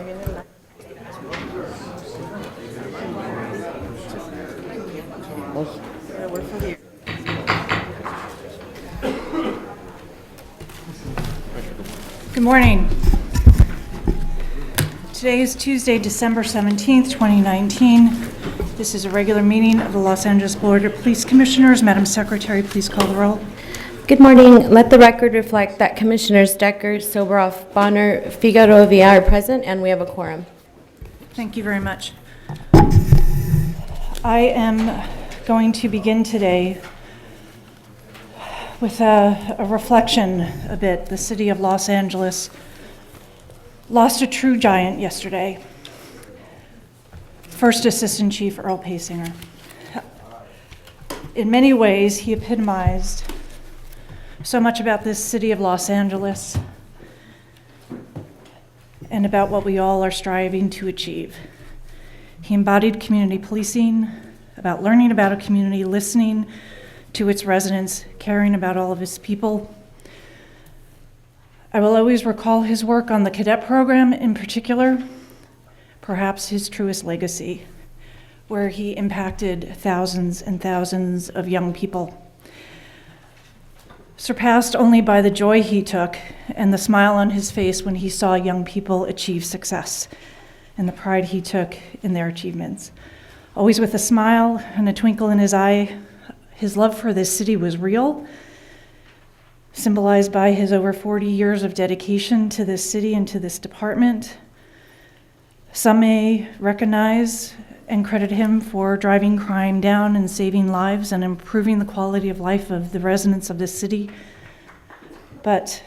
Good morning. Today is Tuesday, December 17th, 2019. This is a regular meeting of the Los Angeles Board of Police Commissioners. Madam Secretary, please call the roll. Good morning. Let the record reflect that Commissioners Decker, Soboroff, Bonner, Figueroa Villar are present, and we have a quorum. Thank you very much. I am going to begin today with a reflection a bit. The city of Los Angeles lost a true giant yesterday. First Assistant Chief Earl Paysinger. In many ways, he epitomized so much about this city of Los Angeles and about what we all are striving to achieve. He embodied community policing, about learning about a community, listening to its residents, caring about all of his people. I will always recall his work on the cadet program in particular, perhaps his truest legacy, where he impacted thousands and thousands of young people. Surpassed only by the joy he took and the smile on his face when he saw young people achieve success and the pride he took in their achievements. Always with a smile and a twinkle in his eye, his love for this city was real, symbolized by his over 40 years of dedication to this city and to this department. Some may recognize and credit him for driving crime down and saving lives and improving the quality of life of the residents of this city. But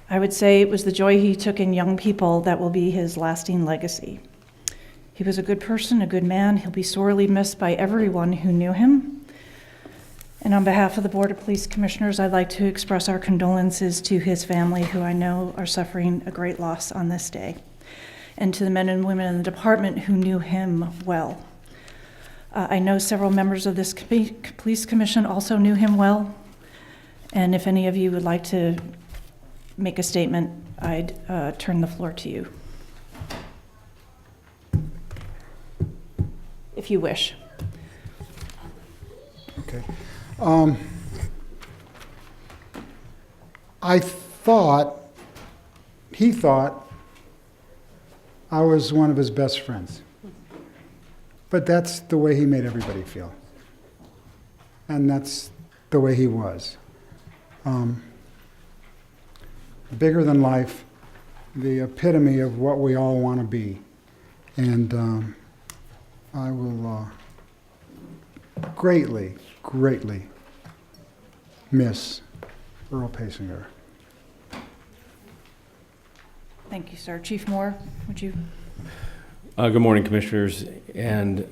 I would say it was the joy he took in young people that will be his lasting legacy. He was a good person, a good man. He'll be sorely missed by everyone who knew him. And on behalf of the Board of Police Commissioners, I'd like to express our condolences to his family, who I know are suffering a great loss on this day, and to the men and women in the department who knew him well. I know several members of this police commission also knew him well, and if any of you would like to make a statement, I'd turn the floor to you, if you wish. Okay. He thought I was one of his best friends. But that's the way he made everybody feel. And that's the way he was. Bigger than life, the epitome of what we all want to be. And I will greatly, greatly miss Earl Paysinger. Thank you, sir. Chief Moore, would you? Good morning, Commissioners. And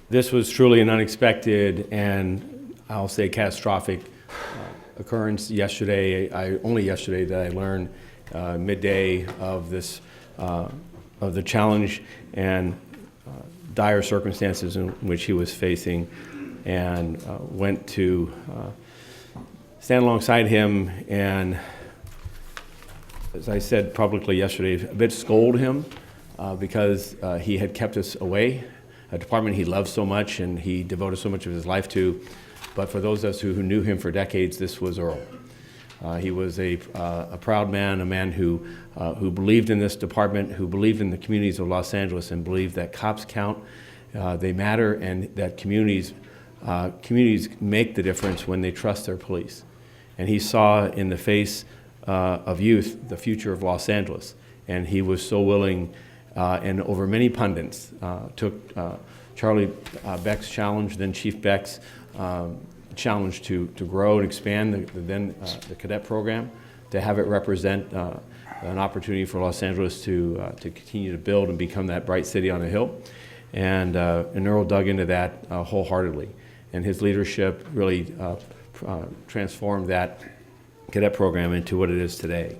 this was truly an unexpected and I'll say catastrophic occurrence yesterday. Only yesterday that I learned midday of this, of the challenge and dire circumstances in which he was facing, and went to stand alongside him and, as I said publicly yesterday, a bit scold him because he had kept us away, a department he loved so much and he devoted so much of his life to. But for those of us who knew him for decades, this was Earl. He was a proud man, a man who believed in this department, who believed in the communities of Los Angeles, and believed that cops count, they matter, and that communities make the difference when they trust their police. And he saw in the face of youth the future of Los Angeles, and he was so willing, and over many pundits, took Charlie Beck's challenge, then Chief Beck's challenge to grow and expand the cadet program, to have it represent an opportunity for Los Angeles to continue to build and become that bright city on a hill. And Earl dug into that wholeheartedly. And his leadership really transformed that cadet program into what it is today.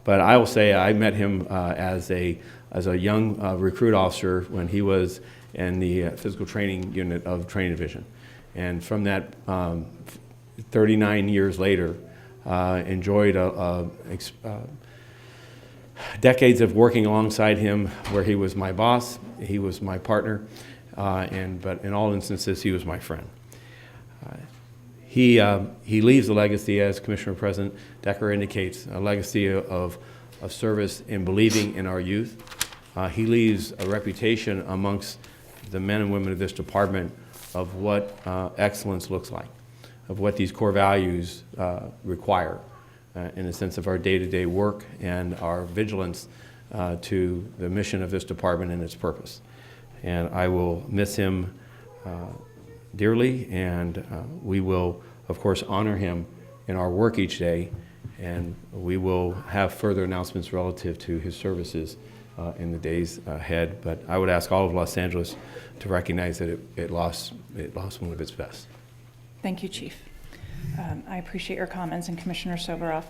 But I will say I met him as a young recruit officer when he was in the physical training unit of Training Division. And from that, 39 years later, enjoyed decades of working alongside him where he was my boss, he was my partner, but in all instances, he was my friend. He leaves a legacy, as Commissioner President Decker indicates, a legacy of service in believing in our youth. He leaves a reputation amongst the men and women of this department of what excellence looks like, of what these core values require in the sense of our day-to-day work and our vigilance to the mission of this department and its purpose. And I will miss him dearly, and we will, of course, honor him in our work each day, and we will have further announcements relative to his services in the days ahead. But I would ask all of Los Angeles to recognize that it lost one of its best. Thank you, Chief. I appreciate your comments, and Commissioner Soboroff.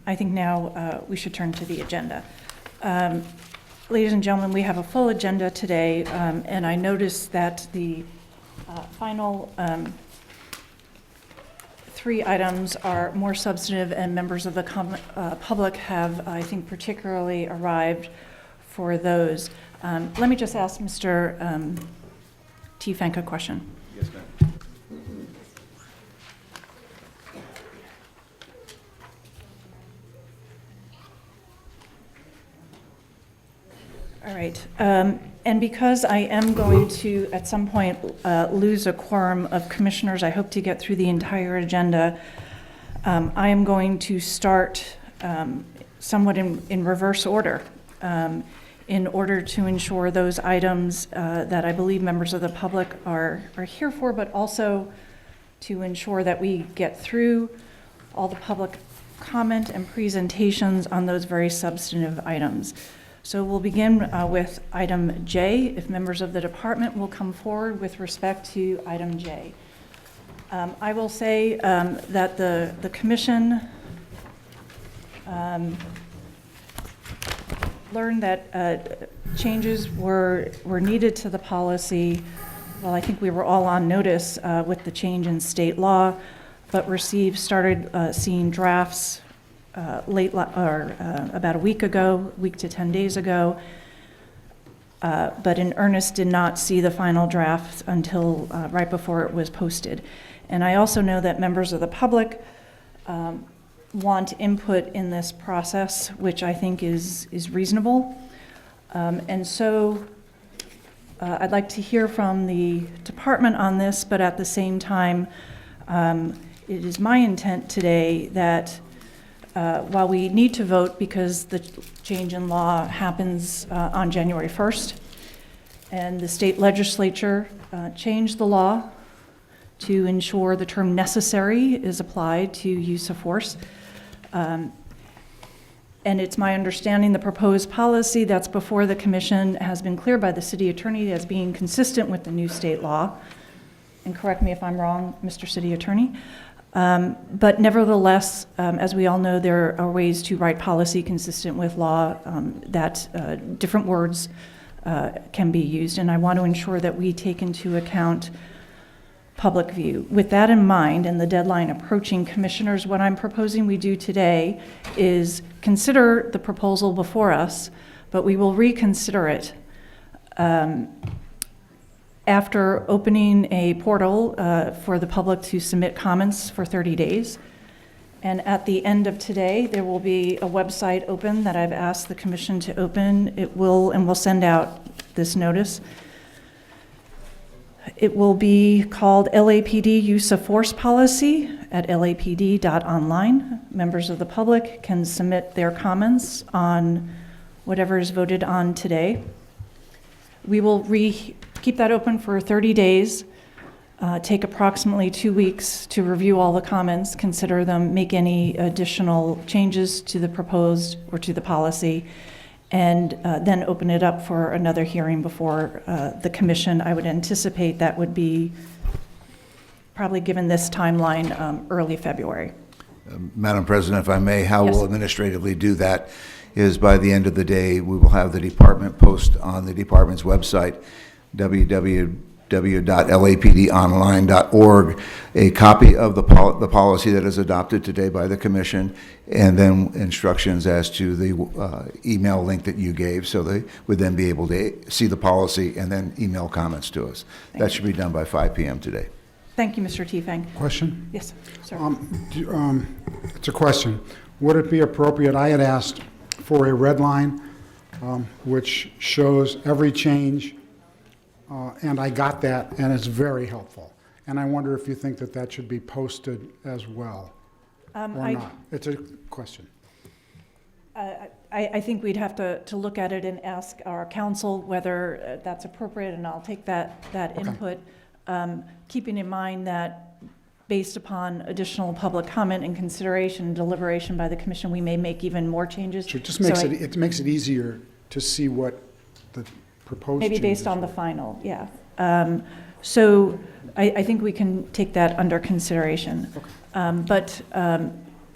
I think now we should turn to the agenda. Ladies and gentlemen, we have a full agenda today, and I noticed that the final 3 items are more substantive, and members of the public have, I think, particularly arrived for those. Let me just ask Mr. T. Fank a question. Yes, ma'am. All right. And because I am going to, at some point, lose a quorum of commissioners, I hope to get through the entire agenda. I am going to start somewhat in reverse order in order to ensure those items that I believe members of the public are here for, but also to ensure that we get through all the public comment and presentations on those very substantive items. So we'll begin with item J, if members of the department will come forward with respect to item J. I will say that the commission learned that changes were needed to the policy. Well, I think we were all on notice with the change in state law, but started seeing drafts about a week to 10 days ago, but in earnest did not see the final draft until right before it was posted. And I also know that members of the public want input in this process, which I think is reasonable. And so I'd like to hear from the department on this, but at the same time, it is my intent today that while we need to vote because the change in law happens on January 1st, and the state legislature changed the law to ensure the term necessary is applied to use of force. And it's my understanding the proposed policy that's before the commission has been cleared by the city attorney as being consistent with the new state law. And correct me if I'm wrong, Mr. City Attorney. But nevertheless, as we all know, there are ways to write policy consistent with law that different words can be used. And I want to ensure that we take into account public view. With that in mind and the deadline approaching, commissioners, what I'm proposing we do today is consider the proposal before us, but we will reconsider it after opening a portal for the public to submit comments for 30 days. And at the end of today, there will be a website open that I've asked the commission to open. We'll send out this notice. It will be called LAPD Use of Force Policy at lapd.online. Members of the public can submit their comments on whatever is voted on today. We will keep that open for 30 days, take approximately 2 weeks to review all the comments, consider them, make any additional changes to the proposed or to the policy, and then open it up for another hearing before the commission. I would anticipate that would be, probably given this timeline, early February. Madam President, if I may, how Yes. we'll administratively do that is by the end of the day, we will have the department post on the department's website, www.lapdonline.org, a copy of the policy that is adopted today by the commission, and then instructions as to the email link that you gave, so they would then be able to see the policy and then email comments to us. That should be done by 5 p.m. today. Thank you, Mr. Tiefang. Question? Yes, sir. It's a question. Would it be appropriate, I had asked for a red line which shows every change, and I got that, and it's very helpful. And I wonder if you think that that should be posted as well, or not. It's a question. I think we'd have to look at it and ask our council whether that's appropriate, and I'll take that input, keeping in mind that based upon additional public comment and consideration and deliberation by the commission, we may make even more changes. Sure, it just makes it makes it easier to see what the proposed Maybe based changes on the are. final, yeah. So I think we can take that under consideration. But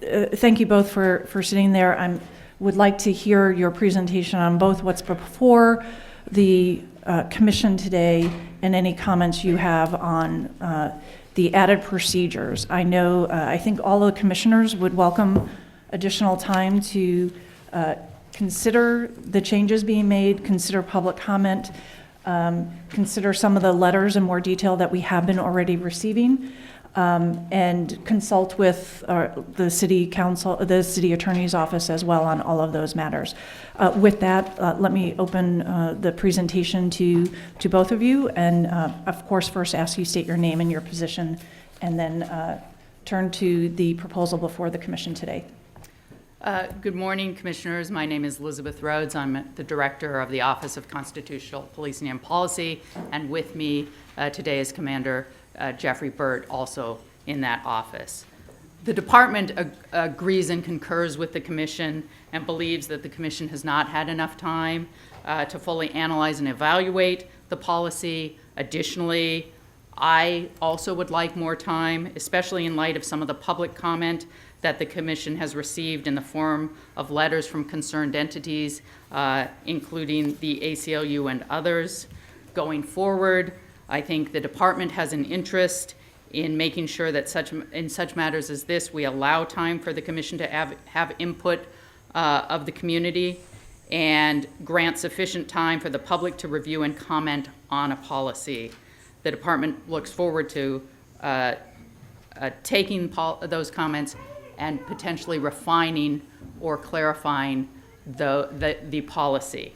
thank you both for sitting there. I would like to hear your presentation on both what's before the commission today and any comments you have on the added procedures. I know, I think all the commissioners would welcome additional time to consider the changes being made, consider public comment, consider some of the letters in more detail that we have been already receiving, and consult with the city council, the city attorney's office as well on all of those matters. With that, let me open the presentation to both of you, and of course, first ask you state your name and your position, and then turn to the proposal before the commission today. Good morning, Commissioners. My name is Elizabeth Rhodes. I'm the Director of the Office of Constitutional Policing and Policy, and with me today is Commander Jeffrey Burt, also in that office. The Department agrees and concurs with the Commission and believes that the Commission has not had enough time to fully analyze and evaluate the policy. Additionally, I also would like more time, especially in light of some of the public comment that the Commission has received in the form of letters from concerned entities, including the ACLU and others. Going forward, I think the Department has an interest in making sure that in such matters as this, we allow time for the Commission to have input of the community and grant sufficient time for the public to review and comment on a policy. The Department looks forward to taking those comments and potentially refining or clarifying the policy.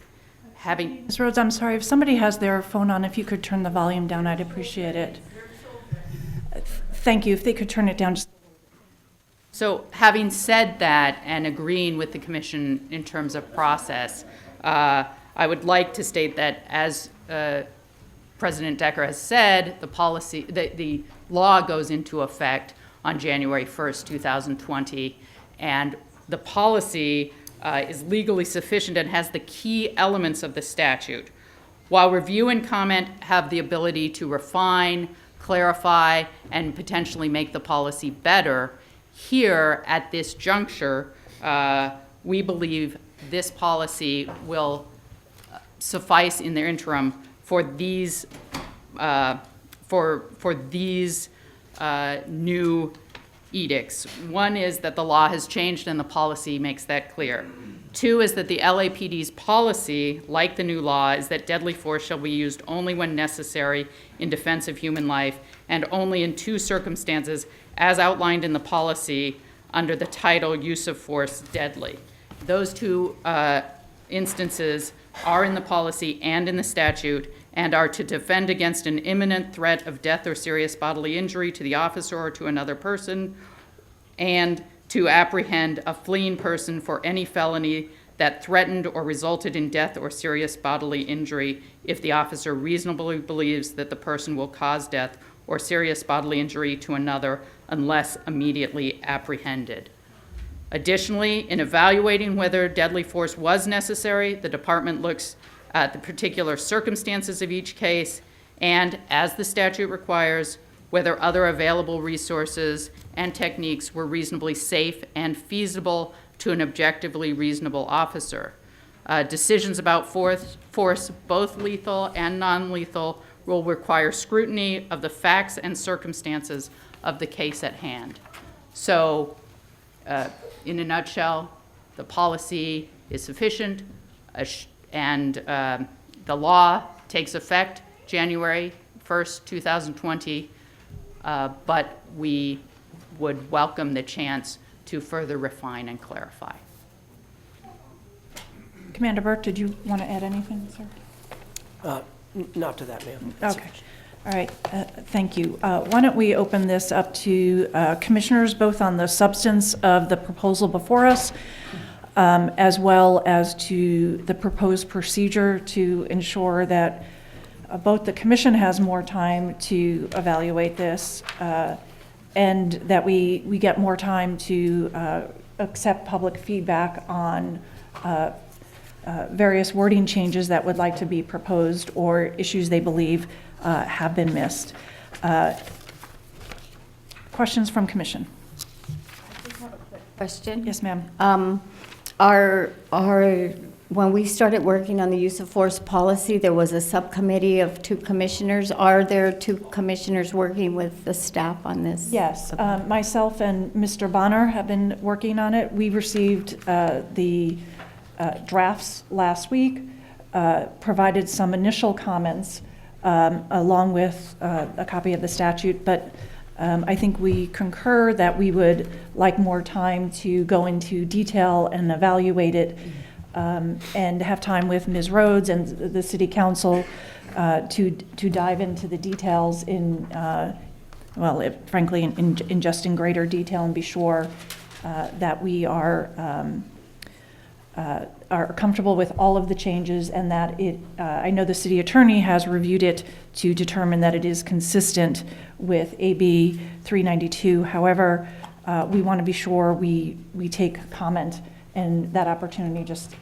Ms. Rhodes, I'm sorry, if somebody has their phone on, if you could turn the volume down, I'd appreciate it. Thank you. If they could turn it down. So having said that and agreeing with the Commission in terms of process, I would like to state that as President Decker has said, the law goes into effect on January 1st, 2020, and the policy is legally sufficient and has the key elements of the statute. While review and comment have the ability to refine, clarify, and potentially make the policy better, here at this juncture, we believe this policy will suffice in the interim for these new edicts. One is that the law has changed and the policy makes that clear. Two is that the LAPD's policy, like the new law, is that deadly force shall be used only when necessary in defense of human life and only in two circumstances as outlined in the policy under the title Use of Force Deadly. Those two instances are in the policy and in the statute and are to defend against an imminent threat of death or serious bodily injury to the officer or to another person, and to apprehend a fleeing person for any felony that threatened or resulted in death or serious bodily injury if the officer reasonably believes that the person will cause death or serious bodily injury to another unless immediately apprehended. Additionally, in evaluating whether deadly force was necessary, the Department looks at the particular circumstances of each case and, as the statute requires, whether other available resources and techniques were reasonably safe and feasible to an objectively reasonable officer. Decisions about force, both lethal and non-lethal, will require scrutiny of the facts and circumstances of the case at hand. So, in a nutshell, the policy is sufficient, and the law takes effect January 1st, 2020, but we would welcome the chance to further refine and clarify. Commander Burke, did you want to add anything, sir? Not to that, ma'am. Okay. All right. Thank you. Why don't we open this up to commissioners, both on the substance of the proposal before us, as well as to the proposed procedure to ensure that both the commission has more time to evaluate this and that we get more time to accept public feedback on various wording changes that would like to be proposed or issues they believe have been missed. Questions from commission? Question? Yes, ma'am. When we started working on the use of force policy, there was a subcommittee of 2 commissioners. Are there 2 commissioners working with the staff on this? Yes, myself and Mr. Bonner have been working on it. We received the drafts last week, provided some initial comments along with a copy of the statute, but I think we concur that we would like more time to go into detail and evaluate it, and have time with Ms. Rhodes and the City Council to dive into the details in, frankly, in just in greater detail, and be sure that we are comfortable with all of the changes, and that it, I know the city attorney has reviewed it to determine that it is consistent with AB 392. However, we want to be sure we take comment, and that opportunity just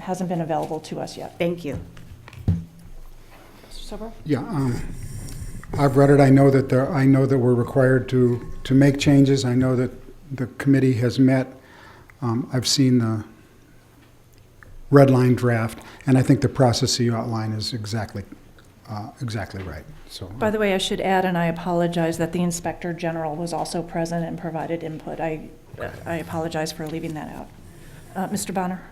hasn't been available to us yet. Thank you. Mr. Soboroff? Yeah, I've read it. I know that we're required to make changes. I know that the committee has met. I've seen the red line draft, and I think the process you outline is exactly right. So, By the way, I should add, and I apologize, that the Inspector General was also present and provided input. I apologize for leaving that out. Mr. Bonner?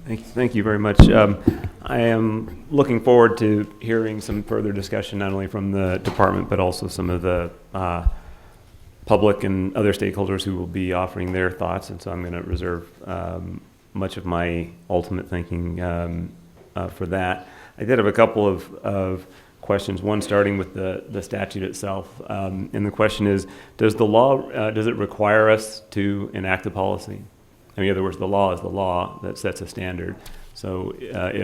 Thank you very much. I am looking forward to hearing some further discussion, not only from the department, but also some of the public and other stakeholders who will be offering their thoughts. And so I'm going to reserve much of my ultimate thinking for that. I did have a couple of questions, one starting with the statute itself. And the question is, does the law, does it require us to enact a policy? In other words, the law is the law that sets a standard. So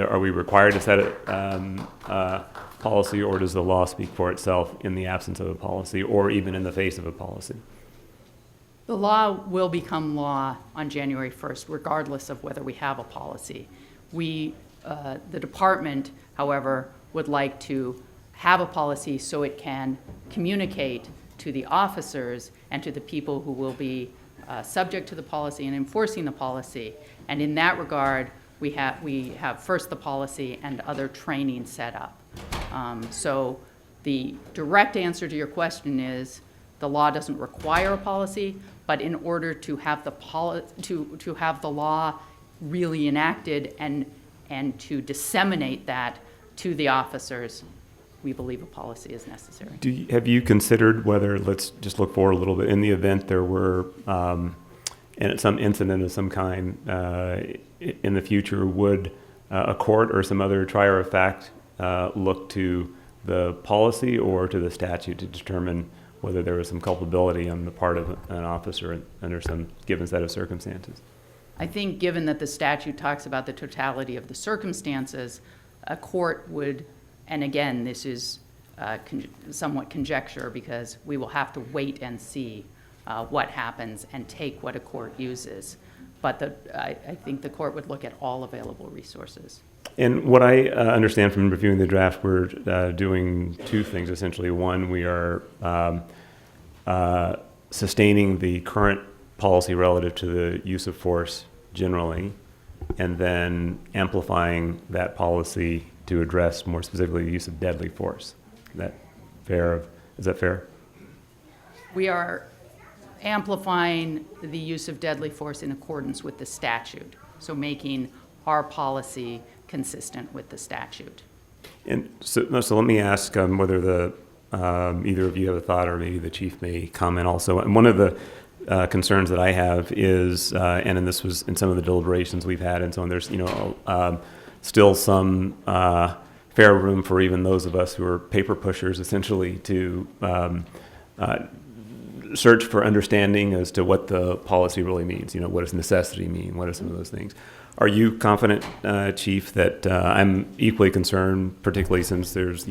are we required to set a policy, or does the law speak for itself in the absence of a policy, or even in the face of a policy? The law will become law on January 1st, regardless of whether we have a policy. We, the department, however, would like to have a policy so it can communicate to the officers and to the people who will be subject to the policy and enforcing the policy. And in that regard, we have first the policy and other training set up. So the direct answer to your question is the law doesn't require a policy, but in order to have to have the law really enacted and to disseminate that to the officers, we believe a policy is necessary. Have you considered whether, let's just look forward a little bit, in the event there were some incident of some kind in the future, would a court or some other trier of fact look to the policy or to the statute to determine whether there was some culpability on the part of an officer under some given set of circumstances? I think given that the statute talks about the totality of the circumstances, a court would, and again, this is somewhat conjecture because we will have to wait and see what happens and take what a court uses. But I think the court would look at all available resources. And what I understand from reviewing the draft, we're doing two things essentially. One, we are sustaining the current policy relative to the use of force generally, and then amplifying that policy to address more specifically the use of deadly force. Is that fair? Is that fair? We are amplifying the use of deadly force in accordance with the statute, so making our policy consistent with the statute. And so let me ask whether the either of you have a thought, or maybe the chief may comment also. And one of the concerns that I have is, and this was in some of the deliberations we've had and so on, there's still some fair room for even those of us who are paper pushers, essentially, to search for understanding as to what the policy really means. What does necessity mean? What are some of those things? Are you confident, Chief, that I'm equally concerned, particularly since there's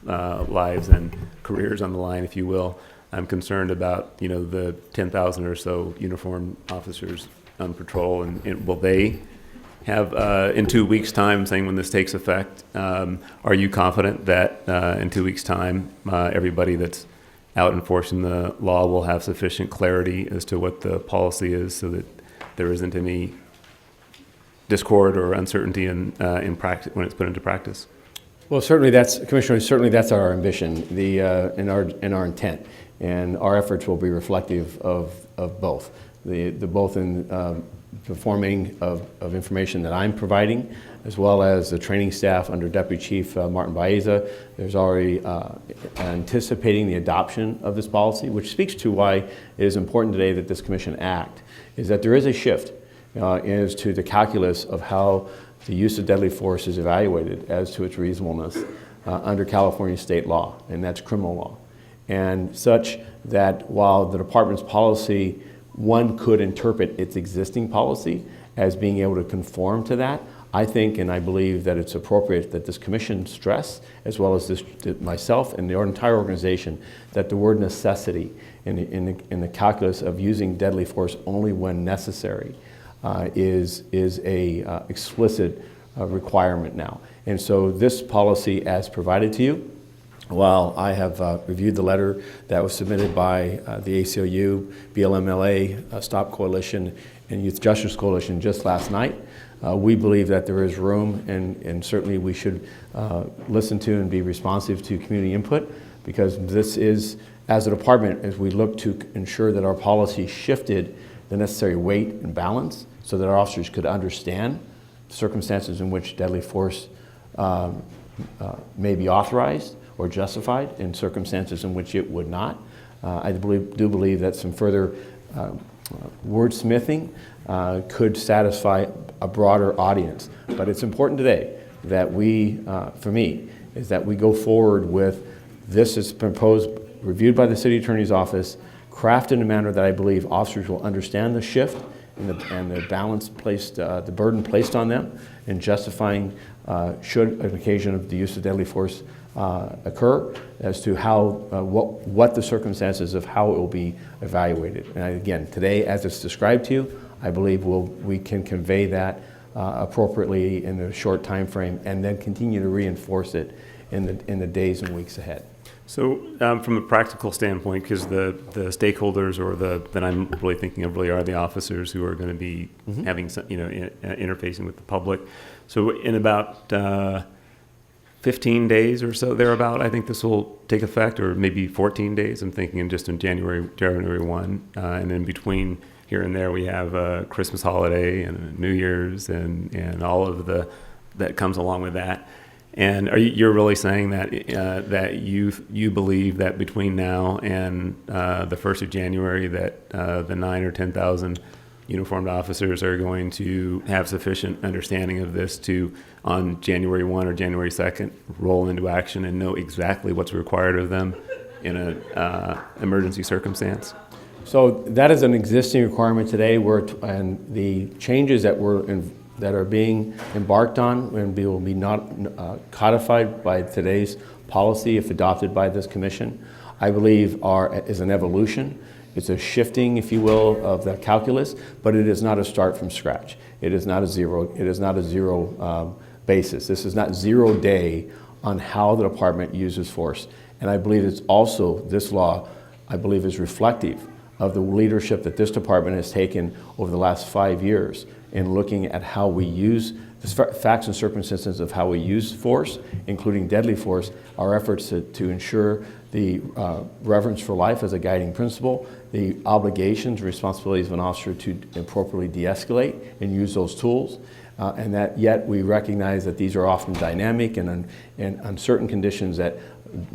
lives and careers on the line, if you will. I'm concerned about the 10,000 or so uniformed officers on patrol, and will they have in 2 weeks' time, saying when this takes effect? Are you confident that in 2 weeks' time, everybody that's out enforcing the law will have sufficient clarity as to what the policy is, so that there isn't any discord or uncertainty in practice when it's put into practice? Well, Commissioner, certainly that's our ambition, and our intent, and our efforts will be reflective of both. Both in the forming of information that I'm providing, as well as the training staff under Deputy Chief Martin Baeza. There's already anticipating the adoption of this policy, which speaks to why it is important today that this commission act, is that there is a shift as to the calculus of how the use of deadly force is evaluated as to its reasonableness under California state law, and that's criminal law. And such that while the department's policy, one could interpret its existing policy as being able to conform to that, I think and I believe that it's appropriate that this commission stress, as well as myself and the entire organization, that the word necessity in the calculus of using deadly force only when necessary is a explicit requirement now. And so this policy as provided to you, while I have reviewed the letter that was submitted by the ACLU, BLMLA, Stop Coalition, and Youth Justice Coalition just last night, we believe that there is room, and certainly we should listen to and be responsive to community input, because this is, as a department, as we look to ensure that our policy shifted the necessary weight and balance so that our officers could understand circumstances in which deadly force may be authorized or justified, in circumstances in which it would not. I do believe that some further wordsmithing could satisfy a broader audience. But it's important today that we, for me, is that we go forward with this is proposed, reviewed by the City Attorney's Office, crafted in a manner that I believe officers will understand the shift and the balance placed, the burden placed on them in justifying should an occasion of the use of deadly force occur, as to how what the circumstances of how it will be evaluated. And again, today, as it's described to you, I believe we can convey that appropriately in a short time frame, and then continue to reinforce it in the days and weeks ahead. So from a practical standpoint, because the stakeholders or that I'm really thinking of really are the officers who are going to be having some, interfacing with the public. So in about 15 days or so thereabout, I think this will take effect, or maybe 14 days. I'm thinking just in January 1, and in between here and there we have a Christmas holiday and New Year's and all of that comes along with that. And you're really saying that that you believe that between now and the 1st of January that the 9,000 or 10,000 uniformed officers are going to have sufficient understanding of this to, on January 1 or January 2nd, roll into action and know exactly what's required of them in an emergency circumstance? So that is an existing requirement today, and the changes that are being embarked on and will be not codified by today's policy if adopted by this commission, I believe is an evolution. It's a shifting, if you will, of the calculus, but it is not a start from scratch. It is not a zero. It is not a zero basis. This is not 0 day on how the department uses force. And I believe it's also, this law, I believe, is reflective of the leadership that this department has taken over the last 5 years in looking at how we use the facts and circumstances of how we use force, including deadly force, our efforts to ensure the reverence for life as a guiding principle, the obligations, responsibilities of an officer to appropriately de-escalate and use those tools, and that yet we recognize that these are often dynamic and uncertain conditions that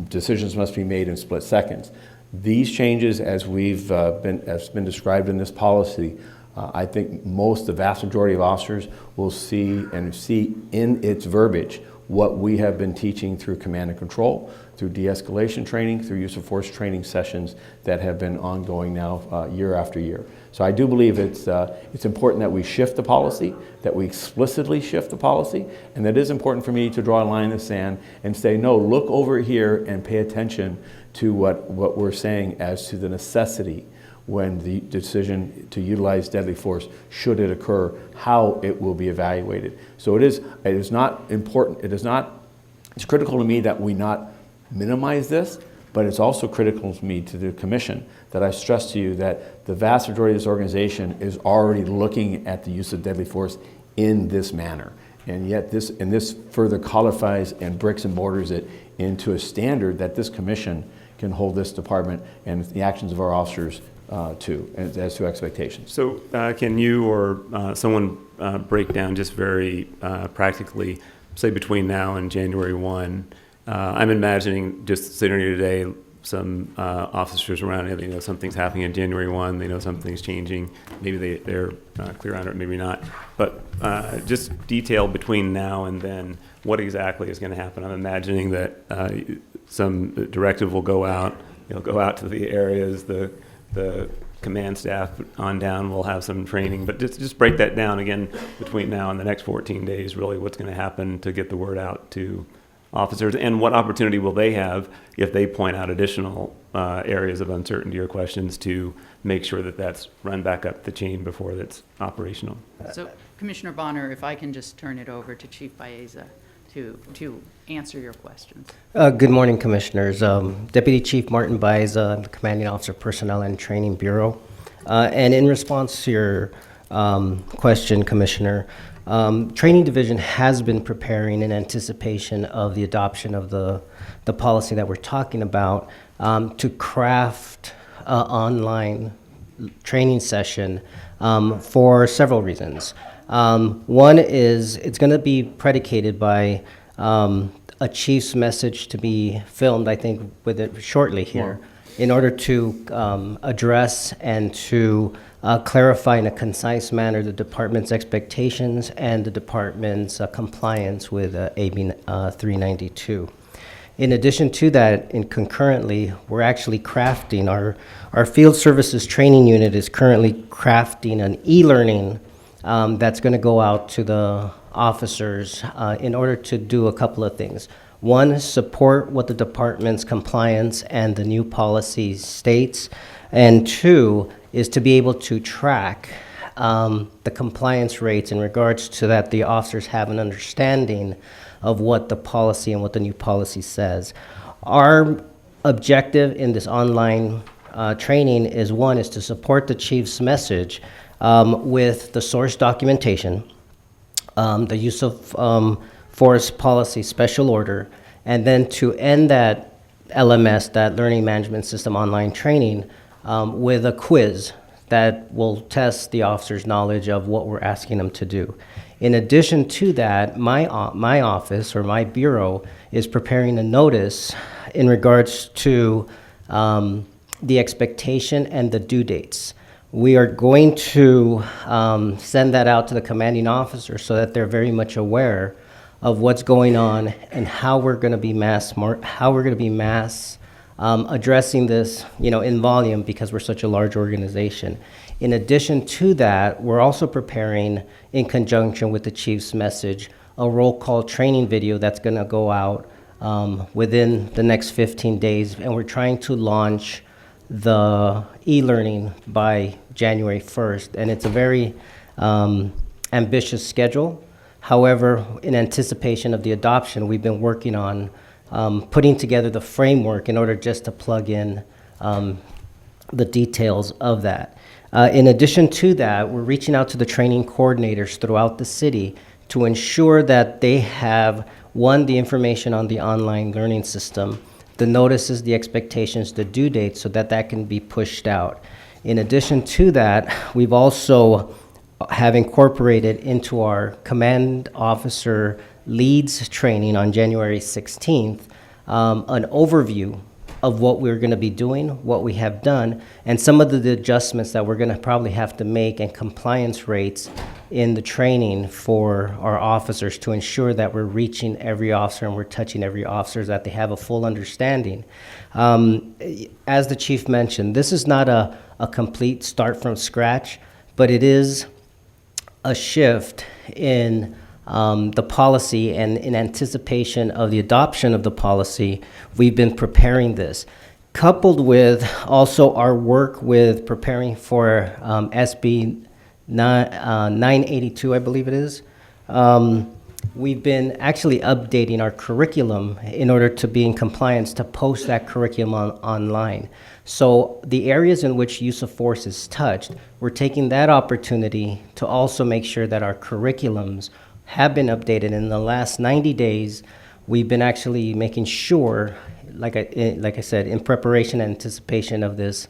decisions must be made in split seconds. These changes, as been described in this policy, I think the vast majority of officers will see in its verbiage what we have been teaching through command and control, through de-escalation training, through use of force training sessions that have been ongoing now year after year. So I do believe it's important that we shift the policy, that we explicitly shift the policy, and that is important for me to draw a line in the sand and say, no, look over here and pay attention to what we're saying as to the necessity when the decision to utilize deadly force, should it occur, how it will be evaluated. So it is not important, it's critical to me that we not minimize this, but it's also critical to me, to the commission, that I stress to you that the vast majority of this organization is already looking at the use of deadly force in this manner. And yet this further codifies and bricks and mortars it into a standard that this commission can hold this department and the actions of our officers as to expectations. So can you or someone break down just very practically, say between now and January 1, I'm imagining just sitting here today, some officers around it, they know something's happening in January 1, they know something's changing, maybe they're clear on it, maybe not, but just detail between now and then what exactly is going to happen. I'm imagining that some directive will go out, go out to the areas, the command staff on down will have some training, but just break that down again between now and the next 14 days, really what's going to happen to get the word out to officers, and what opportunity will they have if they point out additional areas of uncertainty or questions to make sure that that's run back up the chain before that's operational. So Commissioner Bonner, if I can just turn it over to Chief Baeza to answer your questions. Good morning, Commissioners. Deputy Chief Martin Baeza, I'm the Commanding Officer Personnel and Training Bureau. And in response to your question, Commissioner, Training Division has been preparing in anticipation of the adoption of the policy that we're talking about to craft an online training session for several reasons. One is it's going to be predicated by a chief's message to be filmed, I think, with it shortly here, in order to address and to clarify in a concise manner the department's expectations and the department's compliance with AB 392. In addition to that, and concurrently, we're actually crafting, our field services training unit is currently crafting an e-learning that's going to go out to the officers in order to do a couple of things. One, support what the department's compliance and the new policy states. And two, is to be able to track the compliance rates in regards to that the officers have an understanding of what the policy and what the new policy says. Our objective in this online training is, one, is to support the chief's message with the source documentation, the use of force policy special order, and then to end that LMS, that learning management system online training, with a quiz that will test the officer's knowledge of what we're asking them to do. In addition to that, my office or my bureau is preparing a notice in regards to the expectation and the due dates. We are going to send that out to the commanding officer so that they're very much aware of what's going on and how we're going to be mass addressing this, in volume, because we're such a large organization. In addition to that, we're also preparing, in conjunction with the chief's message, a roll call training video that's going to go out within the next 15 days, and we're trying to launch the e-learning by January 1st, and it's a very ambitious schedule. However, in anticipation of the adoption, we've been working on putting together the framework in order just to plug in the details of that. In addition to that, we're reaching out to the training coordinators throughout the city to ensure that they have, one, the information on the online learning system, the notices, the expectations, the due dates, so that that can be pushed out. In addition to that, we've also have incorporated into our command officer leads training on January 16th, an overview of what we're going to be doing, what we have done, and some of the adjustments that we're going to probably have to make and compliance rates in the training for our officers to ensure that we're reaching every officer and we're touching every officer, that they have a full understanding. As the chief mentioned, this is not a complete start from scratch, but it is a shift in the policy, and in anticipation of the adoption of the policy, we've been preparing this. Coupled with also our work with preparing for SB 982, I believe it is, we've been actually updating our curriculum in order to be in compliance to post that curriculum online. So the areas in which use of force is touched, we're taking that opportunity to also make sure that our curriculums have been updated. In the last 90 days, we've been actually making sure, like I said, in preparation and anticipation of this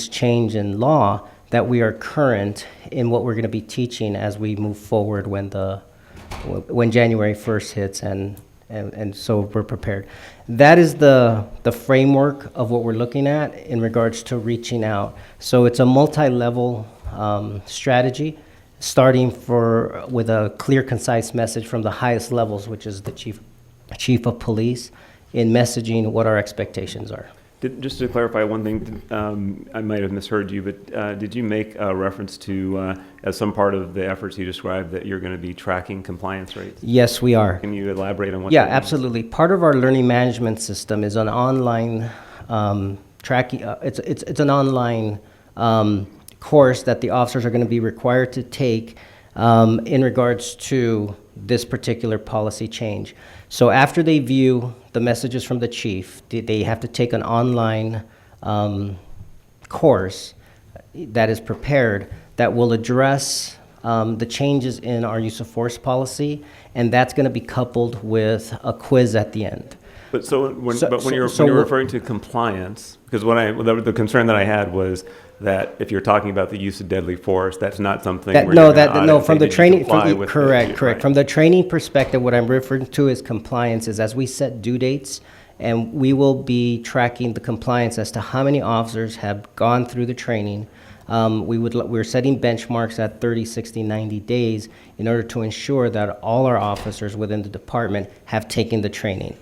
change in law, that we are current in what we're going to be teaching as we move forward when January 1st hits, and so we're prepared. That is the framework of what we're looking at in regards to reaching out. So it's a multi-level strategy, starting with a clear, concise message from the highest levels, which is the chief of police, in messaging what our expectations are. Just to clarify one thing, I might have misheard you, but did you make a reference to, as some part of the efforts you described, that you're going to be tracking compliance rates? Yes, we are. Can you elaborate on what Yeah, that means? absolutely. Part of our learning management system is an online tracking. It's an online course that the officers are going to be required to take in regards to this particular policy change. So after they view the messages from the chief, they have to take an online course that is prepared that will address the changes in our use of force policy, and that's going to be coupled with a quiz at the end. But when you're so referring to compliance, because the concern that I had was that if you're talking about the use of deadly force, that's not something That, where no, you're gonna that audit no. and From say, the "Did you training, comply with correct. right." From the training perspective, what I'm referring to is compliance. Is as we set due dates, and we will be tracking the compliance as to how many officers have gone through the training. We're setting benchmarks at 30, 60, 90 days in order to ensure that all our officers within the department have taken the training.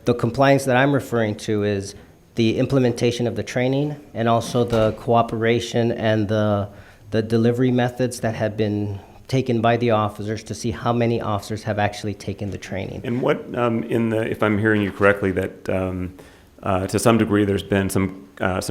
The compliance that I'm referring to is the implementation of the training and also the cooperation and the delivery methods that have been taken by the officers to see how many officers have actually taken the training. And what, if I'm hearing you correctly, that to some degree there's been some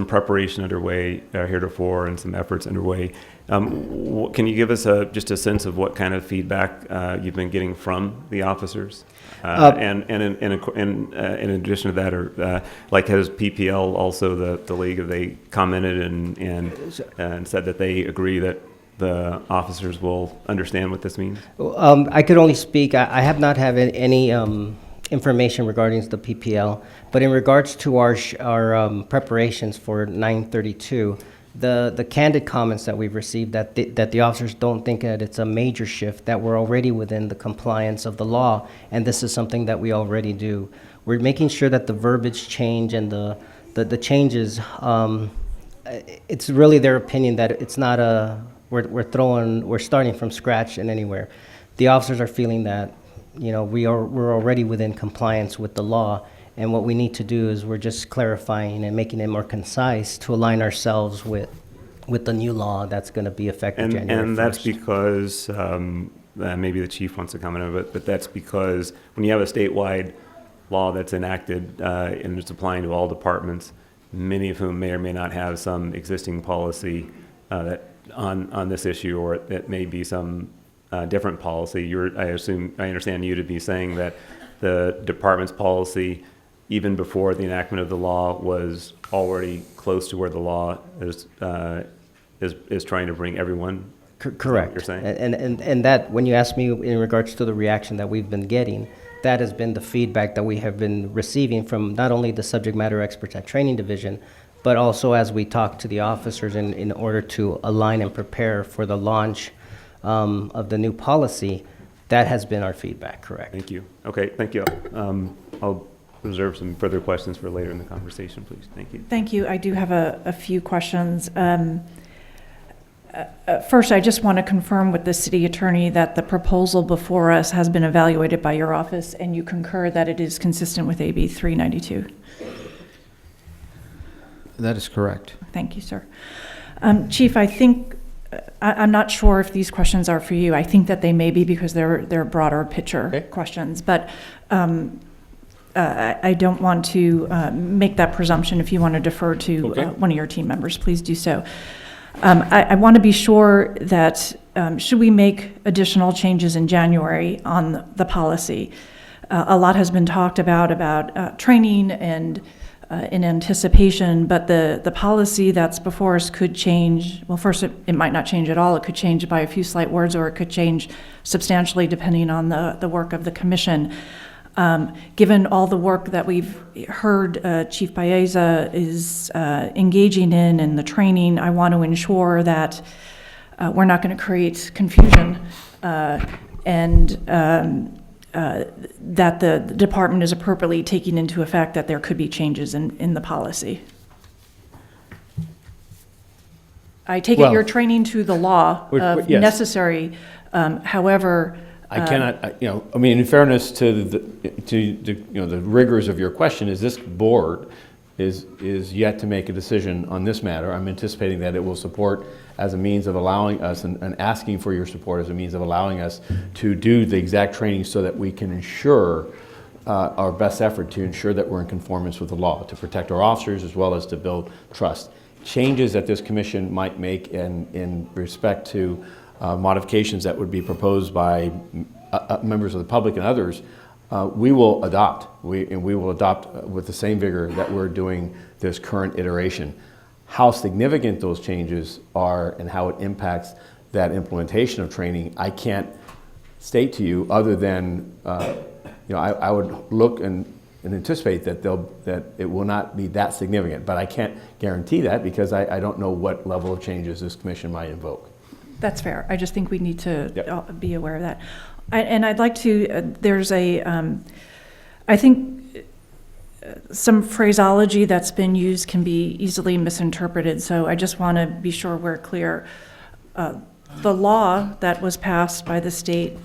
preparation underway heretofore and some efforts underway. Can you give us just a sense of what kind of feedback you've been getting from the officers? And in addition to that, or like has PPL also the league, have they commented and said that they agree that the officers will understand what this means? I could only speak. I have not had any information regarding the PPL, but in regards to our preparations for 932. The candid comments that we've received that the officers don't think that it's a major shift, that we're already within the compliance of the law, and this is something that we already do. We're making sure that the verbiage change and the changes, it's really their opinion that it's not we're starting from scratch in anywhere. The officers are feeling that, we're already within compliance with the law. And what we need to do is we're just clarifying and making it more concise to align ourselves with the new law that's going to be effective January 1st. And that's because, maybe the chief wants to comment on it, but that's because when you have a statewide law that's enacted and it's applying to all departments, many of whom may or may not have some existing policy that on this issue, or it may be some different policy. I understand you to be saying that the department's policy, even before the enactment of the law, was already close to where the law is trying to bring everyone. Correct. You're saying? And that, when you ask me in regards to the reaction that we've been getting, that has been the feedback that we have been receiving from not only the subject matter experts at Training Division, but also as we talk to the officers in order to align and prepare for the launch of the new policy. That has been our feedback, correct? Thank you. Okay, thank you. I'll reserve some further questions for later in the conversation, please. Thank you. Thank you. I do have a few questions. First, I just want to confirm with the city attorney that the proposal before us has been evaluated by your office, and you concur that it is consistent with AB 392. That is correct. Thank you, sir. Chief, I think, I'm not sure if these questions are for you. I think that they may be because they're broader picture questions, but I don't want to make that presumption. If you want to defer to one of your team members, please do so. I want to be sure that should we make additional changes in January on the policy, a lot has been talked about training and in anticipation, but the policy that's before us could change. Well, first, it might not change at all. It could change by a few slight words, or it could change substantially depending on the work of the commission. Given all the work that we've heard Chief Baeza is engaging in and the training, I want to ensure that we're not going to create confusion and that the department is appropriately taking into effect that there could be changes in the policy. I take it you're training to the law of yes. necessary. However, I cannot, I mean, in fairness to the rigors of your question, is this board is yet to make a decision on this matter. I'm anticipating that it will support as a means of allowing us and asking for your support as a means of allowing us to do the exact training so that we can ensure our best effort to ensure that we're in conformance with the law, to protect our officers as well as to build trust. Changes that this commission might make in respect to modifications that would be proposed by members of the public and others, we will adopt. We will adopt with the same vigor that we're doing this current iteration. How significant those changes are and how it impacts that implementation of training, I can't state to you other than, I would look and anticipate that it will not be that significant, but I can't guarantee that because I don't know what level of changes this commission might invoke. That's fair. I just think we need to be aware of that. And I'd like to, there's I think some phraseology that's been used can be easily misinterpreted, so I just want to be sure we're clear. The law that was passed by the state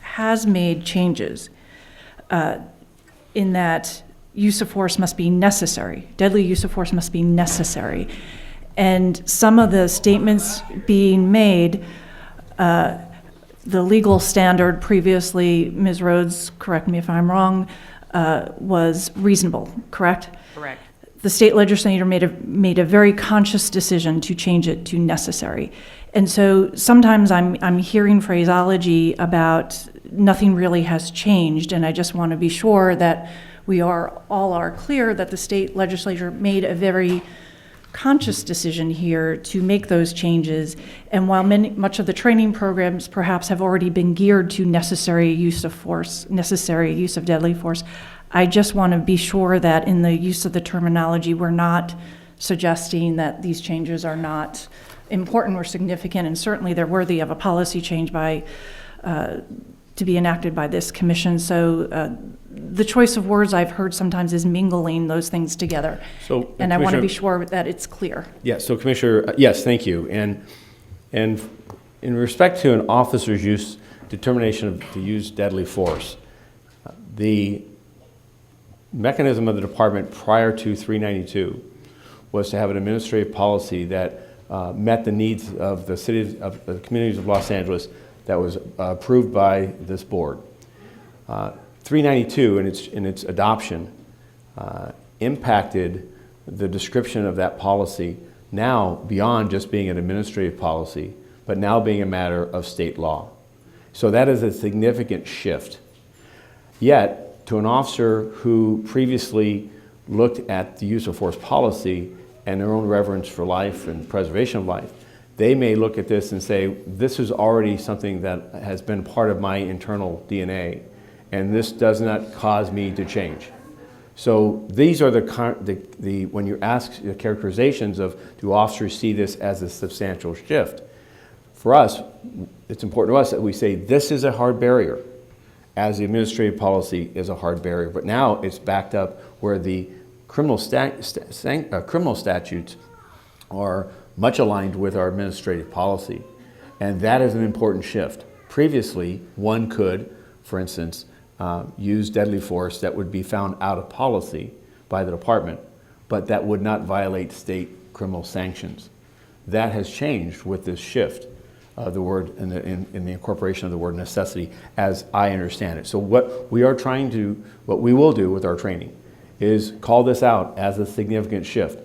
has made changes in that use of force must be necessary. Deadly use of force must be necessary. And some of the statements being made, the legal standard previously, Ms. Rhodes, correct me if I'm wrong, was reasonable, correct? Correct. The state legislature made a very conscious decision to change it to necessary. And so sometimes I'm hearing phraseology about nothing really has changed, and I just want to be sure that we all are clear that the state legislature made a very conscious decision here to make those changes. And while much of the training programs perhaps have already been geared to necessary use of force, necessary use of deadly force, I just want to be sure that in the use of the terminology, we're not suggesting that these changes are not important or significant, and certainly they're worthy of a policy change to be enacted by this commission. So the choice of words I've heard sometimes is mingling those things together. So, and I want to be sure that it's clear. Yes, so Commissioner, yes, thank you. And in respect to an officer's determination to use deadly force, the mechanism of the department prior to 392 was to have an administrative policy that met the needs of the cities, of the communities of Los Angeles, that was approved by this board. 392 in its adoption impacted the description of that policy now beyond just being an administrative policy, but now being a matter of state law. So that is a significant shift. Yet, to an officer who previously looked at the use of force policy and their own reverence for life and preservation of life, they may look at this and say, this is already something that has been part of my internal DNA, and this does not cause me to change. So these are the when you ask the characterizations of, do officers see this as a substantial shift? For us, it's important to us that we say this is a hard barrier, as the administrative policy is a hard barrier. But now it's backed up where the criminal statutes are much aligned with our administrative policy. And that is an important shift. Previously, one could, for instance, use deadly force that would be found out of policy by the department, but that would not violate state criminal sanctions. That has changed with this shift of the word in the incorporation of the word necessity, as I understand it. So what we will do with our training is call this out as a significant shift.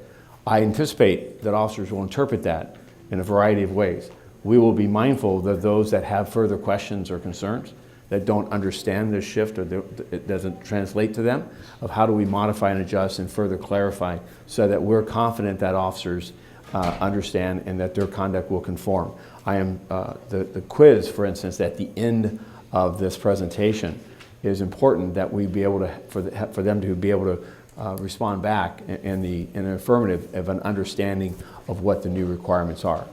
I anticipate that officers will interpret that in a variety of ways. We will be mindful that those that have further questions or concerns that don't understand this shift or it doesn't translate to them, of how do we modify and adjust and further clarify so that we're confident that officers understand and that their conduct will conform. The quiz, for instance, at the end of this presentation is important that we be able to, for them to be able to respond back in an affirmative of an understanding of what the new requirements are.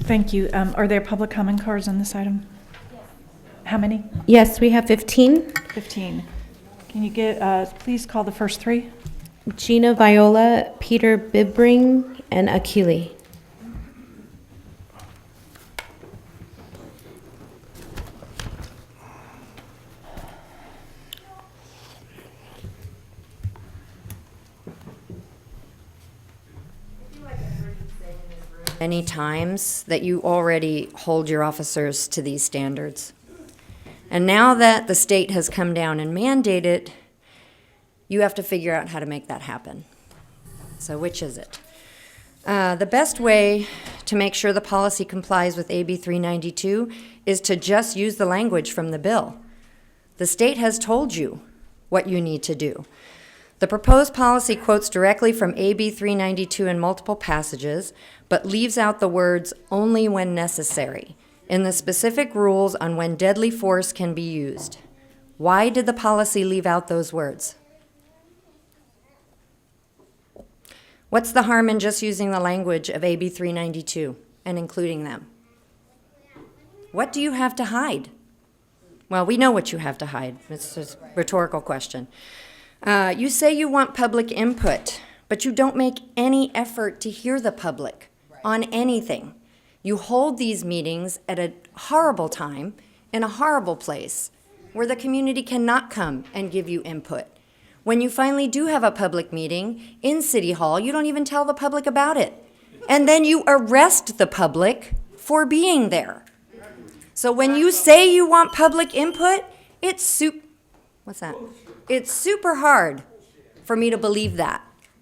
Thank you. Are there public comment cards on this item? How many? Yes, we have 15. 15. Can you please call the first three? Gina Viola, Peter Bibring, and Akili. Many times that you already hold your officers to these standards. And now that the state has come down and mandated, you have to figure out how to make that happen. So which is it? The best way to make sure the policy complies with AB 392 is to just use the language from the bill. The state has told you what you need to do. The proposed policy quotes directly from AB 392 in multiple passages, but leaves out the words "only when necessary" in the specific rules on when deadly force can be used. Why did the policy leave out those words? What's the harm in just using the language of AB 392 and including them? What do you have to hide? Well, we know what you have to hide. It's a rhetorical question. You say you want public input, but you don't make any effort to hear the public on anything. You hold these meetings at a horrible time in a horrible place where the community cannot come and give you input. When you finally do have a public meeting in City Hall, you don't even tell the public about it. And then you arrest the public for being there. So when you say you want public input, it's super hard for me to believe that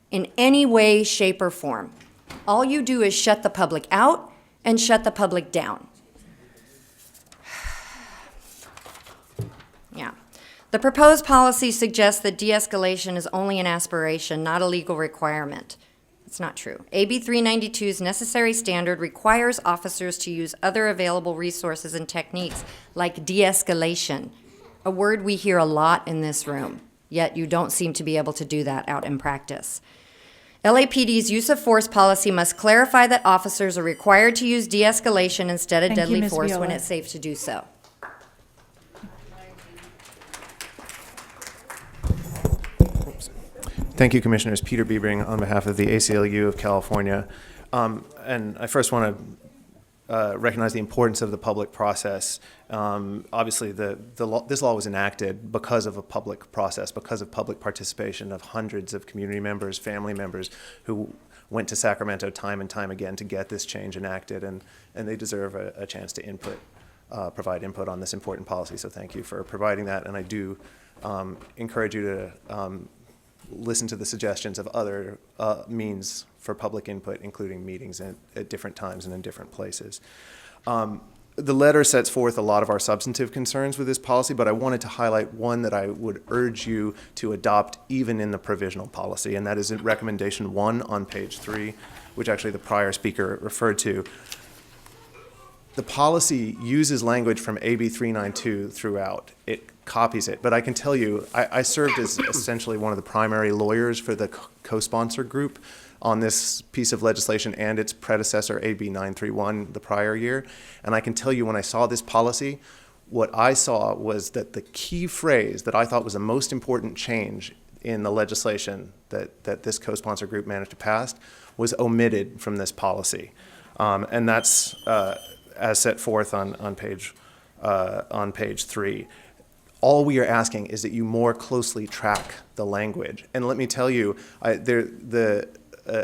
in any way, shape, or form. All you do is shut the public out and shut the public down. Yeah. The proposed policy suggests that de-escalation is only an aspiration, not a legal requirement. It's not true. AB 392's necessary standard requires officers to use other available resources and techniques like de-escalation, a word we hear a lot in this room, yet you don't seem to be able to do that out in practice. LAPD's use of force policy must clarify that officers are required to use de-escalation instead of Thank you, deadly Ms. force when Viola. it's safe to do so. Thank you, Commissioners. Peter Biebring on behalf of the ACLU of California. And I first want to recognize the importance of the public process. Obviously, this law was enacted because of a public process, because of public participation of hundreds of community members, family members who went to Sacramento time and time again to get this change enacted, and they deserve a chance to provide input on this important policy. So thank you for providing that, and I do encourage you to listen to the suggestions of other means for public input, including meetings at different times and in different places. the letter sets forth a lot of our substantive concerns with this policy, but I wanted to highlight one that I would urge you to adopt even in the provisional policy, and that is in recommendation 1 on page 3, which actually the prior speaker referred to. The policy uses language from AB 392 throughout. It copies it, but I can tell you, I served as essentially one of the primary lawyers for the co-sponsor group on this piece of legislation and its predecessor, AB 931, the prior year. And I can tell you, when I saw this policy, what I saw was that the key phrase that I thought was the most important change in the legislation that this co-sponsor group managed to pass was omitted from this policy. And that's as set forth on page 3. All we are asking is that you more closely track the language. And let me tell you, the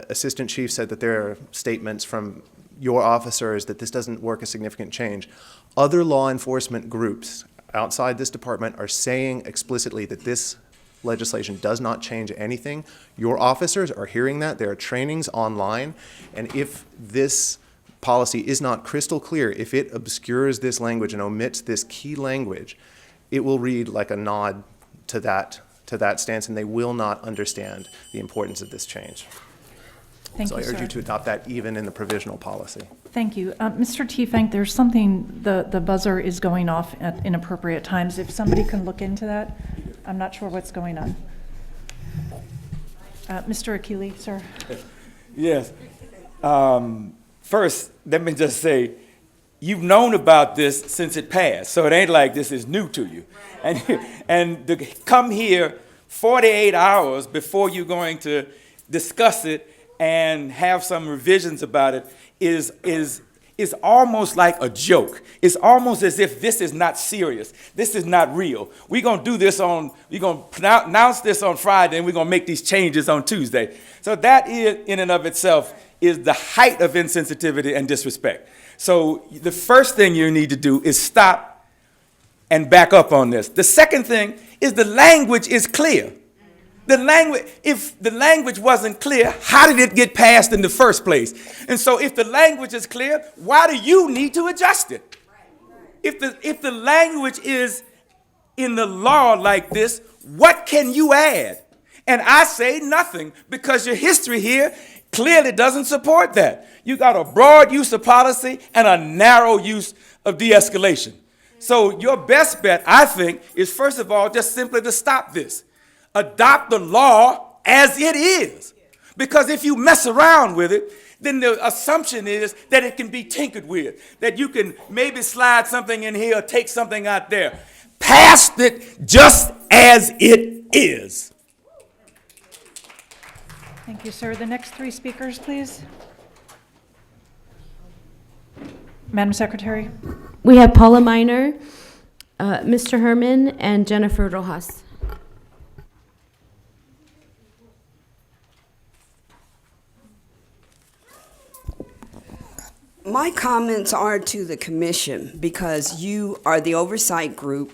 assistant chief said that there are statements from your officers that this doesn't work a significant change. Other law enforcement groups outside this department are saying explicitly that this legislation does not change anything. Your officers are hearing that. There are trainings online. And if this policy is not crystal clear, if it obscures this language and omits this key language, it will read like a nod to that stance, and they will not understand the importance of this change. Thank So you, I urge sir. you to adopt that even in the provisional policy. Thank you. Mr. Tiefenk, there's something, the buzzer is going off at inappropriate times. If somebody can look into that, I'm not sure what's going on. Mr. Akili, sir. Yes. First, let me just say, you've known about this since it passed, so it ain't like this is new to you. And to come here 48 hours before you're going to discuss it and have some revisions about it is almost like a joke. It's almost as if this is not serious. This is not real. We're going to do this we're going to announce this on Friday, and we're going to make these changes on Tuesday. So that is, in and of itself, is the height of insensitivity and disrespect. So the first thing you need to do is stop and back up on this. The second thing is the language is clear. The language, if the language wasn't clear, how did it get passed in the first place? And so if the language is clear, why do you need to adjust it? If the language is in the law like this, what can you add? And I say nothing, because your history here clearly doesn't support that. You got a broad use of policy and a narrow use of de-escalation. So your best bet, I think, is first of all, just simply to stop this. Adopt the law as it is. Because if you mess around with it, then the assumption is that it can be tinkered with, that you can maybe slide something in here or take something out there. Pass it just as it is. Thank you, sir. The next 3 speakers, please. Madam Secretary. We have Paula Minor, Mr. Herman, and Jennifer Rojas. My comments are to the commission, because you are the oversight group,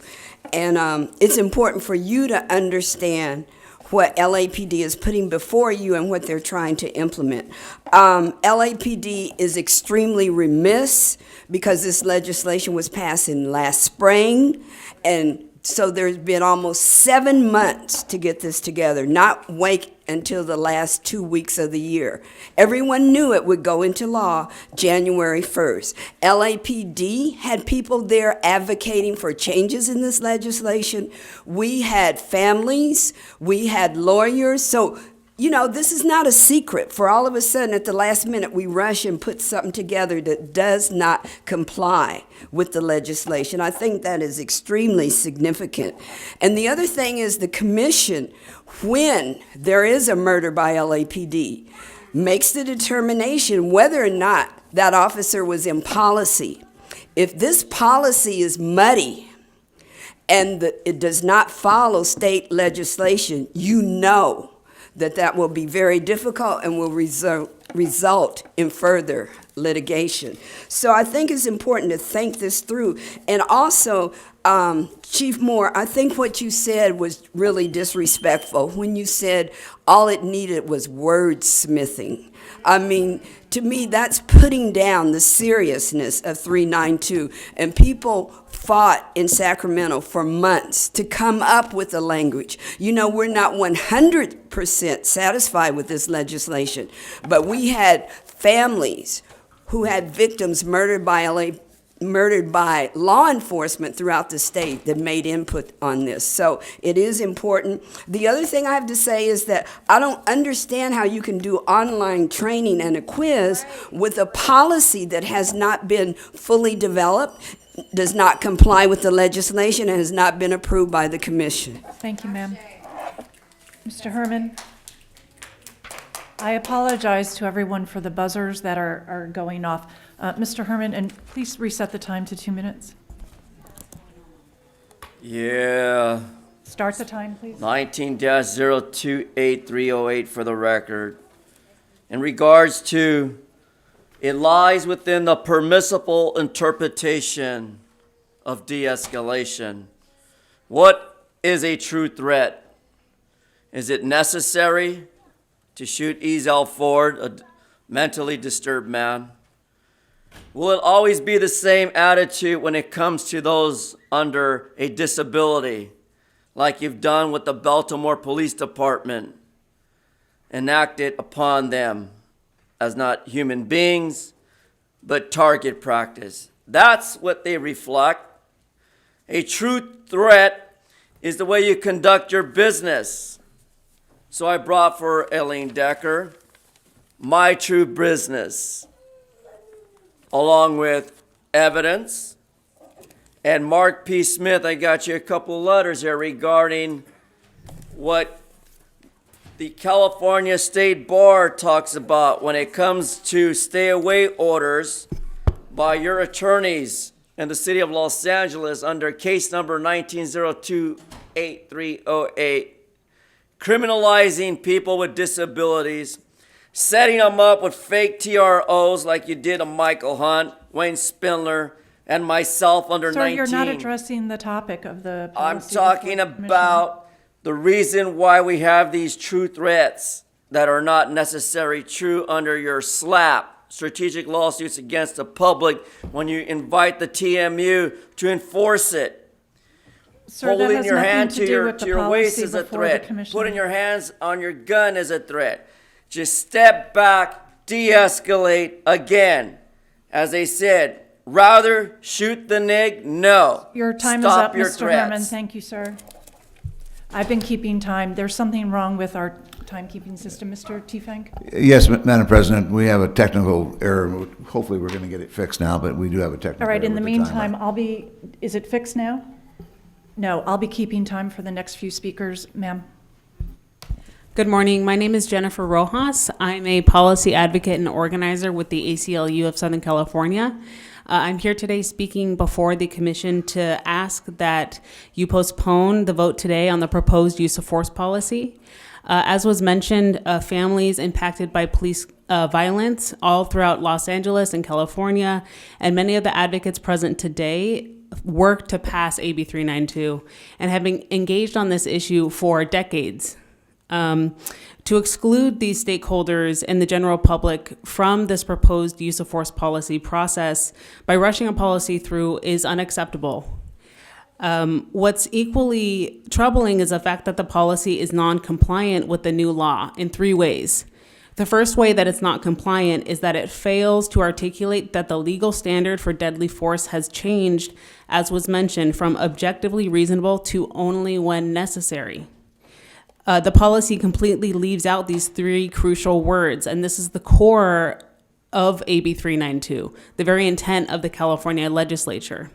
and it's important for you to understand what LAPD is putting before you and what they're trying to implement. LAPD is extremely remiss because this legislation was passed in last spring, and so there's been almost 7 months to get this together, not wait until the last 2 weeks of the year. Everyone knew it would go into law January 1st. LAPD had people there advocating for changes in this legislation. We had families, we had lawyers, so you know, this is not a secret. For all of a sudden, at the last minute, we rush and put something together that does not comply with the legislation. I think that is extremely significant. And the other thing is the commission, when there is a murder by LAPD, makes the determination whether or not that officer was in policy. If this policy is muddy and it does not follow state legislation, you know that will be very difficult and will result in further litigation. So I think it's important to think this through. And also, Chief Moore, I think what you said was really disrespectful when you said all it needed was wordsmithing. I mean, to me, that's putting down the seriousness of 392. And people fought in Sacramento for months to come up with the language. You know, we're not 100% satisfied with this legislation, but we had families who had victims murdered by law enforcement throughout the state that made input on this. So it is important. The other thing I have to say is that I don't understand how you can do online training and a quiz with a policy that has not been fully developed, does not comply with the legislation, and has not been approved by the commission. Thank you, ma'am. Mr. Herman? I apologize to everyone for the buzzers that are going off. Mr. Herman, and please reset the time to 2 minutes. Yeah. Start the time, please. 19-028308 for the record. In regards to, it lies within the permissible interpretation of de-escalation. What is a true threat? Is it necessary to shoot Ezell Ford, a mentally disturbed man? Will it always be the same attitude when it comes to those under a disability, like you've done with the Baltimore Police Department, enacted upon them as not human beings, but target practice? That's what they reflect. A true threat is the way you conduct your business. So I brought for Eileen Decker my true business, along with evidence. And Mark P. Smith, I got you a couple letters here regarding what the California State Bar talks about when it comes to stay-away orders by your attorneys in the city of Los Angeles under case number 19028308, criminalizing people with disabilities, setting them up with fake TROs like you did to Michael Hunt, Wayne Spindler, and myself under Sir, 19. you're not addressing the topic of the I'm policy talking before the commission. about the reason why we have these true threats that are not necessarily true under your SLAP, strategic lawsuits against the public, when you invite the TMU to enforce it. Sir, that Holding has your nothing hand to to do your, with the to your waist policy is a before the threat. commission. Putting your hands on your gun is a threat. Just step back, de-escalate again. As I said, rather shoot the nig? No. Your time Stop is up, your Mr. threats. Herman. Thank you, sir. I've been keeping time. There's something wrong with our timekeeping system, Mr. Tiefenk. Yes, Madam President, we have a technical error. Hopefully, we're going to get it fixed now, but we do have a technical All right, error in the with timer. meantime, is it fixed now? No, I'll be keeping time for the next few speakers, ma'am. Good morning. My name is Jennifer Rojas. I'm a policy advocate and organizer with the ACLU of Southern California. I'm here today speaking before the commission to ask that you postpone the vote today on the proposed use of force policy. As was mentioned, families impacted by police violence all throughout Los Angeles and California, and many of the advocates present today worked to pass AB 392 and have been engaged on this issue for decades. To exclude these stakeholders and the general public from this proposed use of force policy process by rushing a policy through is unacceptable. What's equally troubling is the fact that the policy is non-compliant with the new law in 3 ways. The first way that it's not compliant is that it fails to articulate that the legal standard for deadly force has changed, as was mentioned, from objectively reasonable to only when necessary. The policy completely leaves out these 3 crucial words, and this is the core of AB 392, the very intent of the California legislature.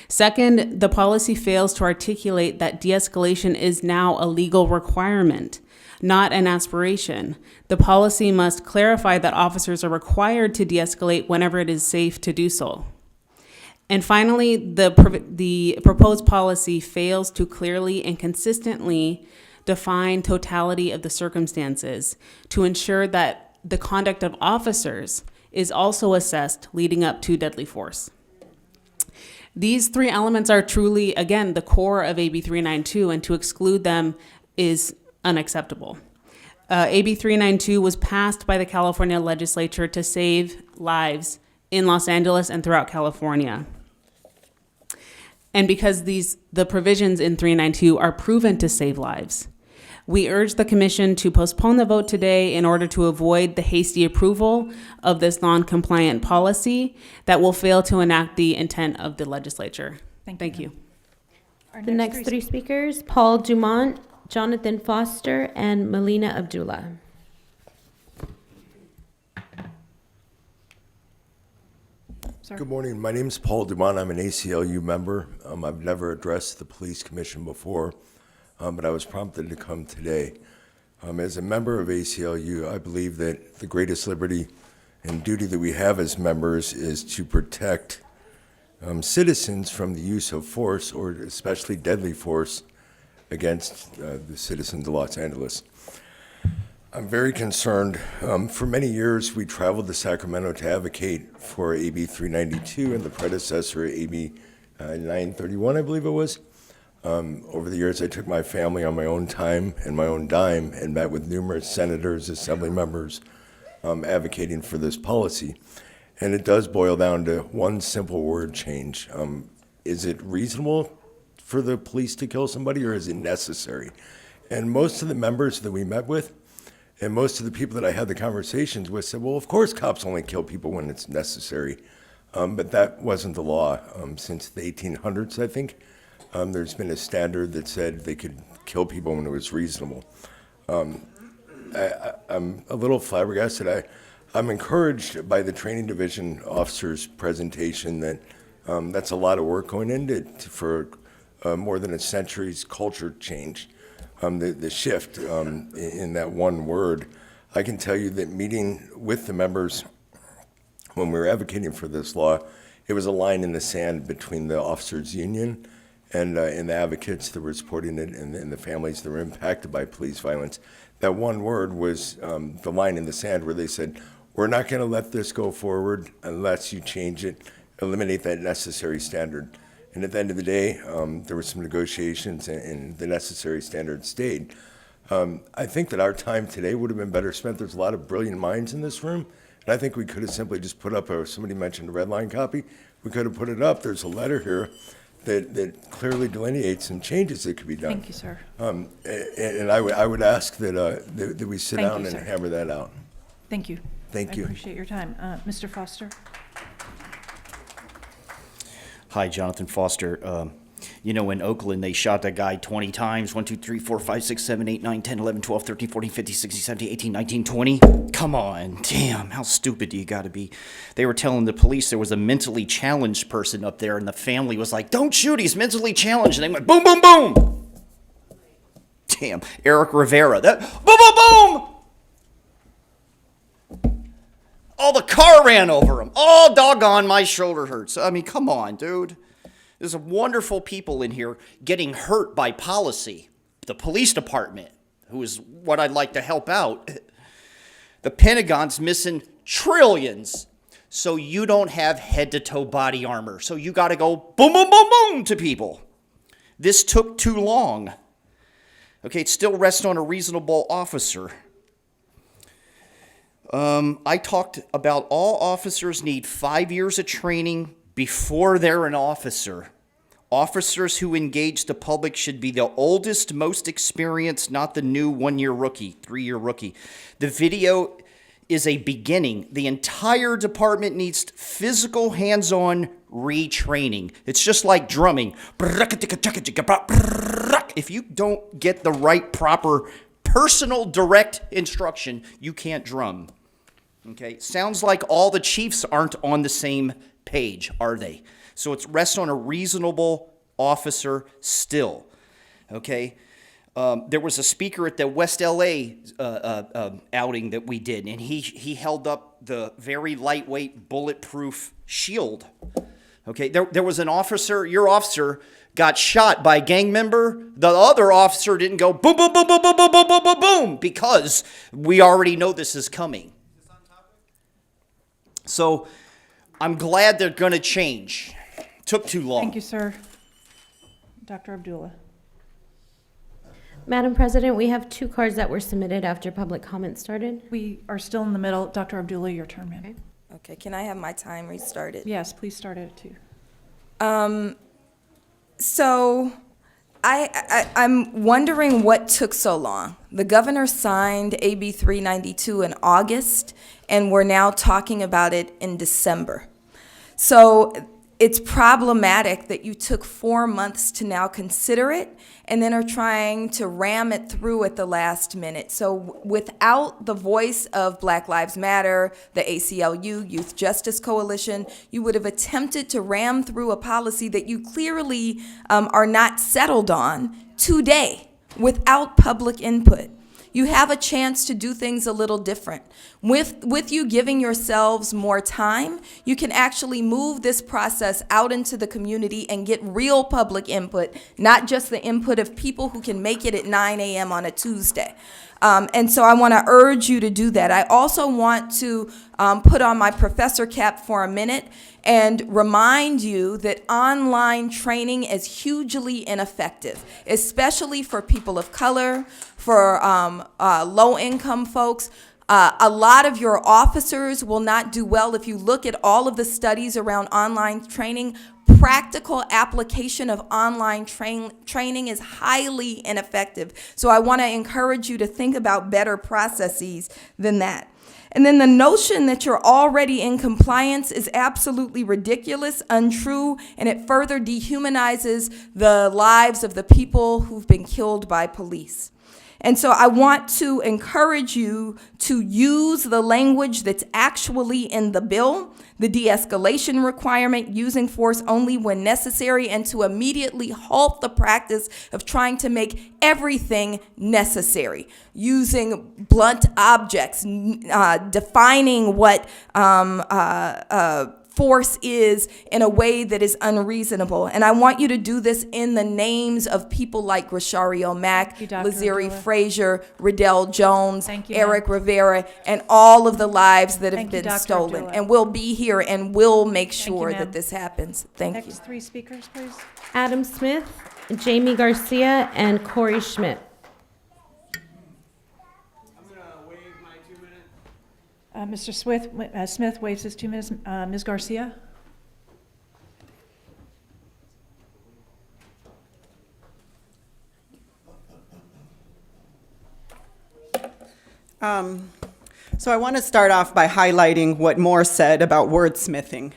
Second, the policy fails to articulate that de-escalation is now a legal requirement, not an aspiration. The policy must clarify that officers are required to de-escalate whenever it is safe to do so. And finally, the proposed policy fails to clearly and consistently define totality of the circumstances to ensure that the conduct of officers is also assessed leading up to deadly force. These three elements are truly, again, the core of AB 392, and to exclude them is unacceptable. AB 392 was passed by the California legislature to save lives in Los Angeles and throughout California. And because the provisions in 392 are proven to save lives, we urge the commission to postpone the vote today in order to avoid the hasty approval of this non-compliant policy that will fail to enact the intent of the legislature. Thank you. The next three speakers, Paul Dumont, Jonathan Foster, and Melina Abdullah. Good morning. My name is Paul Dumont. I'm an ACLU member. I've never addressed the police commission before, but I was prompted to come today. As a member of ACLU, I believe that the greatest liberty and duty that we have as members is to protect citizens from the use of force, or especially deadly force, against the citizens of Los Angeles. I'm very concerned. For many years, we traveled to Sacramento to advocate for AB 392 and the predecessor, AB 931, I believe it was. Over the years, I took my family on my own time and my own dime and met with numerous senators, assembly members, advocating for this policy. And it does boil down to one simple word change. Is it reasonable for the police to kill somebody, or is it necessary? And most of the members that we met with, and most of the people that I had the conversations with, said, well, of course cops only kill people when it's necessary. But that wasn't the law. Since the 1800s, I think, there's been a standard that said they could kill people when it was reasonable. I'm a little flabbergasted. I'm encouraged by the training division officer's presentation that that's a lot of work going into for more than a century's culture change. The shift in that one word. I can tell you that meeting with the members when we were advocating for this law, it was a line in the sand between the officers' union and the advocates that were supporting it, and the families that were impacted by police violence. That one word was the line in the sand where they said, we're not going to let this go forward unless you change it, eliminate that necessary standard. And at the end of the day, there were some negotiations, and the necessary standard stayed. I think that our time today would have been better spent. There's a lot of brilliant minds in this room, and I think we could have simply just put up, somebody mentioned a red line copy, we could have put it up. There's a letter here that clearly delineates some changes that could be done. Thank you, sir. And I would ask that we sit down and hammer that out. Thank you. Thank you. I appreciate your time. Mr. Foster? Hi, Jonathan Foster. In Oakland, they shot that guy 20 times. 1, 2, 3, 4, 5, 6, 7, 8, 9, 10, 11, 12, 13, 14, 15, 16, 17, 18, 19, 20. Come on. Damn, how stupid do you got to be? They were telling the police there was a mentally challenged person up there, and the family was like, don't shoot, he's mentally challenged. And they went boom, boom, boom. Damn, Eric Rivera. That boom, boom, boom. Oh, the car ran over him. Oh, doggone, my shoulder hurts. I mean, come on, dude. There's some wonderful people in here getting hurt by policy. The police department, who is what I'd like to help out. The Pentagon's missing trillions. So you don't have head-to-toe body armor. So you got to go boom, boom, boom, boom to people. This took too long. Okay, it still rests on a reasonable officer. I talked about all officers need 5 years of training before they're an officer. Officers who engage the public should be the oldest, most experienced, not the new 1-year rookie, 3-year rookie. The video is a beginning. The entire department needs physical, hands-on retraining. It's just like drumming. If you don't get the right, proper, personal, direct instruction, you can't drum. Okay, sounds like all the chiefs aren't on the same page, are they? So it rests on a reasonable officer still. Okay, there was a speaker at the West LA outing that we did, and he held up the very lightweight bulletproof shield. Okay, there was an officer, your officer, got shot by a gang member, the other officer didn't go boom, boom, boom, boom, boom, boom, boom, boom, boom, boom, because we already know this is coming. So I'm glad they're going to change. Took too long. Thank you, sir. Dr. Abdullah. Madam President, we have 2 cards that were submitted after public comment started. We are still in the middle. Dr. Abdullah, your turn, ma'am. Okay, can I have my time restarted? Yes, please start it too. So I'm wondering what took so long. The governor signed AB 392 in August, and we're now talking about it in December. So it's problematic that you took 4 months to now consider it and then are trying to ram it through at the last minute. So without the voice of Black Lives Matter, the ACLU, Youth Justice Coalition, you would have attempted to ram through a policy that you clearly are not settled on today without public input. You have a chance to do things a little different. With you giving yourselves more time, you can actually move this process out into the community and get real public input, not just the input of people who can make it at 9 a.m. on a Tuesday. And so I want to urge you to do that. I also want to put on my professor cap for a minute and remind you that online training is hugely ineffective, especially for people of color, for low-income folks. A lot of your officers will not do well. If you look at all of the studies around online training, practical application of online training is highly ineffective. So I want to encourage you to think about better processes than that. And then the notion that you're already in compliance is absolutely ridiculous, untrue, and it further dehumanizes the lives of the people who've been killed by police. And so I want to encourage you to use the language that's actually in the bill, the de-escalation requirement, using force only when necessary, and to immediately halt the practice of trying to make everything necessary, using blunt objects, defining what force is in a way that is unreasonable. And I want you to do this in the names of people like Grishario Mack, Laziri Frazier, Riddell Jones, Eric Rivera, and all of the lives that have been stolen. And we'll be here and we'll make sure that this happens. Thank you. Next 3 speakers, please. Adam Smith, Jamie Garcia, and Corey Schmidt. Mr. Smith waives his 2 minutes. Ms. Garcia? So I want to start off by highlighting what Moore said about wordsmithing.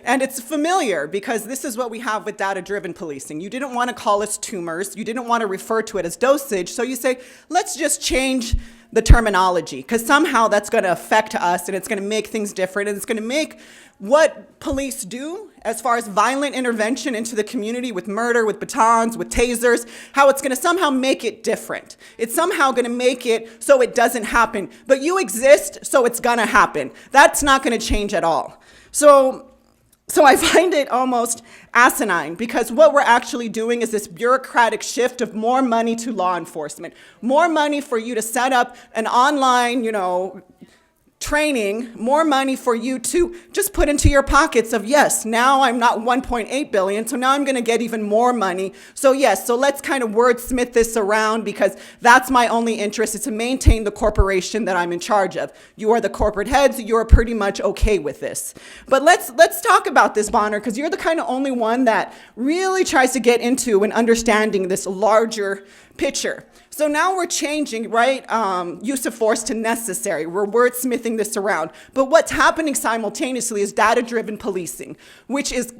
And it's familiar because this is what we have with data-driven policing. You didn't want to call us tumors. You didn't want to refer to it as dosage. So you say, let's just change the terminology because somehow that's going to affect us and it's going to make things different and it's going to make what police do as far as violent intervention into the community with murder, with batons, with tasers, how it's going to somehow make it different. It's somehow going to make it so it doesn't happen. But you exist, so it's going to happen. That's not going to change at all. So I find it almost asinine because what we're actually doing is this bureaucratic shift of more money to law enforcement, more money for you to set up an online, training, more money for you to just put into your pockets of, yes, now I'm not 1.8 billion, so now I'm going to get even more money. So yes, so let's kind of wordsmith this around because that's my only interest is to maintain the corporation that I'm in charge of. You are the corporate heads, you're pretty much okay with this. But let's talk about this, Bonner, because you're the kind of only one that really tries to get into and understanding this larger picture. So now we're changing, right, use of force to necessary. We're wordsmithing this around. But what's happening simultaneously is data-driven policing, which is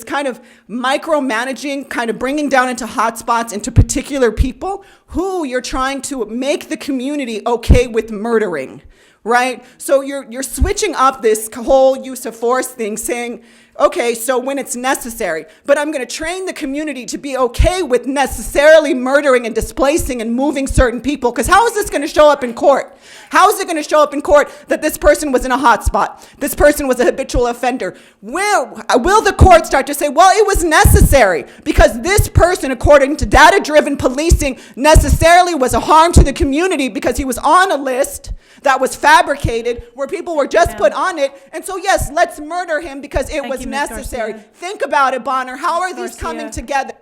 kind of micromanaging, kind of bringing down into hotspots, into particular people who you're trying to make the community okay with murdering. Right? So you're switching up this whole use of force thing, saying Okay, so when it's necessary. But I'm going to train the community to be okay with necessarily murdering and displacing and moving certain people. Because how is this going to show up in court? How is it going to show up in court that this person was in a hot spot? This person was a habitual offender? Will the court start to say, well, it was necessary because this person, according to data-driven policing, necessarily was a harm to the community because he was on a list that was fabricated where people were just put on it. And so, yes, let's murder him because it was you, Ms. necessary. Garcia. Think about it, Bonner. How are these Garcia. coming together?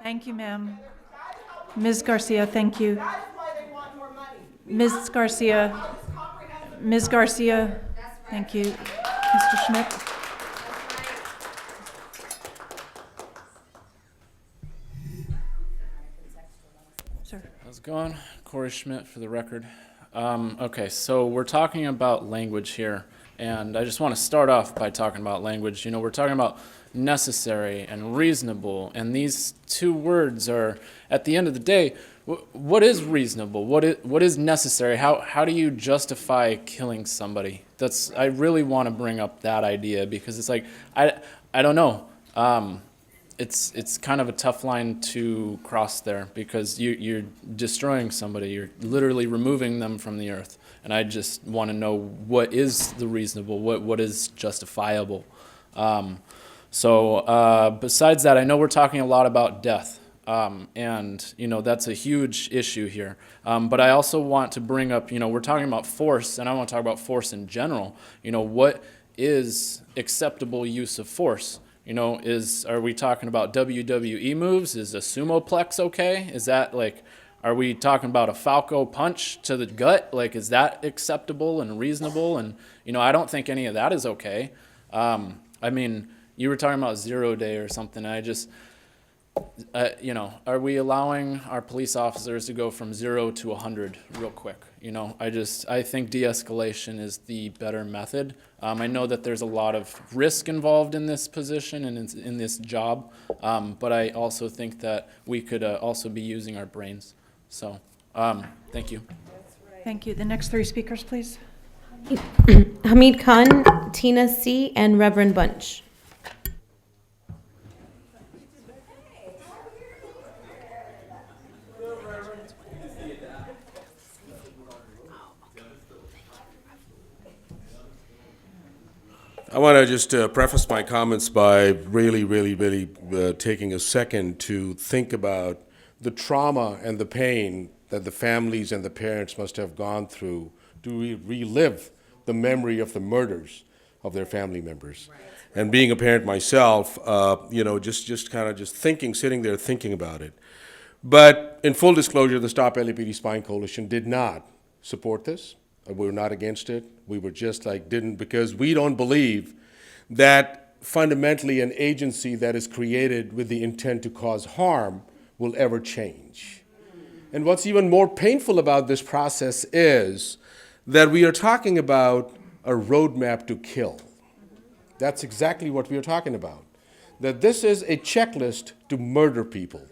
Thank you, ma'am. Ms. Garcia, thank you. Ms. Garcia. Ms. Garcia, thank you. Mr. Schmidt. Sir. How's it going? Corey Schmidt for the record. Okay, so we're talking about language here, and I just want to start off by talking about language. You know, we're talking about necessary and reasonable, and these two words are, at the end of the day, what is reasonable? What is necessary? How do you justify killing somebody? I really want to bring up that idea because it's like, I don't know. It's kind of a tough line to cross there because you're destroying somebody. You're literally removing them from the earth. And I just want to know what is the reasonable, what is justifiable. Besides that, I know we're talking a lot about death. And, you know, that's a huge issue here. But I also want to bring up, you know, we're talking about force, and I want to talk about force in general. You know, what is acceptable use of force? You know, are we talking about WWE moves? Is a sumoplex okay? Is that are we talking about a Falco punch to the gut? Is that acceptable and reasonable? And, you know, I don't think any of that is okay. I mean, you were talking about 0 day or something. You know, are we allowing our police officers to go from 0 to 100 real quick? You know, I think de-escalation is the better method. I know that there's a lot of risk involved in this position and in this job, but I also think that we could also be using our brains. So, thank you. Thank you. The next three speakers, please. Hamid Khan, Tina C., and Reverend Bunch. I want to just preface my comments by really taking a second to think about the trauma and the pain that the families and the parents must have gone through to relive the memory of the murders of their family members. Right. And being a parent myself, you know, just sitting there thinking about it. But in full disclosure, the Stop LAPD Spying Coalition did not support this. We were not against it. We were just because we don't believe that fundamentally an agency that is created with the intent to cause harm will ever change. And what's even more painful about this process is that we are talking about a roadmap to kill. That's exactly what we are talking about. That this is a checklist to murder people.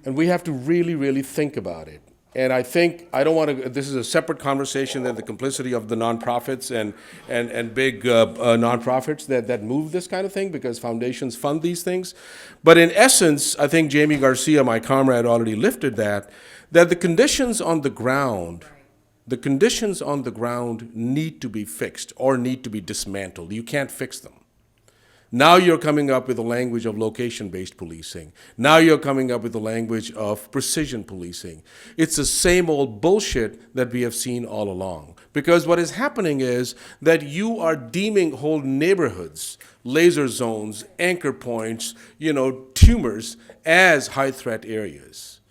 And we have to really think about it. And I think, this is a separate conversation than the complicity of the nonprofits and big nonprofits that move this kind of thing because foundations fund these things. But in essence, I think Jamie Garcia, my comrade, already lifted that the conditions on the ground need to be fixed or need to be dismantled. You can't fix them. Now you're coming up with a language of location-based policing. Now you're coming up with a language of precision policing. It's the same old bullshit that we have seen all along. Because what is happening is that you are deeming whole neighborhoods, laser zones, anchor points, you know, tumors as high-threat areas.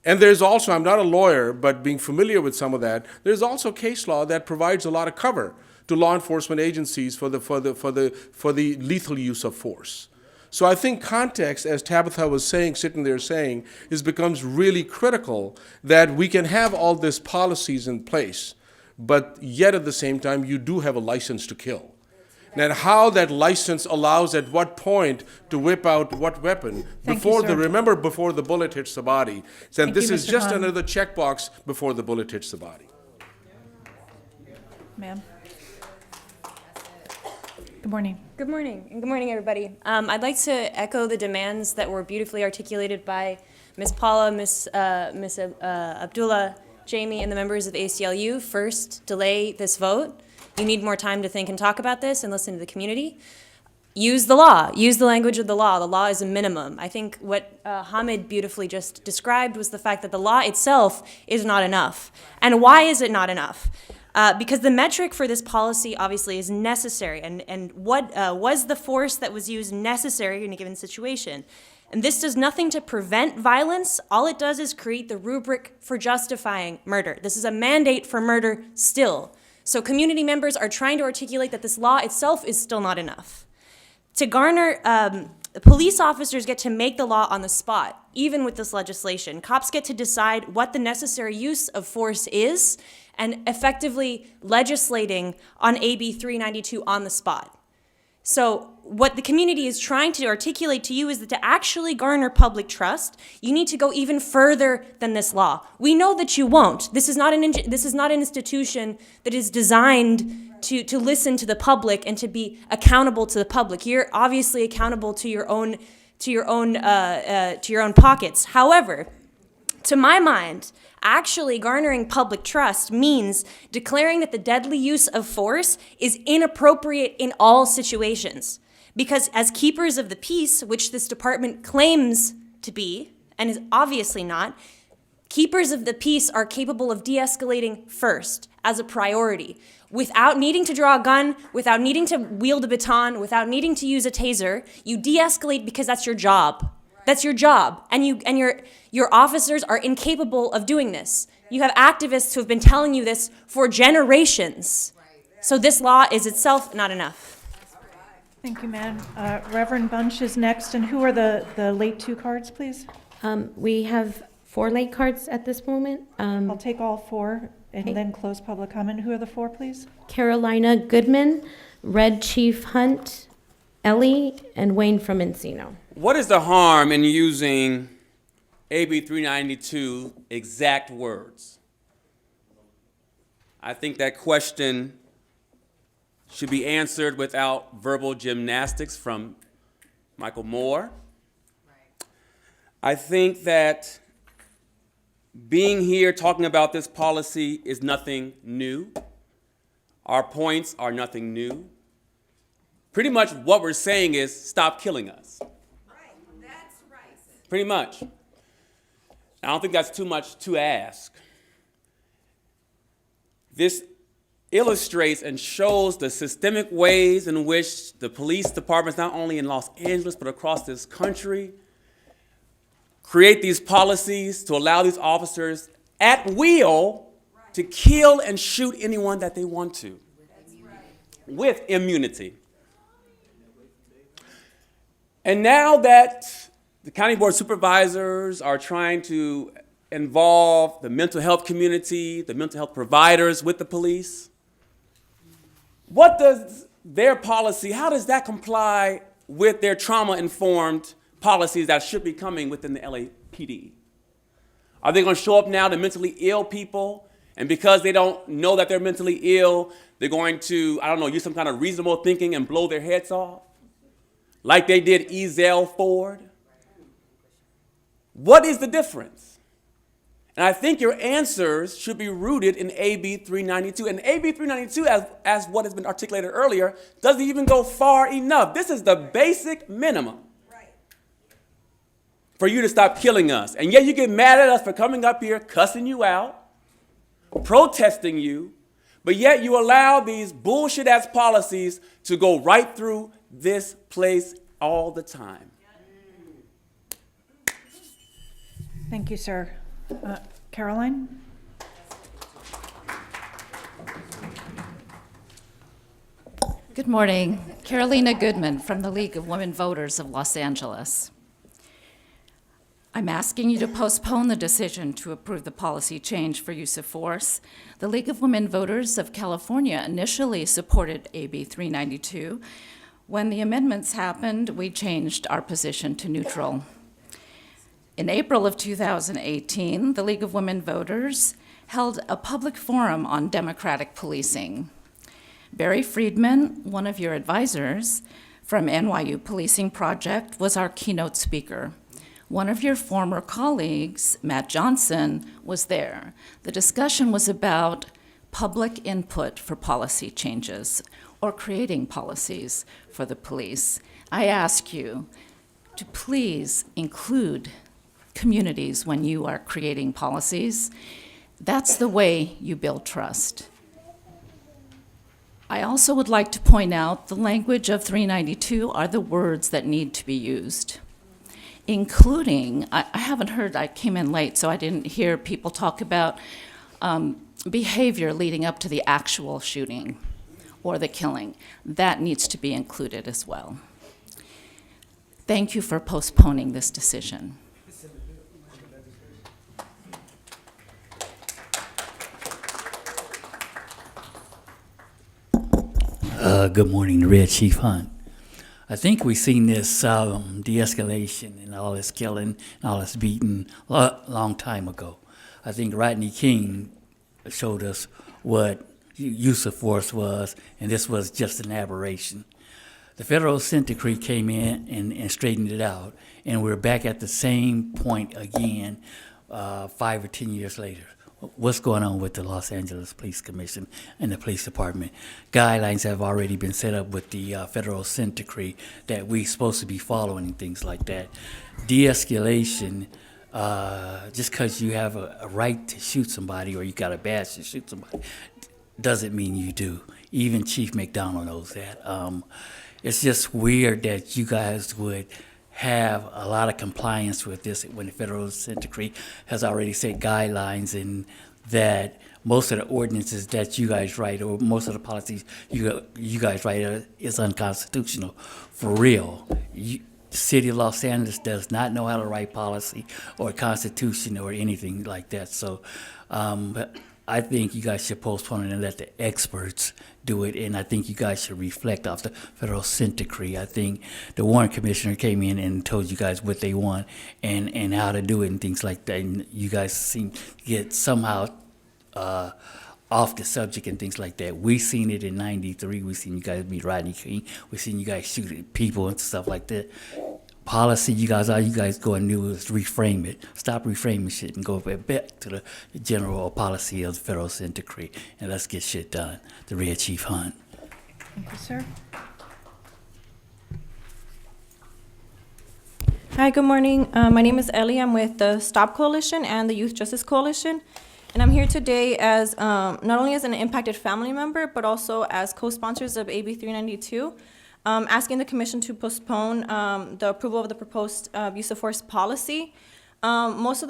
And there's also, I'm not a lawyer, but being familiar with some of that, there's also case law that provides a lot of cover to law enforcement agencies for the lethal use of force. So I think context, as Tabitha was sitting there saying, becomes really critical that we can have all these policies in place, but yet at the same time you do have a license to kill. And how that license allows at what point to whip out what weapon before the bullet hits the body. And this is just another checkbox before the bullet hits the body. Ma'am. Good morning. Good morning, and good morning, everybody. I'd like to echo the demands that were beautifully articulated by Ms. Paula, Ms. Abdullah, Jamie, and the members of ACLU. First, delay this vote. You need more time to think and talk about this and listen to the community. Use the law. Use the language of the law. The law is a minimum. I think what Hamid beautifully just described was the fact that the law itself is not enough. And why is it not enough? Because the metric for this policy obviously is necessary, and what was the force that was used necessary in a given situation? And this does nothing to prevent violence. All it does is create the rubric for justifying murder. This is a mandate for murder still. So community members are trying to articulate that this law itself is still not enough. To garner, police officers get to make the law on the spot, even with this legislation. Cops get to decide what the necessary use of force is, and effectively legislating on AB 392 on the spot. So what the community is trying to articulate to you is that to actually garner public trust, you need to go even further than this law. We know that you won't. This is not an institution that is designed to listen to the public and to be accountable to the public. You're obviously accountable to your own pockets. However, to my mind, actually garnering public trust means declaring that the deadly use of force is inappropriate in all situations. Because as keepers of the peace, which this department claims to be, and is obviously not, keepers of the peace are capable of de-escalating first as a priority. Without needing to draw a gun, without needing to wield a baton, without needing to use a taser, you de-escalate because that's your job. That's your job, and your officers are incapable of doing this. You have activists who have been telling you this for generations. So this law is itself not enough. Thank you, ma'am. Reverend Bunch is next, and who are the late two cards, please? We have 4 late cards at this moment. I'll take all 4 and then close public comment. Who are the 4, please? Carolina Goodman, Red Chief Hunt, Ellie, and Wayne from Encino. What is the harm in using AB 392 exact words? I think that question should be answered without verbal gymnastics from Michael Moore. I think that being here talking about this policy is nothing new. Our points are nothing new. Pretty much what we're saying is stop killing us. Pretty much. I don't think that's too much to ask. This illustrates and shows the systemic ways in which the police departments, not only in Los Angeles, but across this country, create these policies to allow these officers at will to kill and shoot anyone that they want to with immunity. And now that the county board supervisors are trying to involve the mental health community, the mental health providers with the police, what does their policy, how does that comply with their trauma-informed policies that should be coming within the LAPD? Are they going to show up now to mentally ill people, and because they don't know that they're mentally ill, they're going to, I don't know, use some kind of reasonable thinking and blow their heads off? Like they did Ezell Ford? What is the difference? And I think your answers should be rooted in AB 392. And AB 392, as what has been articulated earlier, doesn't even go far enough. This is the basic minimum for you to stop killing us. And yet you get mad at us for coming up here, cussing you out, protesting you, but yet you allow these bullshit-ass policies to go right through this place all the time. Thank you, sir. Caroline? Good morning. Carolina Goodman from the League of Women Voters of Los Angeles. I'm asking you to postpone the decision to approve the policy change for use of force. The League of Women Voters of California initially supported AB 392. When the amendments happened, we changed our position to neutral. In April of 2018, the League of Women Voters held a public forum on democratic policing. Barry Friedman, one of your advisors from NYU Policing Project, was our keynote speaker. One of your former colleagues, Matt Johnson, was there. The discussion was about public input for policy changes or creating policies for the police. I ask you to please include communities when you are creating policies. That's the way you build trust. I also would like to point out the language of 392 are the words that need to be used, including, I haven't heard, I came in late, so I didn't hear people talk about behavior leading up to the actual shooting or the killing. That needs to be included as well. Thank you for postponing this decision. Good morning, Red Chief Hunt. I think we've seen this de-escalation and all this killing and all this beating a long time ago. I think Rodney King showed us what use of force was, and this was just an aberration. The federal consent decree came in and straightened it out, and we're back at the same point again 5 or 10 years later. What's going on with the Los Angeles Police Commission and the police department? Guidelines have already been set up with the federal consent decree that we're supposed to be following and things like that. De-escalation, just because you have a right to shoot somebody or you got a badge to shoot somebody, doesn't mean you do. Even Chief McDonald knows that. It's just weird that you guys would have a lot of compliance with this when the federal consent decree has already set guidelines, and that most of the ordinances that you guys write or most of the policies you guys write is unconstitutional. For real. The city of Los Angeles does not know how to write policy or constitution or anything like that. So but I think you guys should postpone it and let the experts do it, and I think you guys should reflect off the federal consent decree. I think the Warren Commissioner came in and told you guys what they want and how to do it and things like that, and you guys seem to get somehow off the subject and things like that. We seen it in '93. We seen you guys beat Rodney King. We seen you guys shoot at people and stuff like that. Policy, all you guys go and do is reframe it. Stop reframing shit and go back to the general policy of the federal consent decree, and let's get shit done. The Red Chief Hunt. Thank you, sir. Hi, good morning. My name is Ellie. I'm with the STOP Coalition and the Youth Justice Coalition. And I'm here today as not only as an impacted family member, but also as co-sponsors of AB 392. Asking the commission to postpone the approval of the proposed use of force policy. A lot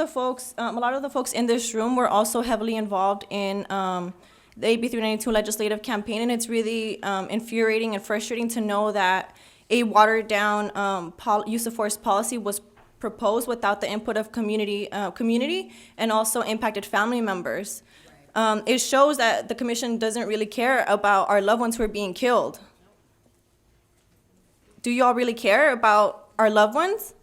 of the folks in this room were also heavily involved in the AB 392 legislative campaign, and it's really infuriating and frustrating to know that a watered down use of force policy was proposed without the input of community and also impacted family members. It shows that the commission doesn't really care about our loved ones who are being killed. Do you all really care about our loved ones?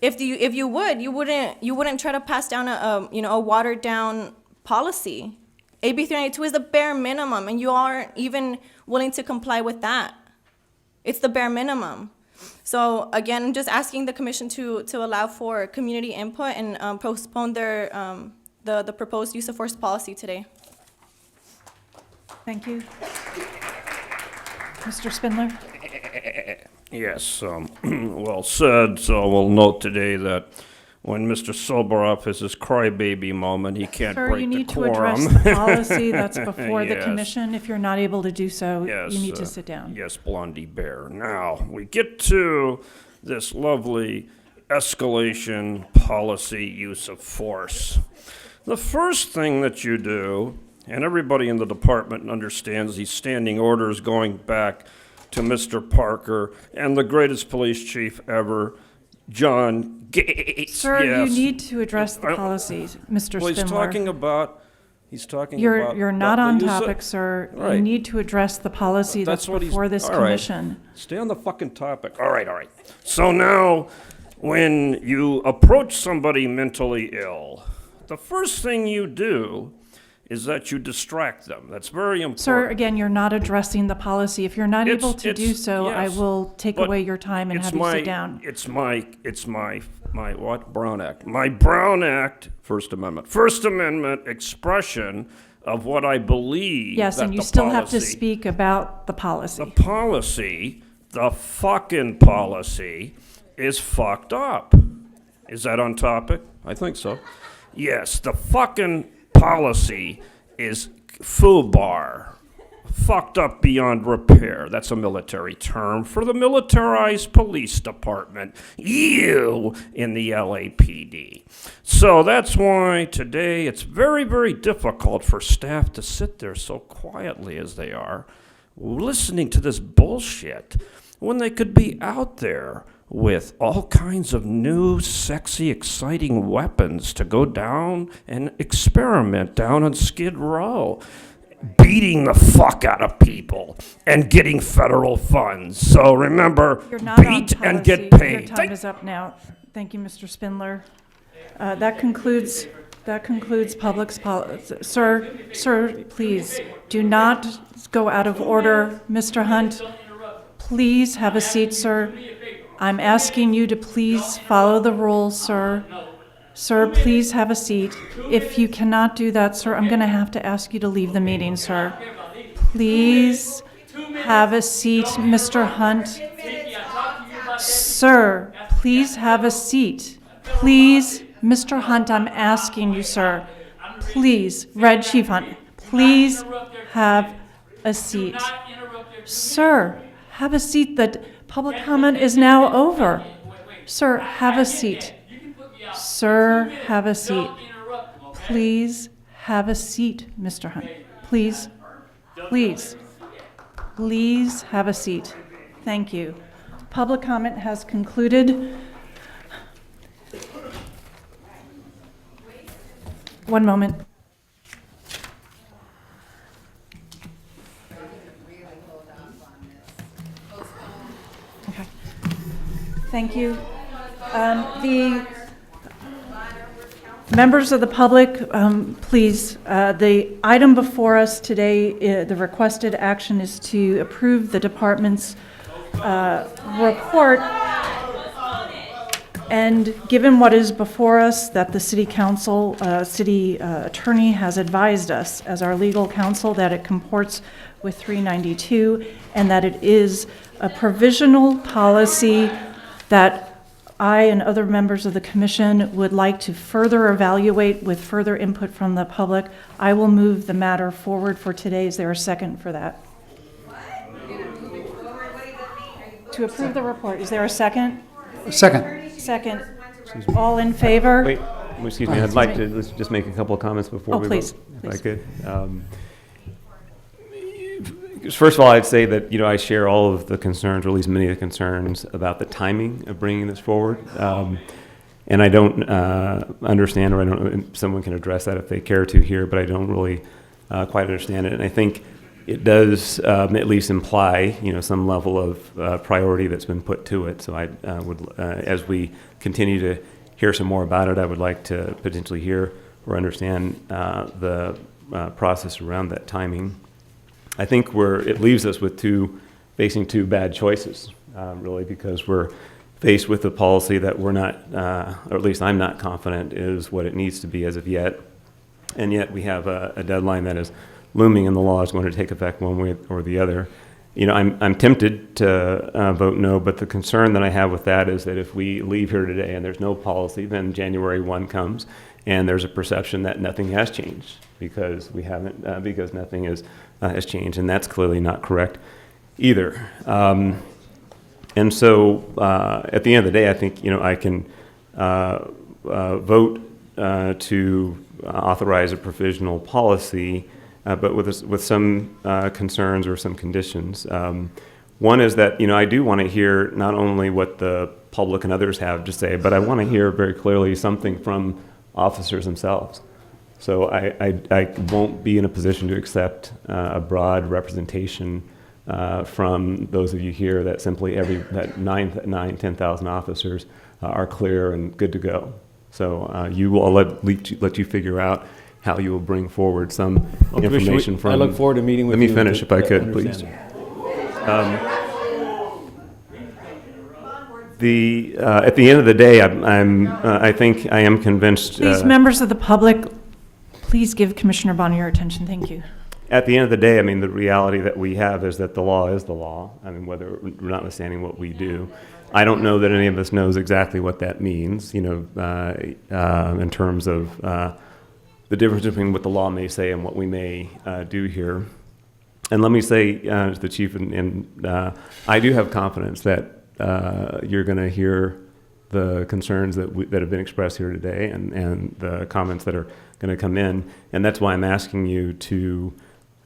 If you would, you wouldn't try to pass down a watered down policy. AB 392 is the bare minimum, and you aren't even willing to comply with that. It's the bare minimum. So again, I'm just asking the commission to allow for community input and postpone their the proposed use of force policy today. Thank you. Mr. Spindler? Yes, well said. So we'll note today that when Mr. Soboroff has his crybaby moment, he can't Sir, break you need the to quorum. address the policy that's before the Yes. commission. If you're not able to do so, Yes, you need to sit down. Yes, Blondie Bear. Now, we get to this lovely escalation policy use of force. The first thing that you do, and everybody in the department understands these standing orders going back to Mr. Parker and the greatest police chief ever, John Gates. Sir, Yes. you need to address the policies, Mr. Well, he's Spindler. talking about You're not the on use of- topic, sir. You Right. need to address the policy that's what he's- before this all right. commission. Stay on the fucking topic. All right. So now, when you approach somebody mentally ill, the first thing you do is that you distract them. That's very important. Sir, again, you're not addressing the policy. If you're not able to do It's- so, I yes, will take but away your time and it's have you my- sit down. It's my what? Brown Act. My Brown Act, First Amendment expression of what I believe. Yes, that and you the still have to policy- speak about the policy. the fucking policy is fucked up. Is that on topic? I think so. Yes, the fucking policy is FUBAR. Fucked up beyond repair. That's a military term for the militarized police department. You in the LAPD. So that's why today it's very, very difficult for staff to sit there so quietly as they are, listening to this bullshit, when they could be out there with all kinds of new, sexy, exciting weapons to go down and experiment down on Skid Row, beating the fuck out of people and getting federal funds. So remember, You're not on beat and policy. get paid. Your time is up now. Thank you, Mr. Spindler. That concludes public's policy. Sir, please, do not go out of order. Mr. Hunt, please have a seat, sir. I'm asking you to please follow the rules, sir. Sir, please have a seat. If you cannot do that, sir, I'm going to have to ask you to leave the meeting, sir. Please have a seat, Mr. Hunt. Sir, please have a seat. Please, Mr. Hunt, I'm asking you, sir. Please, Red Chief Hunt, please have a seat. Sir, have a seat. The public comment is now over. Sir, have a seat. Sir, have a seat. Please have a seat, Mr. Hunt. Please, please, please have a seat. Thank you. Public comment has concluded. One moment. Okay. Thank you. The members of the public, please, the item before us today, the requested action is to approve the department's report. And given what is before us, that the city council, city attorney has advised us as our legal counsel that it comports with 392 and that it is a provisional policy that I and other members of the commission would like to further evaluate with further input from the public, I will move the matter forward for today. Is there a second for that? To approve the report, is there a second? Second. Second. All in favor? Wait, excuse me, I'd like to let's just make a couple of comments before we please, vote, if I could. First of all, I'd say that, I share all of the concerns, or at least many of the concerns about the timing of bringing this forward. And I don't understand, or I don't know, someone can address that if they care to here, but I don't really quite understand it. And I think it does at least imply, some level of priority that's been put to it. So I would, as we continue to hear some more about it, I would like to potentially hear or understand the process around that timing. I think it leaves us with facing two bad choices, really, because we're faced with a policy that we're not, or at least I'm not confident is what it needs to be as of yet. And yet we have a deadline that is looming, and the law is going to take effect one way or the other. I'm tempted to vote no, but the concern that I have with that is that if we leave here today and there's no policy, then January 1 comes, and there's a perception that nothing has changed because we haven't, because nothing has changed, and that's clearly not correct either. And so at the end of the day, I think I can vote to authorize a provisional policy, but with some concerns or some conditions. One is that I do want to hear not only what the public and others have to say, but I want to hear very clearly something from officers themselves. So I won't be in a position to accept a broad representation from those of you here that simply that 10,000 officers are clear and good to go. So I'll let you figure out how you will bring forward some Well, Commissioner, information from. I look forward to meeting with Let you. me finish if I to could, please. understand. At the end of the day, I think I am convinced. Please, members of the public, please give Commissioner Bonner your attention. Thank you. At the end of the day, I mean, the reality that we have is that the law is the law. I mean, whether, notwithstanding what we do, I don't know that any of us knows exactly what that means, you know, in terms of the difference between what the law may say and what we may do here. And let me say to the chief, and I do have confidence that you're going to hear the concerns that have been expressed here today and the comments that are going to come in. And that's why I'm asking you to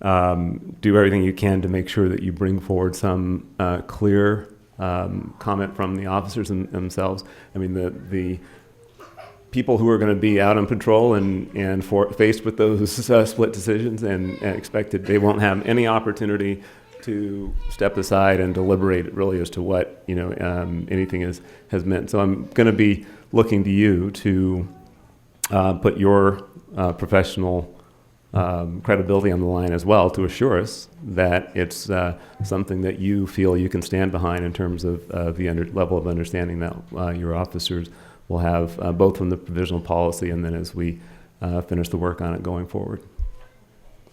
do everything you can to make sure that you bring forward some clear comment from the officers themselves. I mean, the people who are going to be out on patrol and faced with those split decisions and expected, they won't have any opportunity to step aside and deliberate really as to what, you know, anything has meant. So I'm going to be looking to you to put your professional credibility on the line as well to assure us that it's something that you feel you can stand behind in terms of the level of understanding that your officers will have both from the provisional policy and then as we finish the work on it going forward.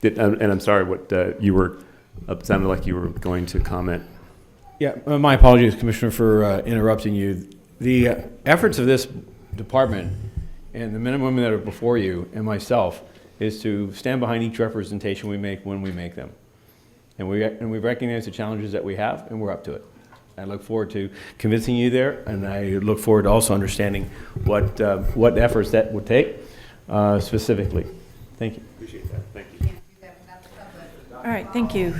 And I'm sorry, what you were, it sounded like you were going to comment. Yeah, my apologies, Commissioner, for interrupting you. The efforts of this department and the men and women that are before you and myself is to stand behind each representation we make when we make them. And we recognize the challenges that we have, and we're up to it. I look forward to convincing you there, and I look forward to also understanding what efforts that would take specifically. Thank you. Appreciate that. Thank you. All right, thank you.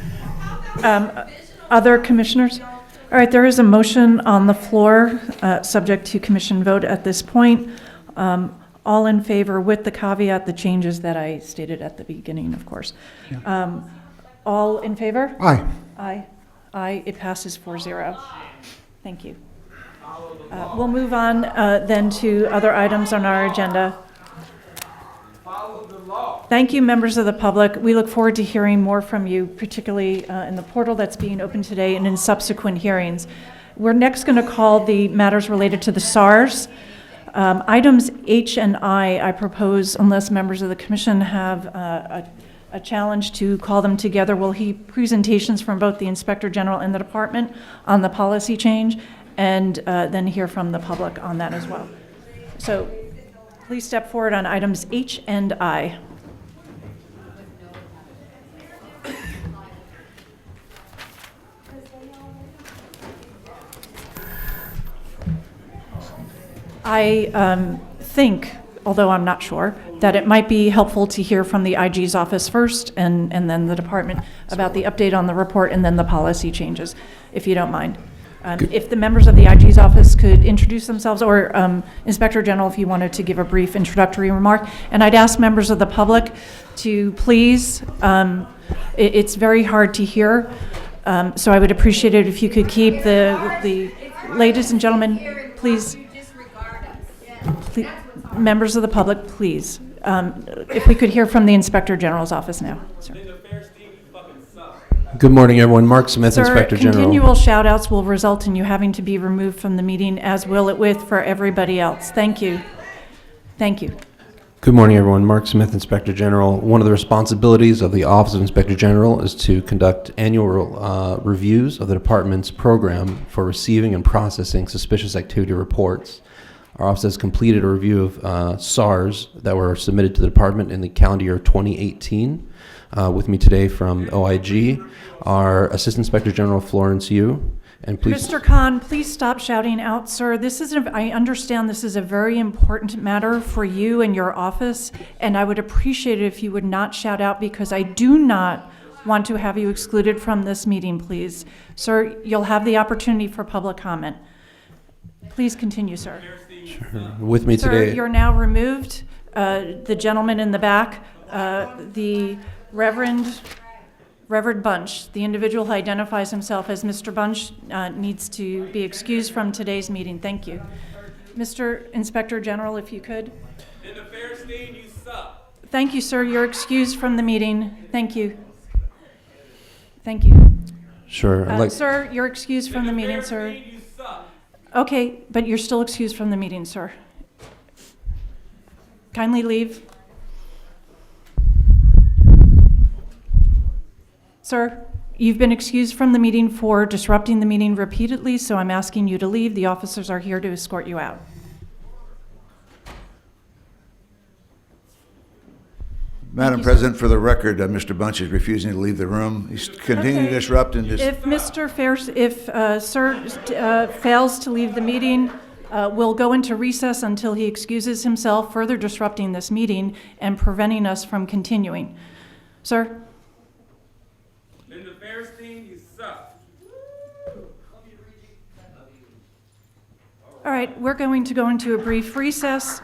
Other commissioners? All right, there is a motion on the floor, subject to commission vote at this point. All in favor with the caveat, the changes that I stated at the beginning, of course. Yeah. All in favor? Aye. Aye. Aye, it passes 4-0. Thank you. We'll move on then to other items on our agenda. Thank you, members of the public. We look forward to hearing more from you, particularly in the portal that's being opened today and in subsequent hearings. We're next going to call the matters related to the SARS. Items H and I propose, unless members of the commission have a challenge to call them together, we'll hear presentations from both the Inspector General and the department on the policy change, and then hear from the public on that as well. So please step forward on items H and I. I think, although I'm not sure, that it might be helpful to hear from the IG's office first and then the department about the update on the report and then the policy changes, if you don't mind. If the members of the IG's office could introduce themselves, or Inspector General, if you wanted to give a brief introductory remark. And I'd ask members of the public to please, it's very hard to hear, so I would appreciate it if you could keep the ladies and gentlemen, please, members of the public, please. If we could hear from the Inspector General's office now. Sir. Good morning, everyone. Mark Smith, Sir, Inspector General. Continual shout-outs will result in you having to be removed from the meeting, as will it with for everybody else. Thank you. Thank you. Good morning, everyone. Mark Smith, Inspector General. One of the responsibilities of the Office of Inspector General is to conduct annual reviews of the department's program for receiving and processing suspicious activity reports. Our office has completed a review of SARS that were submitted to the department in the calendar year 2018. With me today from OIG, our Assistant Inspector General Florence Yu. And please, Mr. Khan, please stop shouting out, sir. I understand this is a very important matter for you and your office, and I would appreciate it if you would not shout out, because I do not want to have you excluded from this meeting, please. Sir, you'll have the opportunity for public comment. Please continue, sir. Sure. With me Sir, today. you're now removed. The gentleman in the back, the Reverend Bunch, the individual who identifies himself as Mr. Bunch, needs to be excused from today's meeting. Thank you. Mr. Inspector General, if you could. Thank you, sir. You're excused from the meeting. Thank you. Thank you. Sure. Sir, you're excused from the meeting, sir. Okay, but you're still excused from the meeting, sir. Kindly leave. Sir, you've been excused from the meeting for disrupting the meeting repeatedly, so I'm asking you to leave. The officers are here to escort you out. Madam President, for the record, Mr. Bunch is refusing to leave the room. He's continuing to disrupt and If Mr. Sir fails to leave the meeting, we'll go into recess until he excuses himself, further disrupting this meeting and preventing us from continuing. Sir? Linda Fairstein, you suck. All right, we're going to go into a brief recess.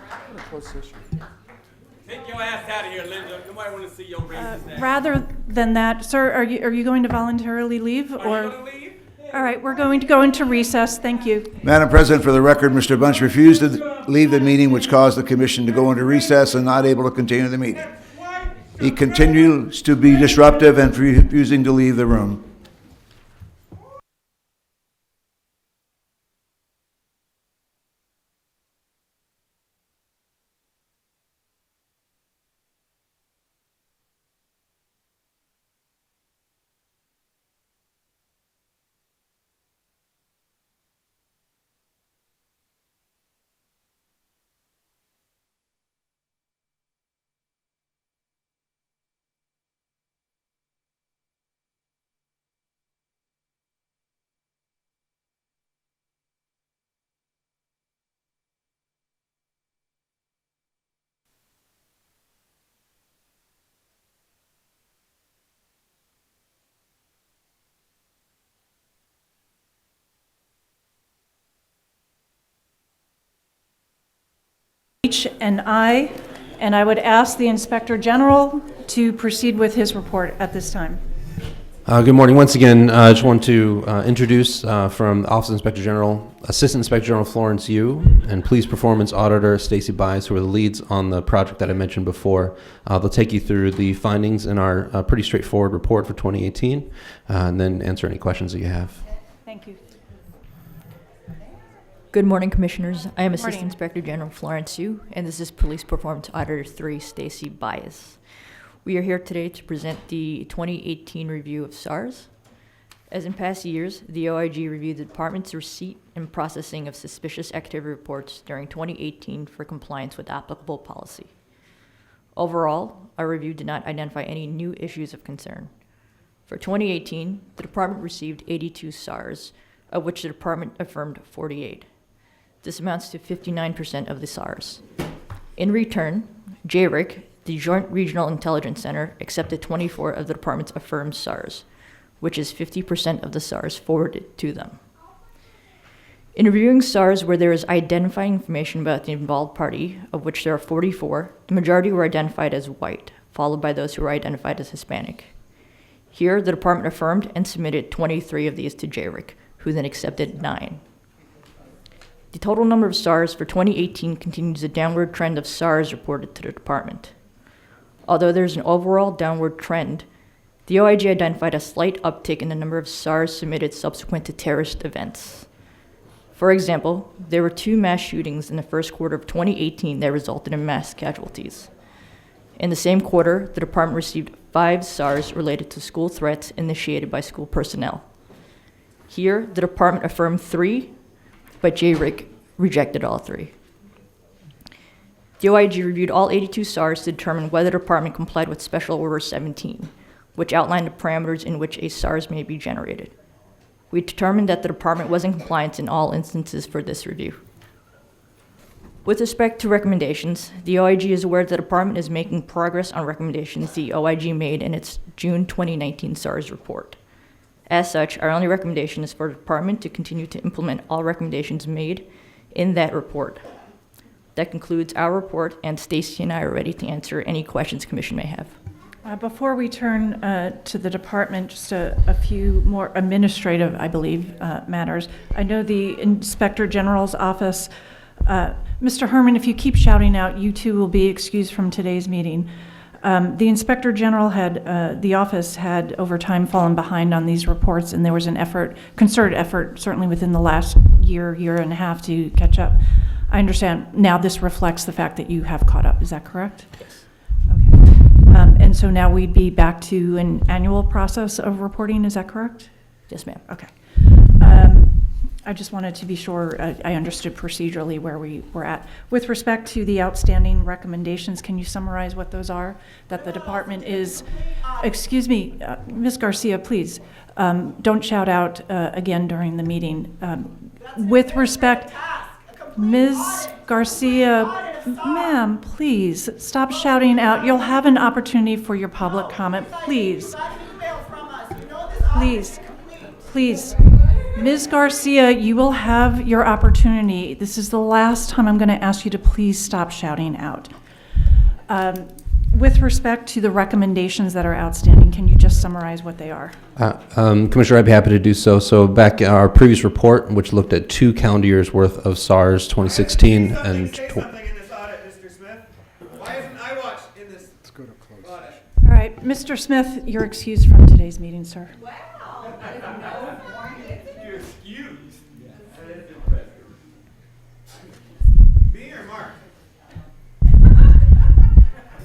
Take your ass out of here, Linda. Nobody want to see your racist ass. Rather than that, sir, are you going to voluntarily leave? Or? All right, we're going to go into recess. Thank you. Madam President, for the record, Mr. Bunch refused to leave the meeting, which caused the commission to go into recess and not able to continue the meeting. He continues to be disruptive and refusing to leave the room. And I would ask the Inspector General to proceed with his report at this time. Good morning. Once again, I just want to introduce from the Office of Inspector General, Assistant Inspector General Florence Yu, and Police Performance Auditor Stacy Bias, who are the leads on the project that I mentioned before. They'll take you through the findings in our pretty straightforward report for 2018, and then answer any questions that you have. Thank you. Good morning, Commissioners. I am Assistant Inspector General Florence Yu, and this is Police Performance Auditor 3, Stacy Bias. We are here today to present the 2018 review of SARS. As in past years, the OIG reviewed the Department's receipt and processing of suspicious activity reports during 2018 for compliance with applicable policy. Overall, our review did not identify any new issues of concern. For 2018, the Department received 82 SARS, of which the Department affirmed 48. This amounts to 59% of the SARS. In return, JRIC, the Joint Regional Intelligence Center, accepted 24 of the Department's affirmed SARS, which is 50% of the SARS forwarded to them. In reviewing SARS where there is identifying information about the involved party, of which there are 44, the majority were identified as white, followed by those who were identified as Hispanic. Here, the Department affirmed and submitted 23 of these to JRIC, who then accepted 9. The total number of SARS for 2018 continues a downward trend of SARS reported to the Department. Although there's an overall downward trend, the OIG identified a slight uptick in the number of SARS submitted subsequent to terrorist events. For example, there were 2 mass shootings in the first quarter of 2018 that resulted in mass casualties. In the same quarter, the Department received 5 SARS related to school threats initiated by school personnel. Here, the Department affirmed 3, but JRIC rejected all 3. The OIG reviewed all 82 SARS to determine whether the Department complied with Special Order 17, which outlined the parameters in which a SARS may be generated. We determined that the Department was in compliance in all instances for this review. With respect to recommendations, the OIG is aware that the Department is making progress on recommendations the OIG made in its June 2019 SARS report. As such, our only recommendation is for the Department to continue to implement all recommendations made in that report. That concludes our report, and Stacy and I are ready to answer any questions the Commission may have. Before we turn to the Department, just a few more administrative, I believe, matters. I know the Inspector General's office, Mr. Herman, if you keep shouting out, you too will be excused from today's meeting. The Inspector General the office had over time fallen behind on these reports, and there was an concerted effort, certainly within the last year and a half, to catch up. I understand now this reflects the fact that you have caught up. Is that correct? Yes. Okay. And so now we'd be back to an annual process of reporting. Is that correct? Yes, ma'am. Okay. I just wanted to be sure I understood procedurally where we were at. With respect to the outstanding recommendations, can you summarize what those are that the department is? Excuse me, Ms. Garcia, please, don't shout out again during the meeting. With respect, Ms. Garcia, ma'am, please stop shouting out. You'll have an opportunity for your public comment. Please. Please. Ms. Garcia, you will have your opportunity. This is the last time I'm going to ask you to please stop shouting out. With respect to the recommendations that are outstanding, can you just summarize what they are? Commissioner, I'd be happy to do so. So back in our previous report, which looked at 2 calendar years worth of SARS 2016 and... All right, Mr. Smith, you're excused from today's meeting, sir.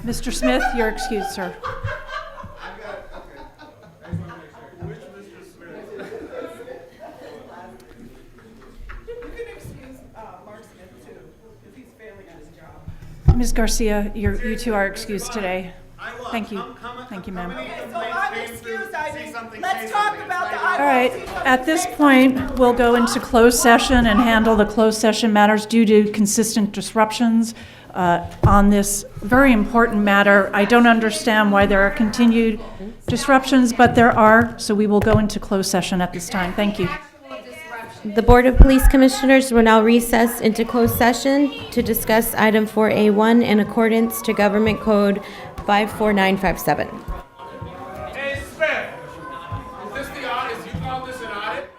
Mr. Smith, you're excused, sir. Ms. Garcia, you two are excused today. Thank you. Thank you, ma'am. So I'm excused, let's talk about the All right, at this point, we'll go into closed session and handle the closed session matters due to consistent disruptions on this very important matter. I don't understand why there are continued disruptions, but there are, so we will go into closed session at this time. Thank you. The Board of Police Commissioners will now recess into closed session to discuss item 4A1 in accordance to Government Code 54957. Hey, Smith, is this the audit? You call this an audit?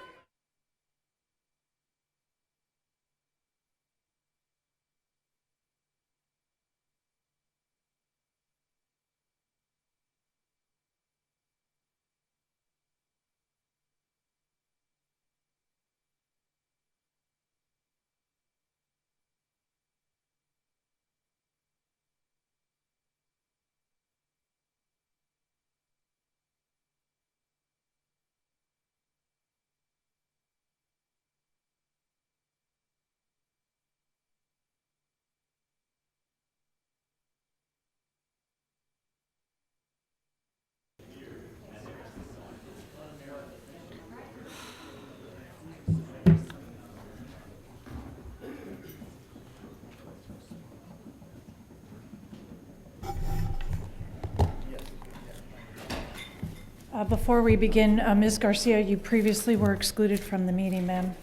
Before we begin, Ms. Garcia, you previously were excluded from the meeting, ma'am.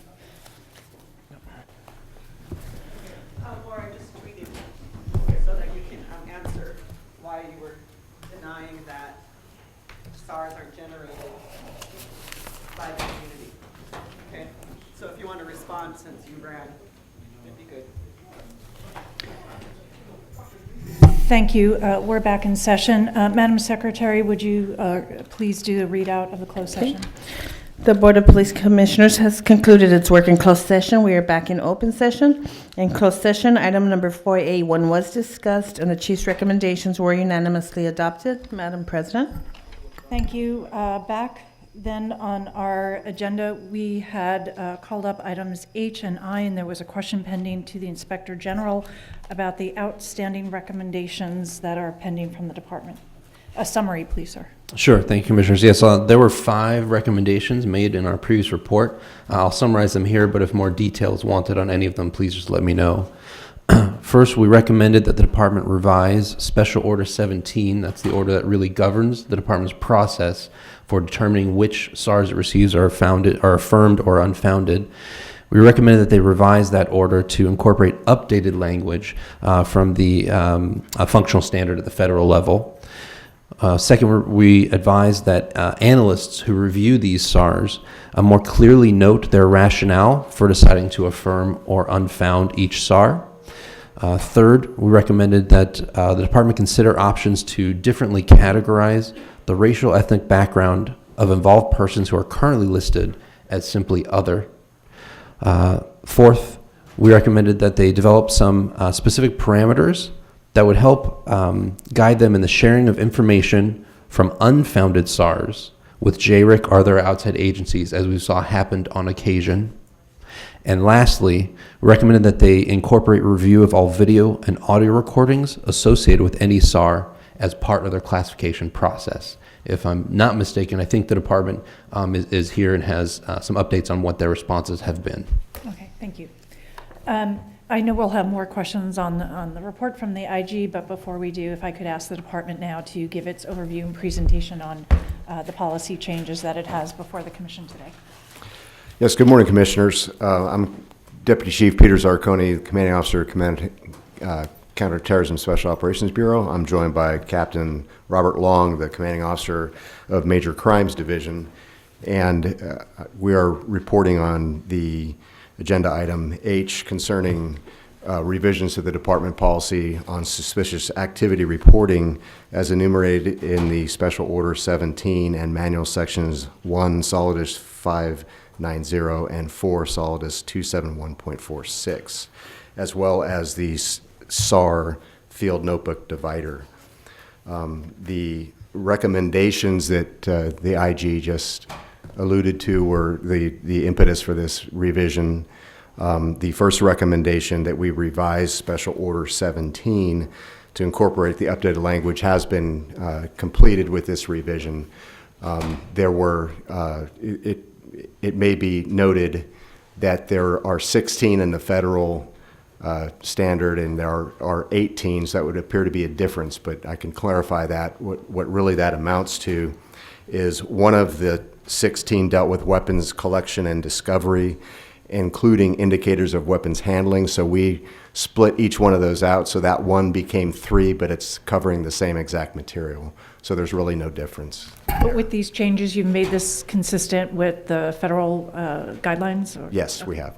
Laura just tweeted so that you can answer why you were denying that SARs are generated by the community. Okay, so if you want to respond since you ran, it'd be good. Thank you. We're back in session. Madam Secretary, would you please do the readout of the closed session? The Board of Police Commissioners has concluded its work in closed session. We are back in open session. In closed session, item number 4A1 was discussed, and the Chief's recommendations were unanimously adopted. Madam President. Thank you. Back then on our agenda, we had called up items H and I, and there was a question pending to the Inspector General about the outstanding recommendations that are pending from the department. A summary, please, sir. Sure. Thank you, Commissioners. Yes, there were 5 recommendations made in our previous report. I'll summarize them here, but if more details wanted on any of them, please just let me know. First, we recommended that the department revise Special Order 17. That's the order that really governs the department's process for determining which SARs it receives are affirmed or unfounded. We recommended that they revise that order to incorporate updated language from the functional standard at the federal level. Second, we advised that analysts who review these SARs more clearly note their rationale for deciding to affirm or unfound each SAR. Third, we recommended that the department consider options to differently categorize the racial ethnic background of involved persons who are currently listed as simply other. Fourth, we recommended that they develop some specific parameters that would help guide them in the sharing of information from unfounded SARs with JRIC or other outside agencies, as we saw happened on occasion. And lastly, we recommended that they incorporate review of all video and audio recordings associated with any SAR as part of their classification process. If I'm not mistaken, I think the department is here and has some updates on what their responses have been. Okay, thank you. I know we'll have more questions on the report from the IG, but before we do, if I could ask the department now to give its overview and presentation on the policy changes that it has before the commission today. Yes, good morning, Commissioners. I'm Deputy Chief Peter Zarconi, Commanding Officer, Counterterrorism Special Operations Bureau. I'm joined by Captain Robert Long, the Commanding Officer of Major Crimes Division, and we are reporting on the agenda item H concerning revisions to the department policy on suspicious activity reporting as enumerated in the Special Order 17 and Manual Sections 1, Solidus 590, and 4, Solidus 271.46, as well as the SAR Field Notebook Divider. The recommendations that the IG just alluded to were the impetus for this revision. The first recommendation that we revise Special Order 17 to incorporate the updated language has been completed with this revision. It may be noted that there are 16 in the federal standard and there are 18, so that would appear to be a difference, but I can clarify that. What really that amounts to is one of the 16 dealt with weapons collection and discovery, including indicators of weapons handling. So we split each one of those out, so that one became 3, but it's covering the same exact material. So there's really no difference. But with these changes, you've made this consistent with the federal guidelines? Or? Yes, we have.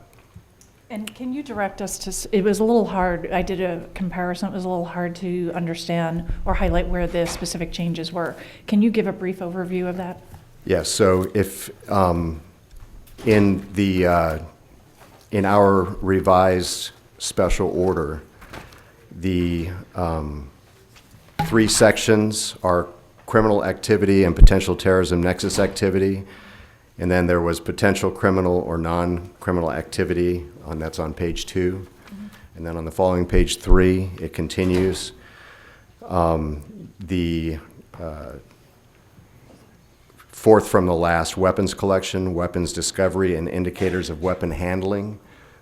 And can you direct us to, it was a little hard, I did a comparison, it was a little hard to understand or highlight where the specific changes were. Can you give a brief overview of that? Yes, so if in our revised special order, the 3 sections are criminal activity and potential terrorism nexus activity, and then there was potential criminal or non-criminal activity, that's on page 2. Mm-hmm. And then on the following page 3, it continues. The fourth from the last, weapons collection, weapons discovery, and indicators of weapon handling.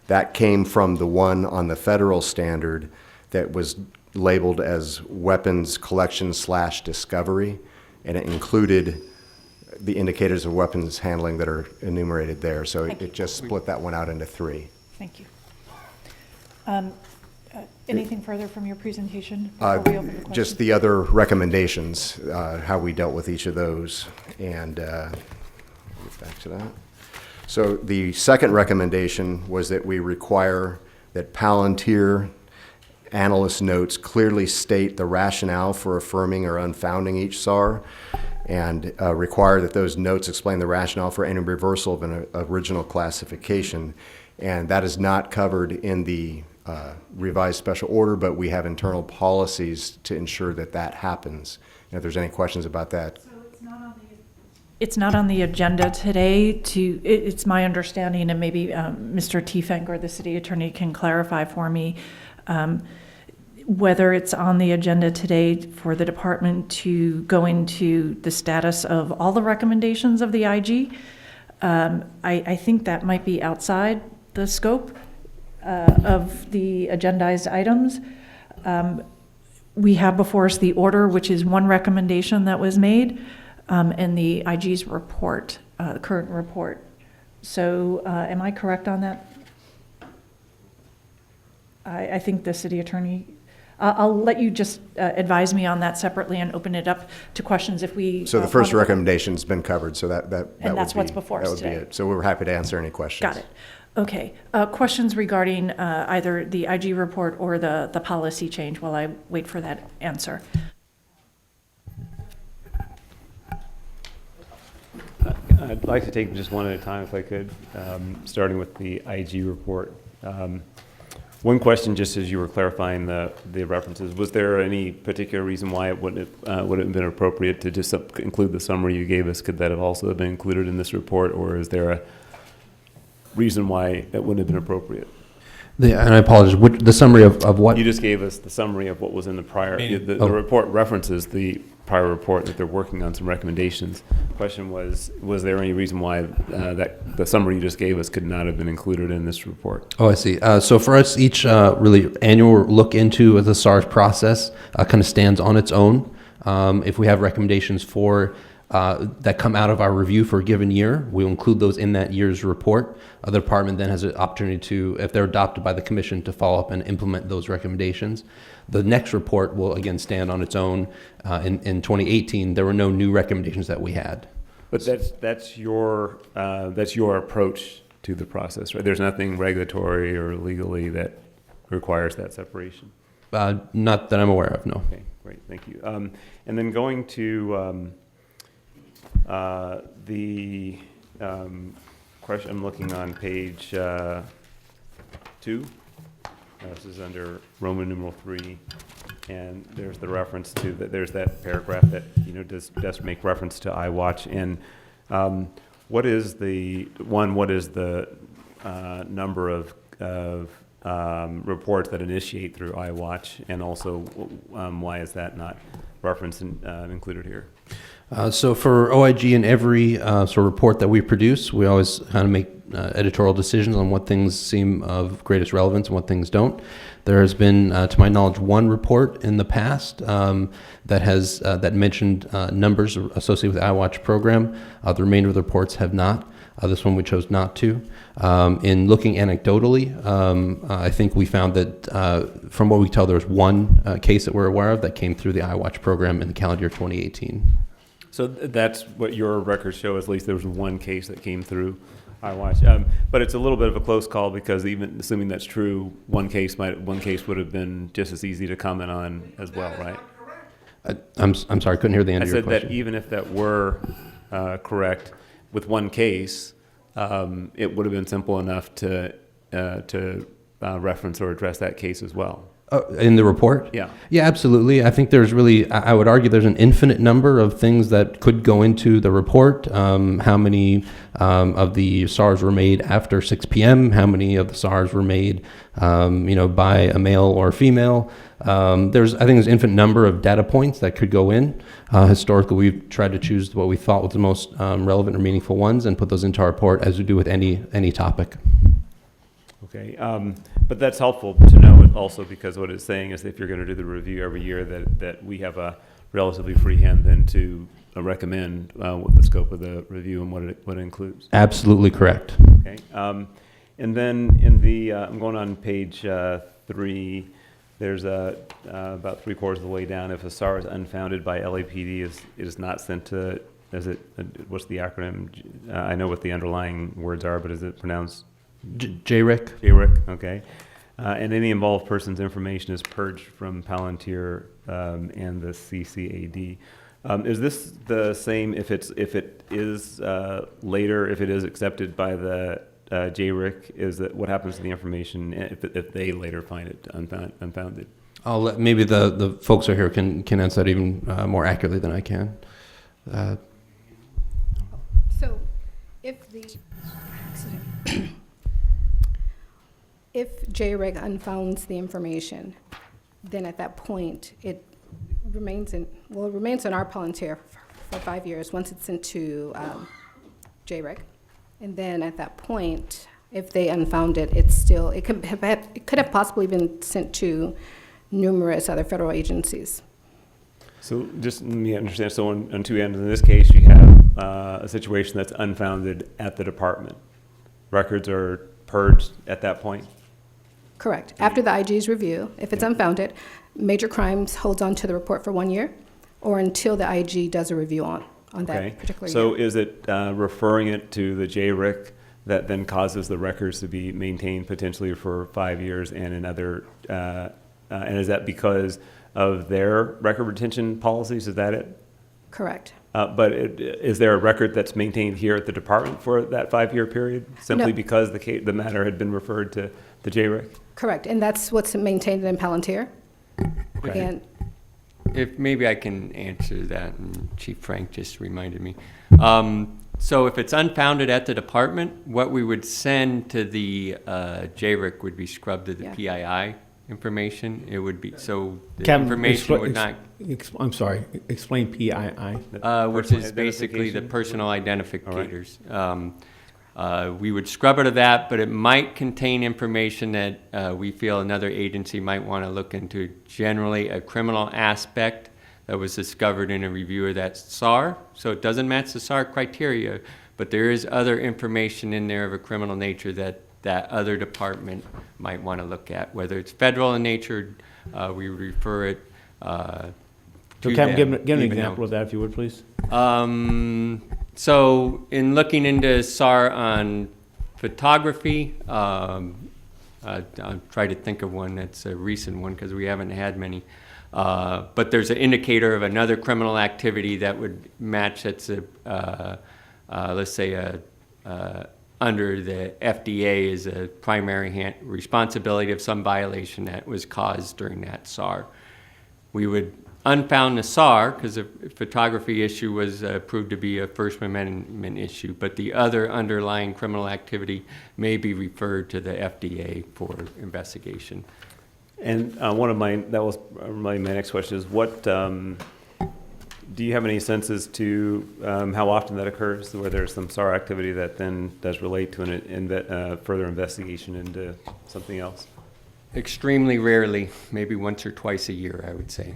That came from the one on the federal standard that was labeled as weapons collection / discovery, and it included the indicators of weapons handling that are enumerated there. So it just split that one out into 3. Thank you. Anything further from your presentation before we open the question? Just the other recommendations, how we dealt with each of those, and get back to that. So the second recommendation was that we require that Palantir analyst notes clearly state the rationale for affirming or unfounding each SAR, and require that those notes explain the rationale for any reversal of an original classification. And that is not covered in the revised special order, but we have internal policies to ensure that that happens. And if there's any questions about that. So it's not on the agenda today. It's my understanding, and maybe Mr. Tiefenk or the city attorney can clarify for me, whether it's on the agenda today for the department to go into the status of all the recommendations of the IG. I think that might be outside the scope of the agendized items. We have before us the order, which is one recommendation that was made, and the IG's report, the current report. So am I correct on that? I think the city attorney, I'll let you just advise me on that separately and open it up to questions if we. So the first recommendation's been covered, so that and that's would what's be, before that us would today. be it. So we're happy to answer any questions. Got it. Okay. Questions regarding either the IG report or the policy change while I wait for that answer? I'd like to take just one at a time if I could, starting with the IG report. One question, just as you were clarifying the references, was there any particular reason why it wouldn't have been appropriate to just include the summary you gave us? Could that have also been included in this report, or is there a reason why that wouldn't have been appropriate? And I apologize, the summary of what? You just gave us the summary of what was in the prior, the report references the prior report that they're working on some recommendations. Question was there any reason why that the summary you just gave us could not have been included in this report? Oh, I see. So for us, each really annual look into the SARS process kind of stands on its own. If we have recommendations for that come out of our review for a given year, we'll include those in that year's report. The department then has an opportunity to, if they're adopted by the commission, to follow up and implement those recommendations. The next report will again stand on its own. In 2018, there were no new recommendations that we had. But that's your approach to the process, right? There's nothing regulatory or legally that requires that separation. Not that I'm aware of, no. Okay, great, thank you. And then going to the question, I'm looking on page 2. This is under Roman numeral 3, and there's the reference to that. There's that paragraph that does make reference to iWatch. And what is the number of reports that initiate through iWatch, and also why is that not referenced and included here? So for OIG, in every sort of report that we produce, we always kind of make editorial decisions on what things seem of greatest relevance and what things don't. There has been, to my knowledge, one report in the past that has that mentioned numbers associated with the iWatch program. The remainder of the reports have not. This one we chose not to. In looking anecdotally, I think we found that from what we tell, there was one case that we're aware of that came through the iWatch program in the calendar year 2018. So that's what your records show. At least there was one case that came through iWatch, but it's a little bit of a close call, because even assuming that's true, one case would have been just as easy to comment on as well, right? I'm sorry, I couldn't hear the end of your question. I said that even if that were correct, with one case, it would have been simple enough to reference or address that case as well. In the report? Yeah. Yeah, absolutely. I think there's really, I would argue there's an infinite number of things that could go into the report. How many of the SARs were made after 6 p.m.? How many of the SARs were made, by a male or female? I think there's an infinite number of data points that could go in. Historically, we've tried to choose what we thought was the most relevant or meaningful ones and put those into our report, as we do with any topic. Okay, but that's helpful to know also, because what it's saying is that if you're going to do the review every year, that we have a relatively free hand then to recommend what the scope of the review and what it includes. Absolutely correct. Okay, and then in the I'm going on page 3. There's about 3/4 of the way down. If a SAR is unfounded by LAPD, it is not sent to. What's the acronym? I know what the underlying words are, but is it pronounced? JRIC. JRIC, okay. And any involved person's information is purged from Palantir and the CCAD. Is this the same if it is later, if it is accepted by the JRIC? Is that what happens to the information if they later find it unfounded? I'll let maybe the folks over here can answer that even more accurately than I can. So, if JREG unfounds the information, then at that point it remains in our Palantir for 5 years once it's sent to JREG, and then at that point, if they unfound it, it could have possibly been sent to numerous other federal agencies. So just let me understand. So on two ends, in this case, you have a situation that's unfounded at the department. Records are purged at that point? Correct. After the IG's review, if it's unfounded, Major Crimes holds on to the report for 1 year or until the IG does a review on that particular year. So is it referring it to the JRIC that then causes the records to be maintained potentially for 5 years and another, and is that because of their record retention policies? Is that it? Correct. But is there a record that's maintained here at the department for that 5-year period, simply No. because the matter had been referred to the JRIC? Correct, and that's what's maintained in Palantir. Okay. And If maybe I can answer that, and Chief Frank just reminded me. So if it's unfounded at the department, what we would send to the JRIC would be scrubbed to the PII information. It would be, so the information would not. I'm sorry, explain PII. Which is basically the personal identificators. We would scrub it of that, but it might contain information that we feel another agency might want to look into. Generally, a criminal aspect that was discovered in a review of that SAR. So it doesn't match the SAR criteria, but there is other information in there of a criminal nature that that other department might want to look at. Whether it's federal in nature, we would refer it So to Captain, them, give an even example of that, if you would, please. So in looking into SAR on photography, I'll try to think of one that's a recent one because we haven't had many. But there's an indicator of another criminal activity that would match that's let's say under the FDA is a primary responsibility of some violation that was caused during that SAR. We would unfound the SAR because the photography issue was proved to be a First Amendment issue, but the other underlying criminal activity may be referred to the FDA for investigation. And that was my next question is what, do you have any sense to how often that occurs, where there's some SAR activity that then does relate to a further investigation into something else? Extremely rarely, maybe once or twice a year, I would say.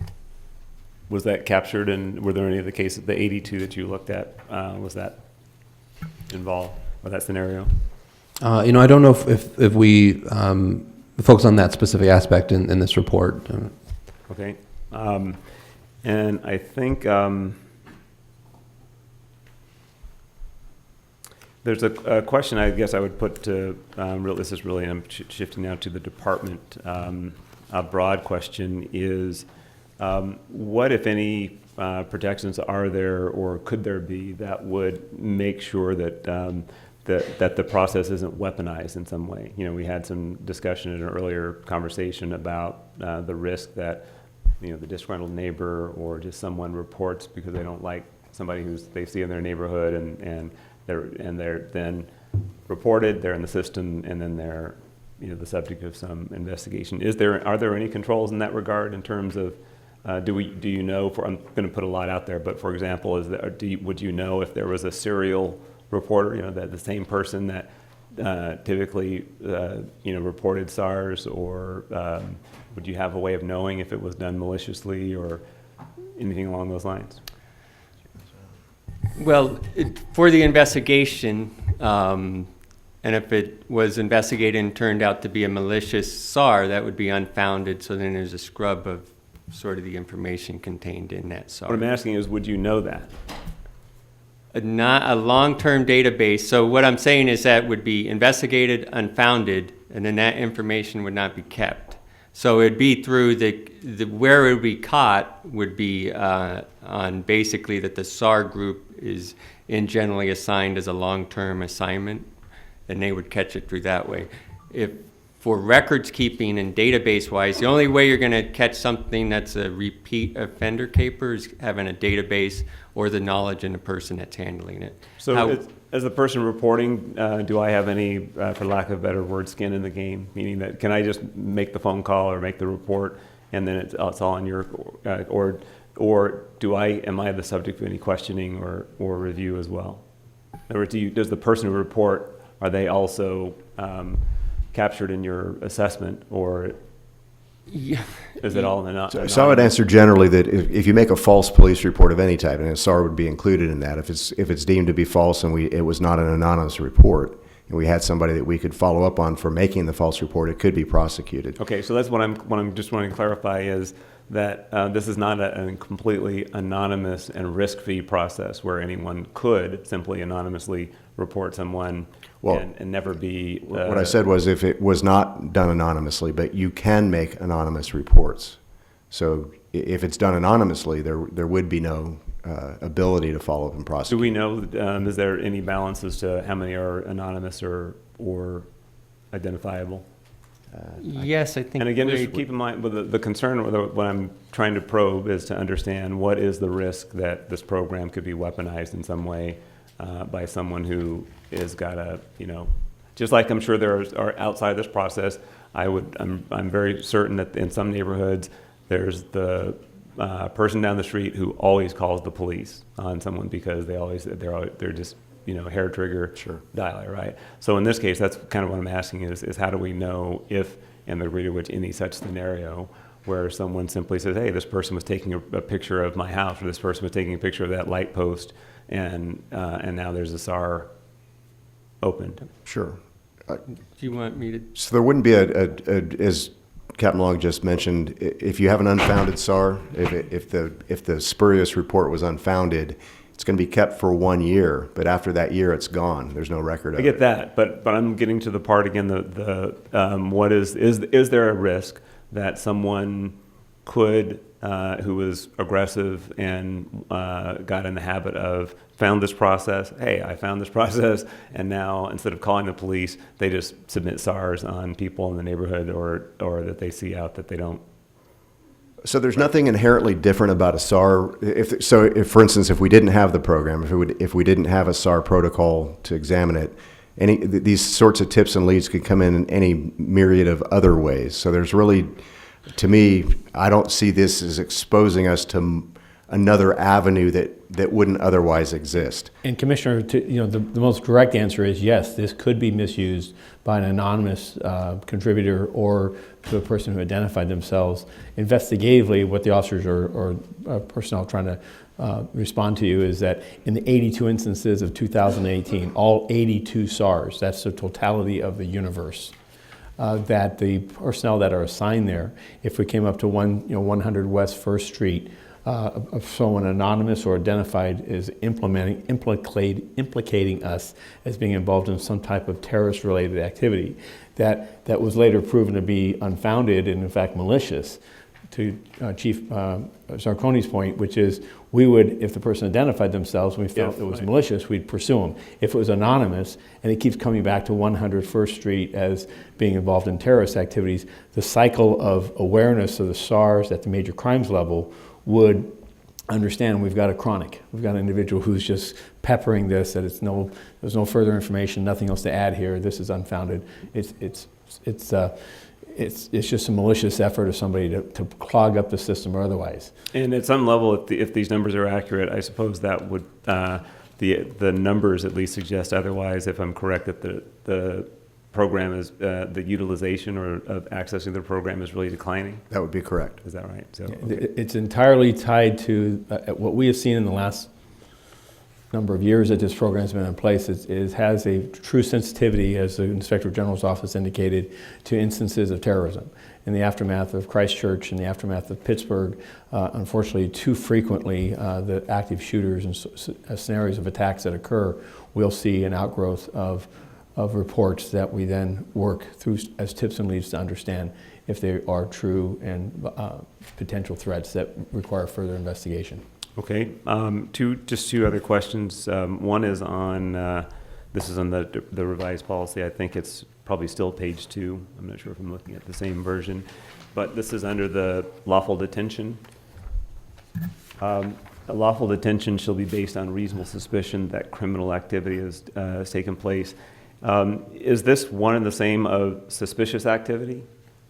Was that captured, and were there any of the cases, the 82 that you looked at, was that involved with that scenario? I don't know if we focus on that specific aspect in this report. Okay. And I think there's a question I guess I would put to, this is really, I'm shifting now to the department. A broad question is, what, if any, protections are there or could there be that would make sure that that the process isn't weaponized in some way? You know, we had some discussion in an earlier conversation about the risk that, you know, the disgruntled neighbor or just someone reports because they don't like somebody they see in their neighborhood, and they're then reported, they're in the system, and then they're, you know, the subject of some investigation. Are there any controls in that regard in terms of do you know, I'm going to put a lot out there, but for example, would you know if there was a serial reporter, you know, that the same person that typically reported SARS, or would you have a way of knowing if it was done maliciously or anything along those lines? Well, for the investigation, and if it was investigated and turned out to be a malicious SAR, that would be unfounded, so then there's a scrub of sort of the information contained in that SAR. What I'm asking is, would you know that? Not a long-term database. So what I'm saying is that would be investigated, unfounded, and then that information would not be kept. So it'd be through where it would be caught would be on basically that the SAR group is generally assigned as a long-term assignment, and they would catch it through that way. If for records keeping and database-wise, the only way you're going to catch something that's a repeat offender caper is having a database or the knowledge in the person that's handling it. So as the person reporting, do I have any, for lack of a better word, skin in the game? Meaning that, can I just make the phone call or make the report and then it's all on your, or am I the subject of any questioning or review as well? In other words, does the person who report, are they also captured in your assessment, or is it all in the So I would answer generally that if you make a false police report of any type, and a SAR would be included in that, if it's deemed to be false and it was not an anonymous report, and we had somebody that we could follow up on for making the false report, it could be prosecuted. Okay, so that's what I'm just wanting to clarify is that this is not a completely anonymous and risk-free process where anyone could simply anonymously report someone and never be. What I said was if it was not done anonymously, but you can make anonymous reports. So if it's done anonymously, there would be no ability to follow up and prosecute. Do we know, is there any balance as to how many are anonymous or identifiable? Yes, I think. And again, just keep in mind, with the concern, what I'm trying to probe is to understand what is the risk that this program could be weaponized in some way by someone who is got a, just like I'm sure there are outside this process. I'm very certain that in some neighborhoods there's the person down the street who always calls the police on someone because they're just hair trigger dialer, right? So in this case, that's kind of what I'm asking is how do we know if and the degree to which any such scenario where someone simply says, hey, this person was taking a picture of my house, or this person was taking a picture of that light post, and now there's a SAR opened. Sure. Do you want me to? So there wouldn't be as Captain Long just mentioned, if you have an unfounded SAR, if the spurious report was unfounded, it's going to be kept for 1 year, but after that year, it's gone. There's no record of it. I get that, but I'm getting to the part again. What is there a risk that someone could, who was aggressive and got in the habit of found this process? Hey, I found this process, and now instead of calling the police, they just submit SARs on people in the neighborhood, or that they see out that they don't. So there's nothing inherently different about a SAR. If, for instance, if we didn't have the program, if we didn't have a SAR protocol to examine it, these sorts of tips and leads could come in any myriad of other ways. So there's really, to me, I don't see this as exposing us to another avenue that wouldn't otherwise exist. And Commissioner, the most direct answer is yes, this could be misused by an anonymous contributor or to a person who identified themselves. Investigatively, what the officers or personnel trying to respond to you is that in the 82 instances of 2018, all 82 SARs, that's the totality of the universe, that the personnel that are assigned there, if we came up to 100 West 1st Street, of someone anonymous or identified is implicating us as being involved in some type of terrorist-related activity that was later proven to be unfounded and in fact malicious. To Chief Zarconi's point, which is we would, if the person identified themselves and we felt it was malicious, we'd pursue them. If it was anonymous and it keeps coming back to 100 First Street as being involved in terrorist activities, the cycle of awareness of the SARs at the major crimes level would understand we've got a chronic. We've got an individual who's just peppering this, that there's no further information, nothing else to add here, this is unfounded. It's just a malicious effort of somebody to clog up the system or otherwise. And at some level, if these numbers are accurate, I suppose that would, the numbers at least suggest otherwise, if I'm correct, that the program is, the utilization of accessing the program is really declining? That would be correct. Is that right? So, It's entirely tied to what we have seen in the last number of years that this program has been in place. It has a true sensitivity, as the Inspector General's office indicated, to instances of terrorism. In the aftermath of Christchurch, in the aftermath of Pittsburgh, unfortunately, too frequently, the active shooters and scenarios of attacks that occur, we'll see an outgrowth of reports that we then work through as tips and leads to understand if they are true and potential threats that require further investigation. Okay, just two other questions. One is on, this is on the revised policy. I think it's probably still page 2. I'm not sure if I'm looking at the same version, but this is under the lawful detention. A lawful detention shall be based on reasonable suspicion that criminal activity has taken place. Is this one and the same of suspicious activity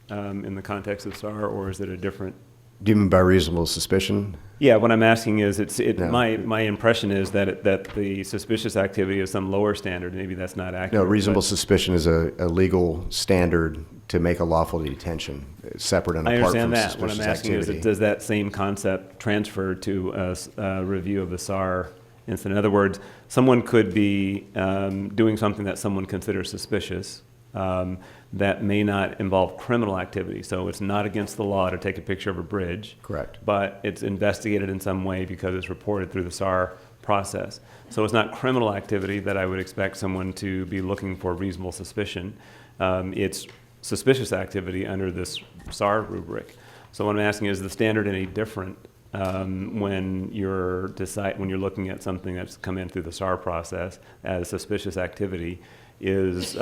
in the context of SAR, or is it a different? Do you mean by reasonable suspicion? Yeah, what I'm asking is, No. my impression is that the suspicious activity is some lower standard. Maybe that's not accurate. No, reasonable suspicion is a legal standard to make a lawful detention, separate and apart from I understand that. suspicious What I'm asking activity. is, does that same concept transfer to a review of the SAR incident. In other words, someone could be doing something that someone considers suspicious that may not involve criminal activity. So it's not against the law to take a picture of a bridge. Correct. But it's investigated in some way because it's reported through the SAR process. So it's not criminal activity that I would expect someone to be looking for reasonable suspicion. It's suspicious activity under this SAR rubric. So what I'm asking is the standard any different when you're looking at something that's come in through the SAR process as suspicious activity? Is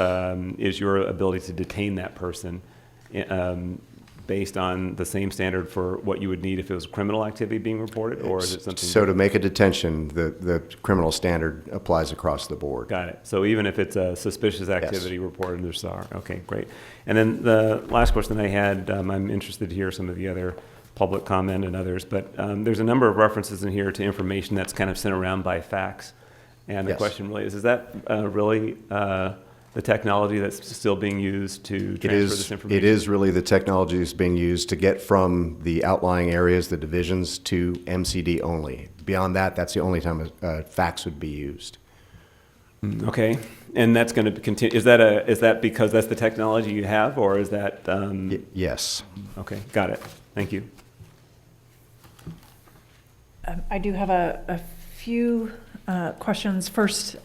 your ability to detain that person based on the same standard for what you would need if it was criminal activity being reported, or is it something? So to make a detention, the criminal standard applies across the board. Got it. So even if it's a suspicious activity reported under SAR. Okay, great. And then the last question I had, I'm interested to hear some of the other public comment and others, but there's a number of references in here to information that's kind of sent around by fax. And the question really is that really the technology that's still being used to transfer this information? It is really the technology that's being used to get from the outlying areas, the divisions, to MCD only. Beyond that, that's the only time a fax would be used. Okay, and that's going to continue. Is that because that's the technology you have, or is that? Yes. Okay, got it. Thank you. I do have a few questions. First,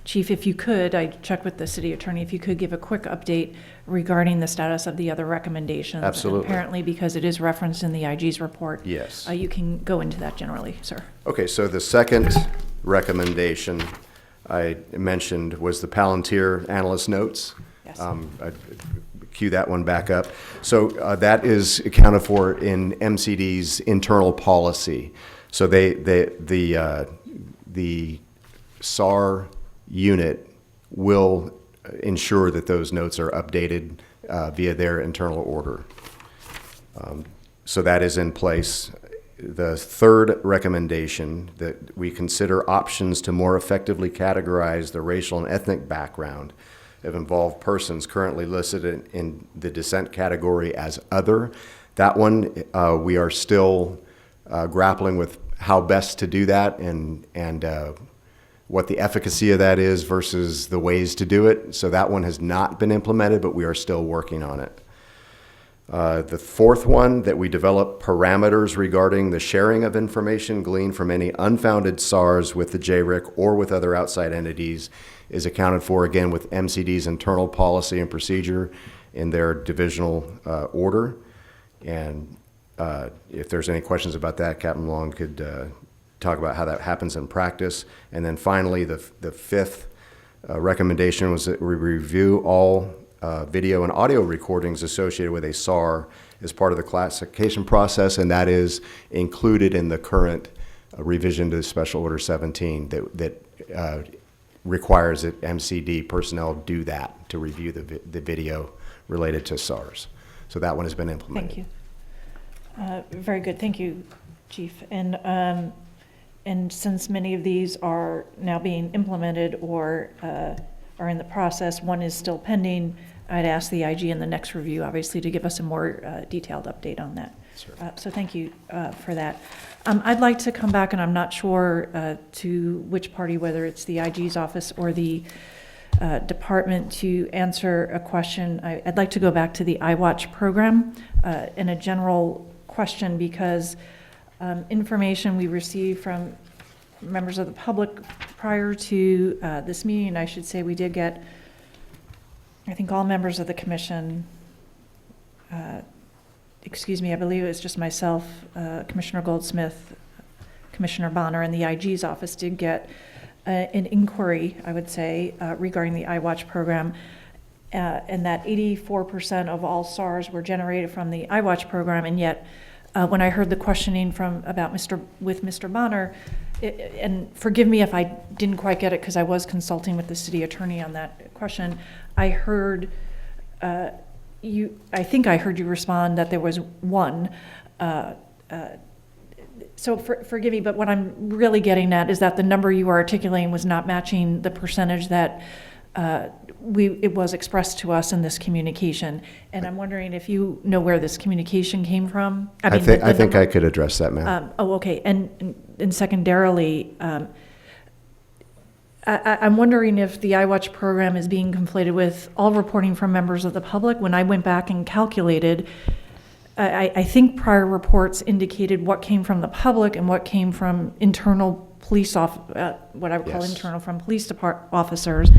Chief, if you could, I checked with the city attorney, if you could give a quick update regarding the status of the other recommendations. Absolutely. And apparently, because it is referenced in the IG's report. Yes. You can go into that generally, sir. Okay, so the second recommendation I mentioned was the Palantir analyst notes. Yes. Cue that one back up. So that is accounted for in MCD's internal policy. So the SAR unit will ensure that those notes are updated via their internal order. So that is in place. The third recommendation, that we consider options to more effectively categorize the racial and ethnic background of involved persons currently listed in the dissent category as other. That one, we are still grappling with how best to do that and what the efficacy of that is versus the ways to do it. So that one has not been implemented, but we are still working on it. The fourth one, that we develop parameters regarding the sharing of information gleaned from any unfounded SARs with the JRIC or with other outside entities, is accounted for again with MCD's internal policy and procedure in their divisional order. And if there's any questions about that, Captain Long could talk about how that happens in practice. And then finally, the fifth recommendation was that we review all video and audio recordings associated with a SAR as part of the classification process, and that is included in the current revision to Special Order 17 that requires that MCD personnel do that to review the video related to SARs. So that one has been implemented. Thank you. Very good. Thank you, Chief. And since many of these are now being implemented or are in the process, one is still pending, I'd ask the IG in the next review, obviously, to give us a more detailed update on that. So thank you for that. I'd like to come back, and I'm not sure to which party, whether it's the IG's office or the department, to answer a question. I'd like to go back to the iWatch program in a general question, because information we received from members of the public prior to this meeting, I should say, we did get, I think, all members of the commission, excuse me, I believe it was just myself, Commissioner Goldsmith, Commissioner Bonner, and the IG's office did get an inquiry, I would say, regarding the iWatch program, and that 84% of all SARs were generated from the iWatch program, and yet when I heard the questioning with Mr. Bonner, and forgive me if I didn't quite get it because I was consulting with the city attorney on that question, I heard I think I heard you respond that there was one. So forgive me, but what I'm really getting at is that the number you were articulating was not matching the percentage that it was expressed to us in this communication. And I'm wondering if you know where this communication came from? I think I could address that, ma'am. Okay. And secondarily, I'm wondering if the iWatch program is being conflated with all reporting from members of the public. When I went back and calculated, I think prior reports indicated what came from the public and what came from internal police what I would call Yes. internal from police department officers,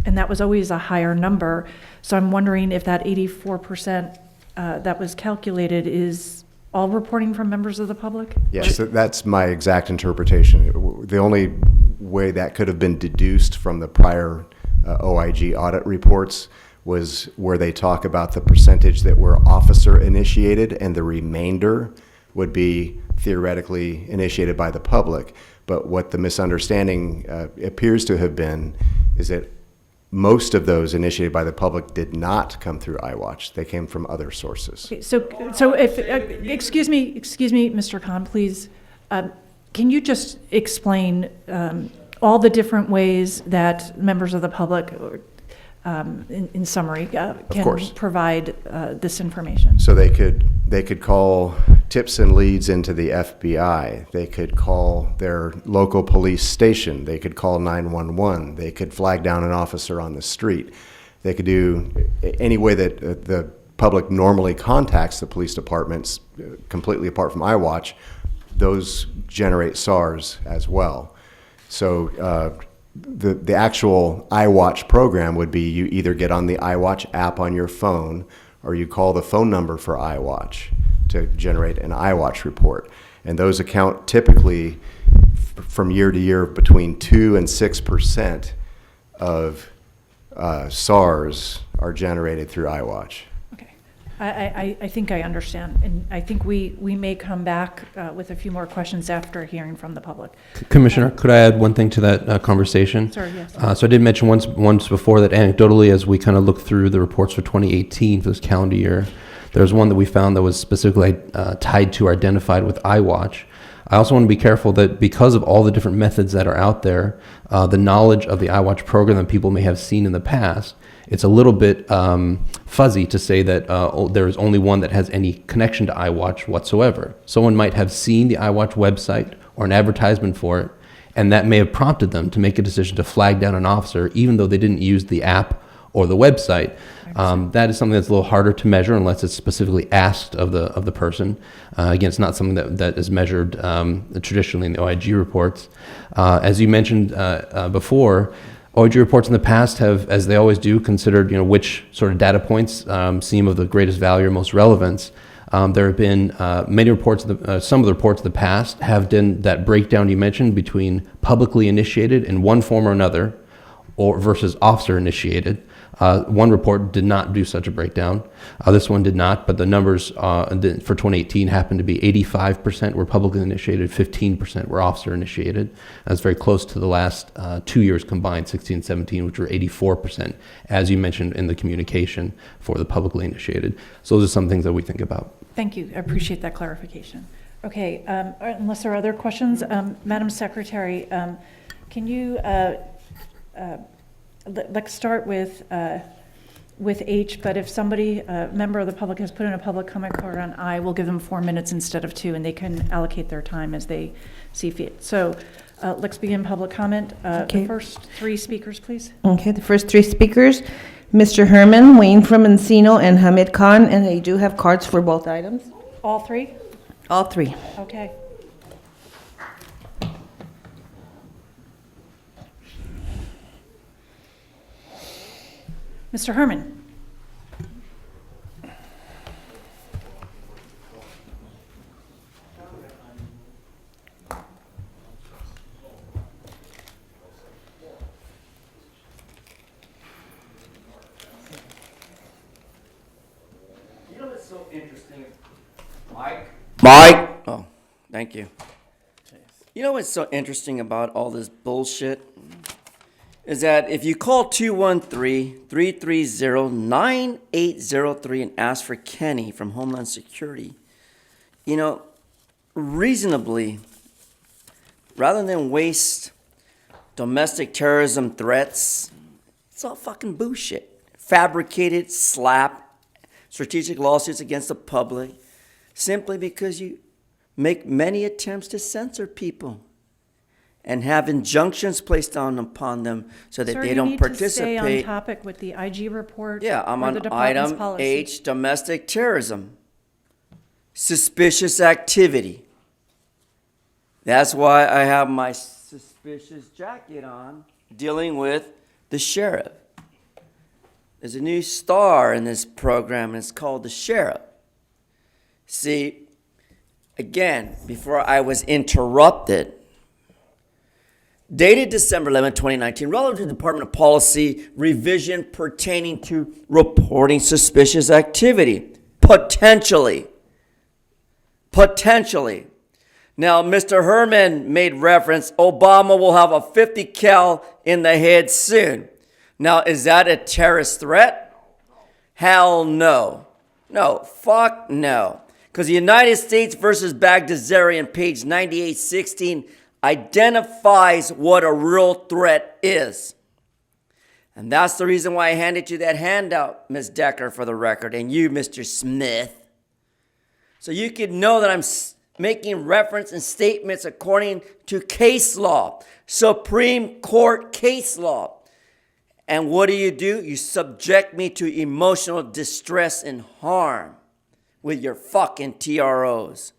and that was always a higher number. So I'm wondering if that 84% that was calculated is all reporting from members of the public? Yes, that's my exact interpretation. The only way that could have been deduced from the prior OIG audit reports was where they talk about the percentage that were officer initiated and the remainder would be theoretically initiated by the public. But what the misunderstanding appears to have been is that most of those initiated by the public did not come through iWatch. They came from other sources. Okay, so if, excuse me, Mr. Khan, please, can you just explain all the different ways that members of the public, in summary, can provide this information? So they could call tips and leads into the FBI. They could call their local police station. They could call 911. They could flag down an officer on the street. They could do any way that the public normally contacts the police departments, completely apart from iWatch. Those generate SARS as well. So the actual iWatch program would be you either get on the iWatch app on your phone or you call the phone number for iWatch to generate an iWatch report. And those account typically from year to year between 2 and 6% of SARS are generated through iWatch. I think I understand, and I think we may come back with a few more questions after hearing from the public. Commissioner, could I add one thing to that conversation? Sorry, yes. So I did mention once before that anecdotally, as we kind of looked through the reports for 2018 for this calendar year, there was one that we found that was specifically tied to or identified with iWatch. I also want to be careful that because of all the different methods that are out there, the knowledge of the iWatch program that people may have seen in the past, it's a little bit fuzzy to say that there is only one that has any connection to iWatch whatsoever. Someone might have seen the iWatch website or an advertisement for it, and that may have prompted them to make a decision to flag down an officer, even though they didn't use the app or the website. That is something that's a little harder to measure unless it's specifically asked of the person. Again, it's not something that is measured traditionally in the OIG reports. As you mentioned before, OIG reports in the past have, as they always do, considered which sort of data points seem of the greatest value or most relevance. There have been many reports, some of the reports of the past have done that breakdown you mentioned between publicly initiated in one form or another, or versus officer initiated. One report did not do such a breakdown. This one did not, but the numbers for 2018 happened to be 85% were publicly initiated, 15% were officer initiated. That's very close to the last 2 years combined, 16 and 17, which were 84%, as you mentioned in the communication for the publicly initiated. So those are some things that we think about. Thank you. I appreciate that clarification. Okay, unless there are other questions, Madam Secretary, can you let's start with H, but if somebody, a member of the public has put in a public comment card on I, we'll give them 4 minutes instead of 2, and they can allocate their time as they see fit. So let's begin public comment. Okay. The first 3 speakers, please. Okay, the first 3 speakers, Mr. Herman, Wayne from Encino, and Hamid Khan, and they do have cards for both items. All 3? All 3. Okay. Mr. Herman. You know what's so interesting, Mike? Oh, thank you. You know what's so interesting about all this bullshit? Is that if you call 213-330-9803 and ask for Kenny from Homeland Security, reasonably, rather than waste domestic terrorism threats, it's all fucking bullshit. Fabricated, slap, strategic lawsuits against the public, simply because you make many attempts to censor people. and have injunctions placed upon them so that Sir, they you don't need to stay on participate. topic with the IG report. Yeah, I'm or on the department's item policy. H, domestic terrorism. Suspicious activity. That's why I have my suspicious jacket on, dealing with the sheriff. There's a new star in this program, and it's called the sheriff. See, again, before I was interrupted, dated December 11, 2019, relative to the Department of Policy revision pertaining to reporting suspicious activity. Potentially. Now, Mr. Herman made reference, Obama will have a 50 cal in the head soon. Now, is that a terrorist threat? Hell no. No, fuck no. Because the United States versus Bagdasarian, page 9816, identifies what a real threat is. And that's the reason why I handed you that handout, Ms. Decker, for the record, and you, Mr. Smith. So you could know that I'm making reference and statements according to case law, Supreme Court case law. And what do? You subject me to emotional distress and harm with your fucking TROs.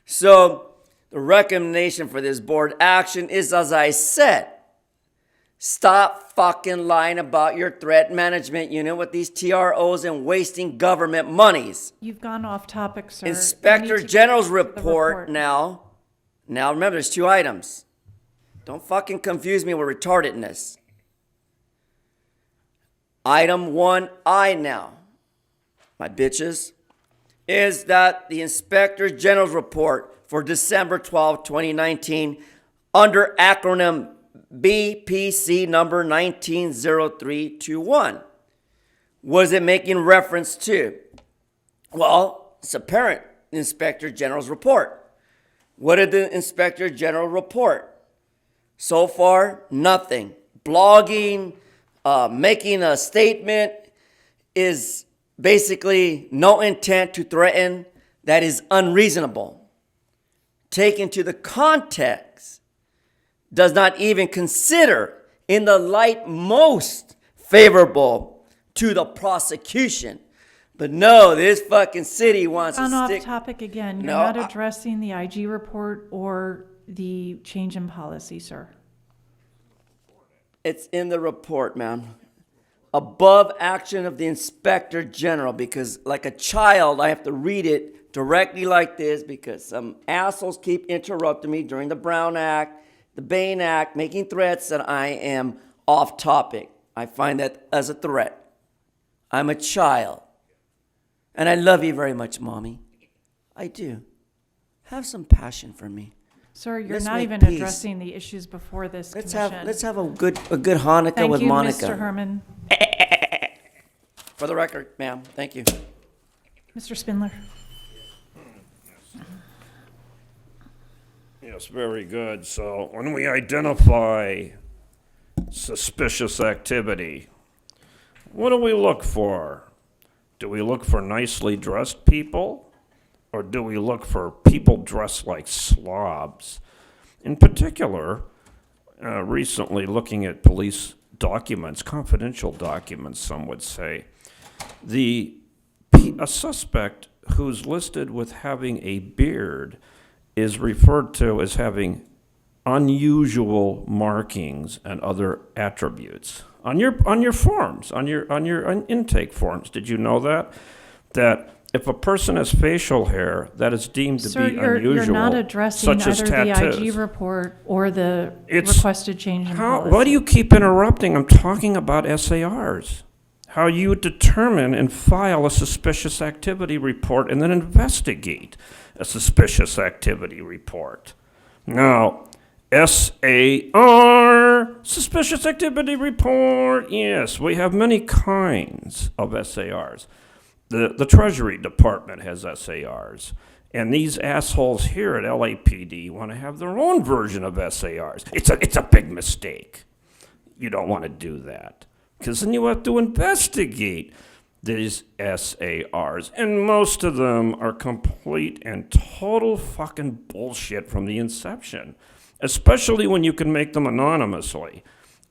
So the recommendation for this board action is, as I said, stop fucking lying about your threat management unit with these TROs and wasting government monies. You've gone off topic, sir. Inspector General's report now. Now remember, there's 2 items. Don't fucking confuse me with retardedness. Item 1I now, my bitches, is that the Inspector General's report for December 12, 2019, under acronym BPC number 190321. What is it making reference to? Well, it's apparent, Inspector General's report. What did the Inspector General report? So far, nothing. Blogging, making a statement is basically no intent to threaten that is unreasonable. Taken to the context, does not even consider in the light most favorable to the prosecution. But no, this fucking city wants to Gone stick. off topic again. You're No, not I- addressing the IG report or the change in policy, sir. It's in the report, ma'am. Above action of the Inspector General, because like a child, I have to read it directly like this because some assholes keep interrupting me during the Brown Act, the Bain Act, making threats that I am off topic. I find that as a threat. I'm a child. And I love you very much, Mommy. I do. Have some passion for me. Sir, you're Let's not make even peace. addressing the issues before this Let's commission. have a good Hanukkah Thank with you, Monica. Mr. Herman. For the record, ma'am. Thank you. Mr. Spindler. Yes, very good. So when we identify suspicious activity, what do we look for? Do we look for nicely dressed people? Or do we look for people dressed like slobs? In particular, recently looking at police documents, confidential documents, some would say, a suspect who's listed with having a beard is referred to as having unusual markings and other attributes on your forms, on your intake forms. Did you know that? That if a person has facial hair that is deemed to Sir, be you're unusual, not addressing such as either the tattoos. IG report or the It's- requested change in policy. Why do you keep interrupting? I'm talking about SARs. How you determine and file a suspicious activity report and then investigate a suspicious activity report. Now, SAR, suspicious activity report. Yes, we have many kinds of SARs. The Treasury Department has SARs. And these assholes here at LAPD want to have their own version of SARs. It's a big mistake. You don't want to do that. Because then you have to investigate these SARs. And most of them are complete and total fucking bullshit from the inception. especially when you can make them anonymously.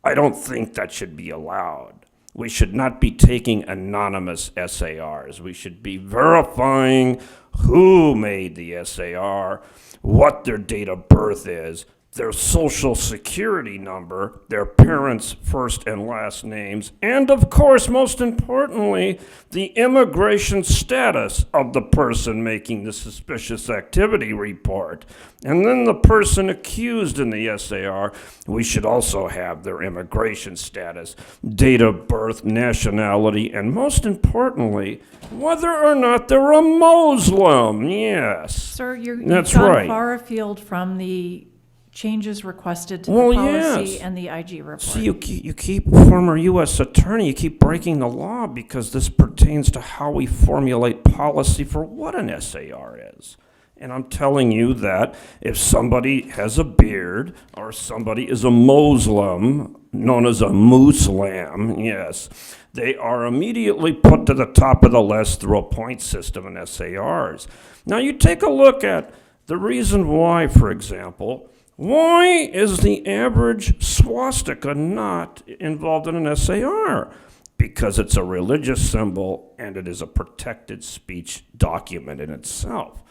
I don't think that should be allowed. We should not be taking anonymous SARs. We should be verifying who made the SAR, what their date of birth is, their social security number, their parents' first and last names, and of course, most importantly, the immigration status of the person making the suspicious activity report. And then the person accused in the SAR, we should also have their immigration status, date of birth, nationality, and most importantly, whether or not they're a Muslim. Yes. Sir, you've That's gone right. far afield from the changes requested to Well, the policy yes. and the IG report. See, you keep, former U.S. Attorney, you keep breaking the law because this pertains to how we formulate policy for what an SAR is. And I'm telling you that if somebody has a beard or somebody is a Muslim, known as a Muslim, yes, they are immediately put to the top of the list through a point system in SARs. Now you take a look at the reason why, for example, why is the average swastika not involved in an SAR? Because it's a religious symbol and it is a protected speech document in itself.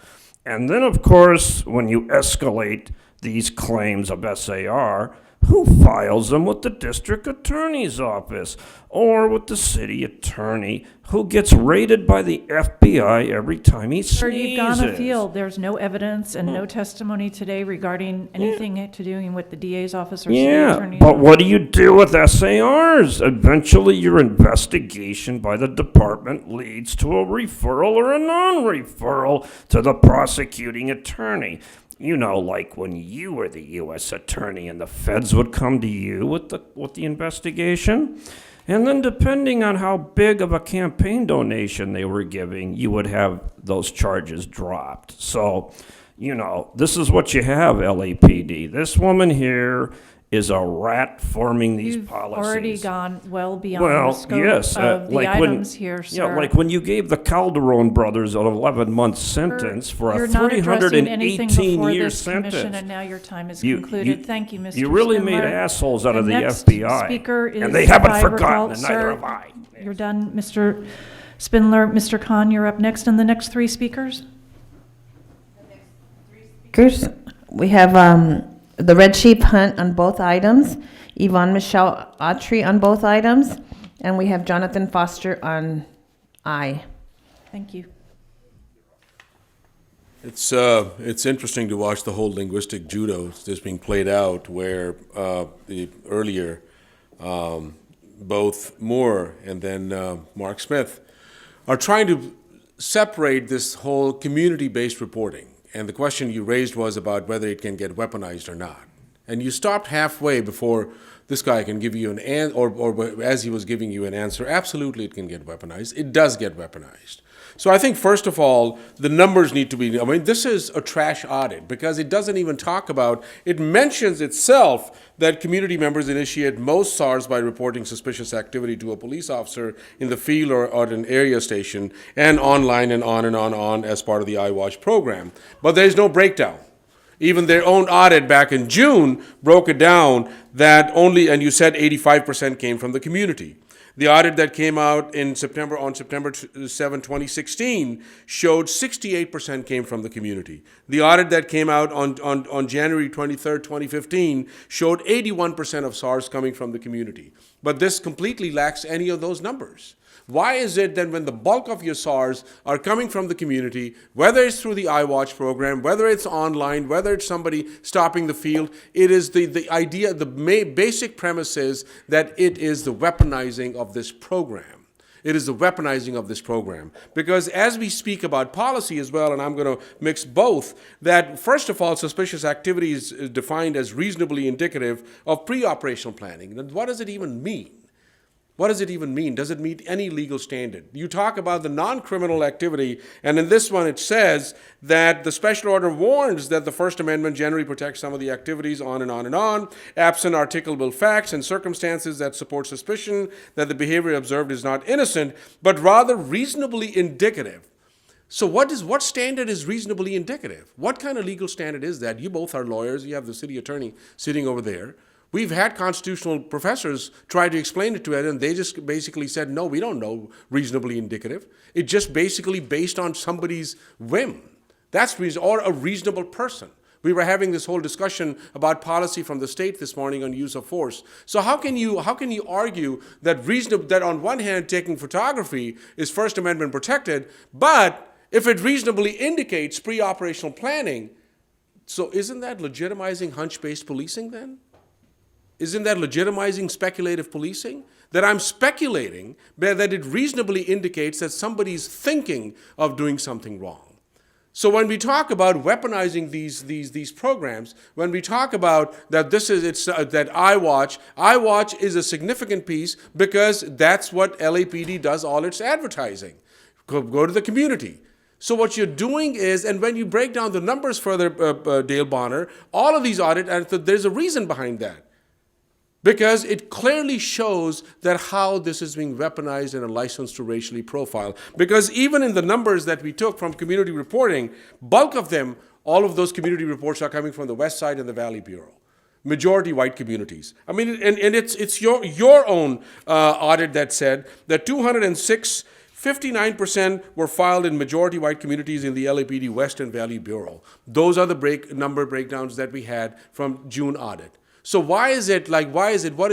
And then, of course, when you escalate these claims of SAR, who files them with the district attorney's office or with the city attorney, who gets raided by the FBI every time he Sir, sneezes? you've gone afield. There's no evidence and no testimony today regarding anything to do with the DA's office or city Yeah, attorney's but office. what do you do with SARs? Eventually, your investigation by the department leads to a referral or a non-referral to the prosecuting attorney. You know, like when you were the U.S. attorney and the feds would come to you with the investigation. And then depending on how big of a campaign donation they were giving, you would have those charges dropped. So, you know, this is what you have, LAPD. This woman here is a rat forming these You've policies. already gone well beyond Well, the scope yes, of the like items when, here, yeah, sir. like when you gave the Calderon brothers an 11-month sentence for a You're not addressing anything before 318-year this commission, sentence. and now your time is You- concluded. you- Thank you, Mr. You really made Spindler. assholes out of the next FBI. speaker is, And they haven't if I forgotten, recall, and neither sir, have I. You're done, Mr. Spindler. Mr. Khan, you're up next, and the next three speakers? Speakers, we have the Red Sheep Hunt on both items, Yvonne Michelle Autry on both items, and we have Jonathan Foster on I. Thank you. It's interesting to watch the whole linguistic judo that's being played out, where earlier both Moore and then Mark Smith are trying to separate this whole community-based reporting. And the question you raised was about whether it can get weaponized or not. And you stopped halfway before this guy can give you an answer, or as he was giving you an answer. Absolutely, it can get weaponized. It does get weaponized. So I think, first of all, the numbers need to be, I mean, this is a trash audit because it doesn't even talk about, it mentions itself that community members initiate most SARs by reporting suspicious activity to a police officer in the field or at an area station and online and on as part of the iWatch program. But there's no breakdown. Even their own audit back in June broke it down that only, and you said 85% came from the community. The audit that came out on September 7, 2016, showed 68% came from the community. The audit that came out on January 23, 2015, showed 81% of SARs coming from the community. But this completely lacks any of those numbers. Why is it that when the bulk of your SARs are coming from the community, whether it's through the iWatch program, whether it's online, whether it's somebody stopping the field, it is the idea, the basic premise is that it is the weaponizing of this program. It is the weaponizing of this program. Because as we speak about policy as well, and I'm going to mix both, that first of all, suspicious activity is defined as reasonably indicative of pre-operational planning. And what does it even mean? What does it even mean? Does it meet any legal standard? You talk about the non-criminal activity, and in this one it says that the special order warns that the First Amendment generally protects some of the activities on and on, absent articulable facts and circumstances that support suspicion that the behavior observed is not innocent, but rather reasonably indicative. So what standard is reasonably indicative? What kind of legal standard is that? You both are lawyers. You have the city attorney sitting over there. We've had constitutional professors try to explain it to us, and they just basically said, no, we don't know reasonably indicative. It's just basically based on somebody's whim. That's or a reasonable person. We were having this whole discussion about policy from the state this morning on use of force. So how can you argue that that on one hand taking photography is First Amendment protected, but if it reasonably indicates pre-operational planning, so isn't that legitimizing hunch-based policing then? Isn't that legitimizing speculative policing? That I'm speculating that it reasonably indicates that somebody's thinking of doing something wrong. So when we talk about weaponizing these programs, when we talk about that that iWatch is a significant piece because that's what LAPD does all its advertising. Go to the community. So what you're doing is, and when you break down the numbers further, Dale Bonner, all of these audits, there's a reason behind that. Because it clearly shows that how this is being weaponized and a license to racially profile. Because even in the numbers that we took from community reporting, bulk of them, all of those community reports are coming from the West Side and the Valley Bureau. Majority white communities. I mean, and it's your own audit that said that 206, 59% were filed in majority white communities in the LAPD West and Valley Bureau. Those are the number breakdowns that we had from June audit. So what is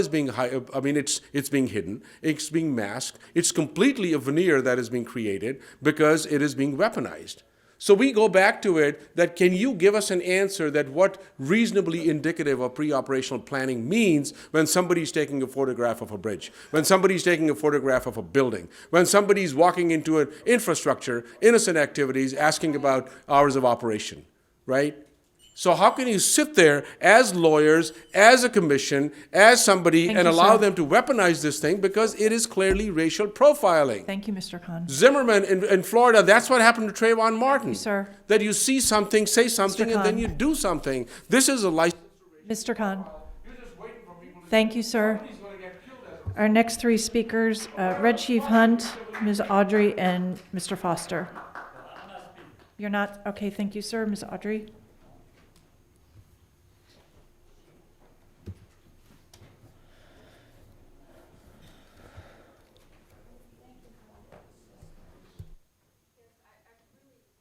being, I mean, it's being hidden, it's being masked, it's completely a veneer that is being created because it is being weaponized. So we go back to it that can you give us an answer that what reasonably indicative of pre-operational planning means when somebody's taking a photograph of a bridge, when somebody's taking a photograph of a building, when somebody's walking into an infrastructure, innocent activities, asking about hours of operation, right? So how can you sit there as lawyers, as a commission, as somebody, and allow them to weaponize this thing because it is clearly racial profiling? Thank you, Mr. Khan. Zimmerman in Florida, that's what happened to Trayvon Martin. Thank you, sir. That you see something, say something, and then Khan. you do something. This is a license. Mr. Khan. Thank you, sir. Our next three speakers, Red Chief Hunt, Ms. Audrey, and Mr. Foster. You're not? Okay, thank you, sir. Ms. Audrey.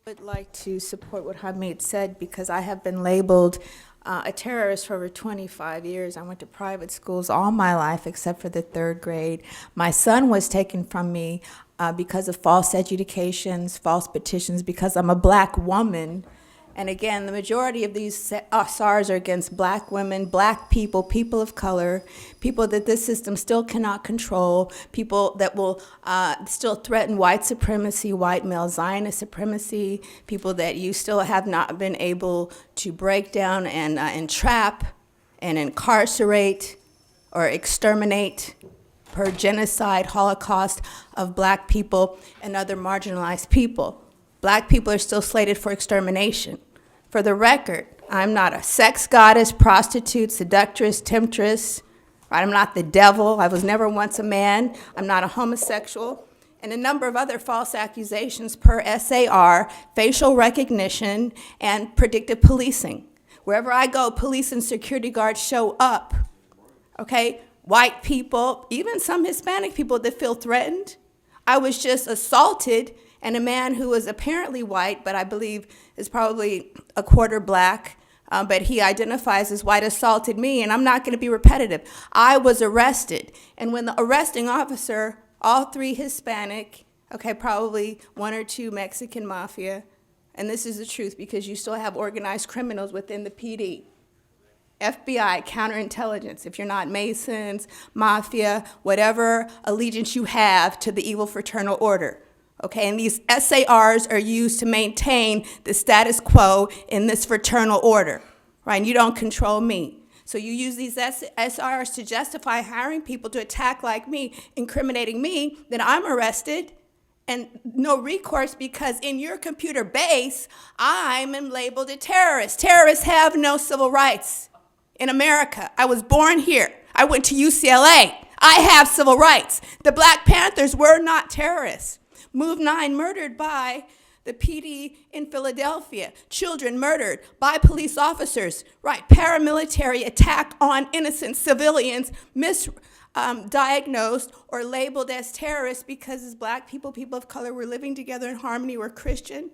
I would like to support what Hamid said because I have been labeled a terrorist for over 25 years. I went to private schools all my life except for the 3rd grade. My son was taken from me because of false adjudications, false petitions, because I'm a black woman. And again, the majority of these SARs are against black women, black people, people of color, people that this system still cannot control, people that will still threaten white supremacy, white male Zionist supremacy, people that you still have not been able to break down and entrap and incarcerate or exterminate per genocide, Holocaust of black people and other marginalized people. Black people are still slated for extermination. For the record, I'm not a sex goddess, prostitute, seductress, temptress. Right? I'm not the devil. I was never once a man. I'm not a homosexual. And a number of other false accusations per SAR, facial recognition, and predictive policing. Wherever I go, police and security guards show up. Okay? White people, even some Hispanic people that feel threatened. I was just assaulted, and a man who was apparently white, but I believe is probably a quarter black, but he identifies as white, assaulted me, and I'm not going to be repetitive. I was arrested, and when the arresting officer, all 3 Hispanic, okay, probably 1 or 2 Mexican mafia, and this is the truth because you still have organized criminals within the PD. FBI, counterintelligence, if you're not Masons, mafia, whatever allegiance you have to the evil fraternal order. Okay, and these SARs are used to maintain the status quo in this fraternal order, right? And you don't control me. So you use these SARs to justify hiring people to attack like me, incriminating me, then I'm arrested and no recourse because in your computer base, I'm labeled a terrorist. Terrorists have no civil rights in America. I was born here. I went to UCLA. I have civil rights. The Black Panthers were not terrorists. Move 9 murdered by The PD in Philadelphia, children murdered by police officers, right? Paramilitary attack on innocent civilians, misdiagnosed or labeled as terrorists because as black people, people of color, were living together in harmony, were Christian.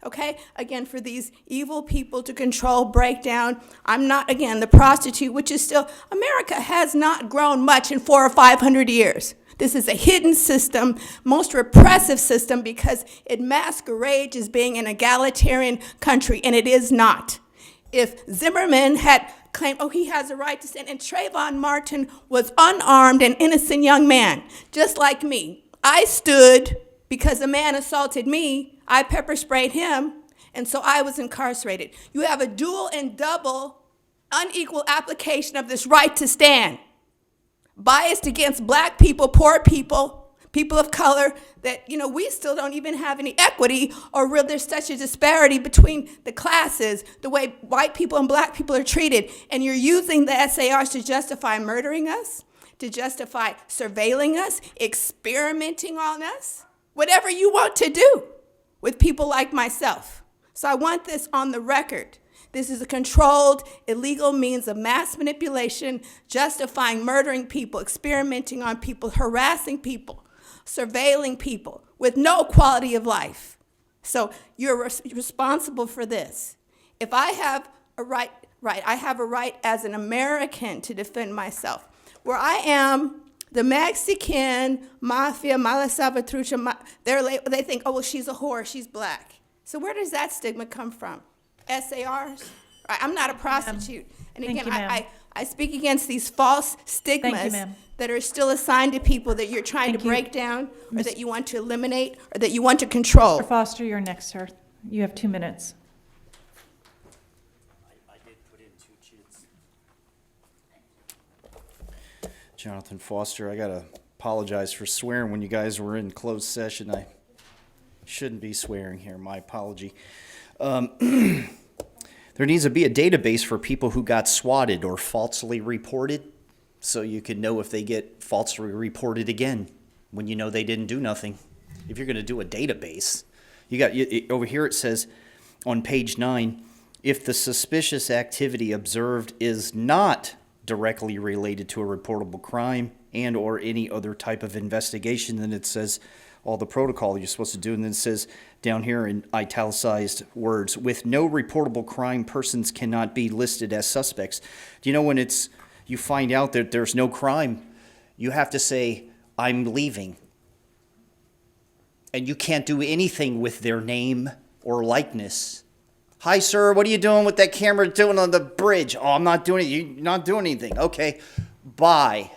Okay, again, for these evil people to control, break down. I'm not, again, the prostitute, which is still, America has not grown much in 400 or 500 years. This is a hidden system, most repressive system, because it masquerades as being an egalitarian country, and it is not. If Zimmerman had claimed, oh, he has a right to stand, and Trayvon Martin was unarmed and innocent young man, just like me. I stood because a man assaulted me. I pepper sprayed him, and so I was incarcerated. You have a dual and double unequal application of this right to stand. Biased against black people, poor people, people of color, that, we still don't even have any equity, or real, there's such a disparity between the classes, the way white people and black people are treated, and you're using the SARs to justify murdering us, to justify surveilling us, experimenting on us, whatever you want to do with people like myself. So I want this on the record. This is a controlled, illegal means of mass manipulation, justifying murdering people, experimenting on people, harassing people, surveilling people with no quality of life. So you're responsible for this. If I have a right, I have a right as an American to defend myself. Where I am, the Mexican mafia, Mala Salvatrucha, they think, oh, well, she's a whore, she's black. So where does that stigma come from? SARs? I'm not a prostitute. And Thank again, you, ma'am. I speak against these false stigmas that are still assigned to people that you're trying to break down, or that you want to eliminate, or that you want to control. Mr. Foster, you're next, sir. You have 2 minutes. Jonathan Foster, I gotta apologize for swearing when you guys were in closed session. I shouldn't be swearing here, my apology. There needs to be a database for people who got swatted or falsely reported, so you can know if they get falsely reported again when you know they didn't do nothing. If you're gonna do a database, over here it says on page 9, if the suspicious activity observed is not directly related to a reportable crime and or any other type of investigation, then it says all the protocol you're supposed to do, and then it says down here in italicized words, with no reportable crime, persons cannot be listed as suspects. Do you know when you find out that there's no crime, you have to say, I'm leaving. And you can't do anything with their name or likeness. Hi, sir, what are you doing with that camera doing on the bridge? Oh, I'm not doing it. You're not doing anything. Okay, bye.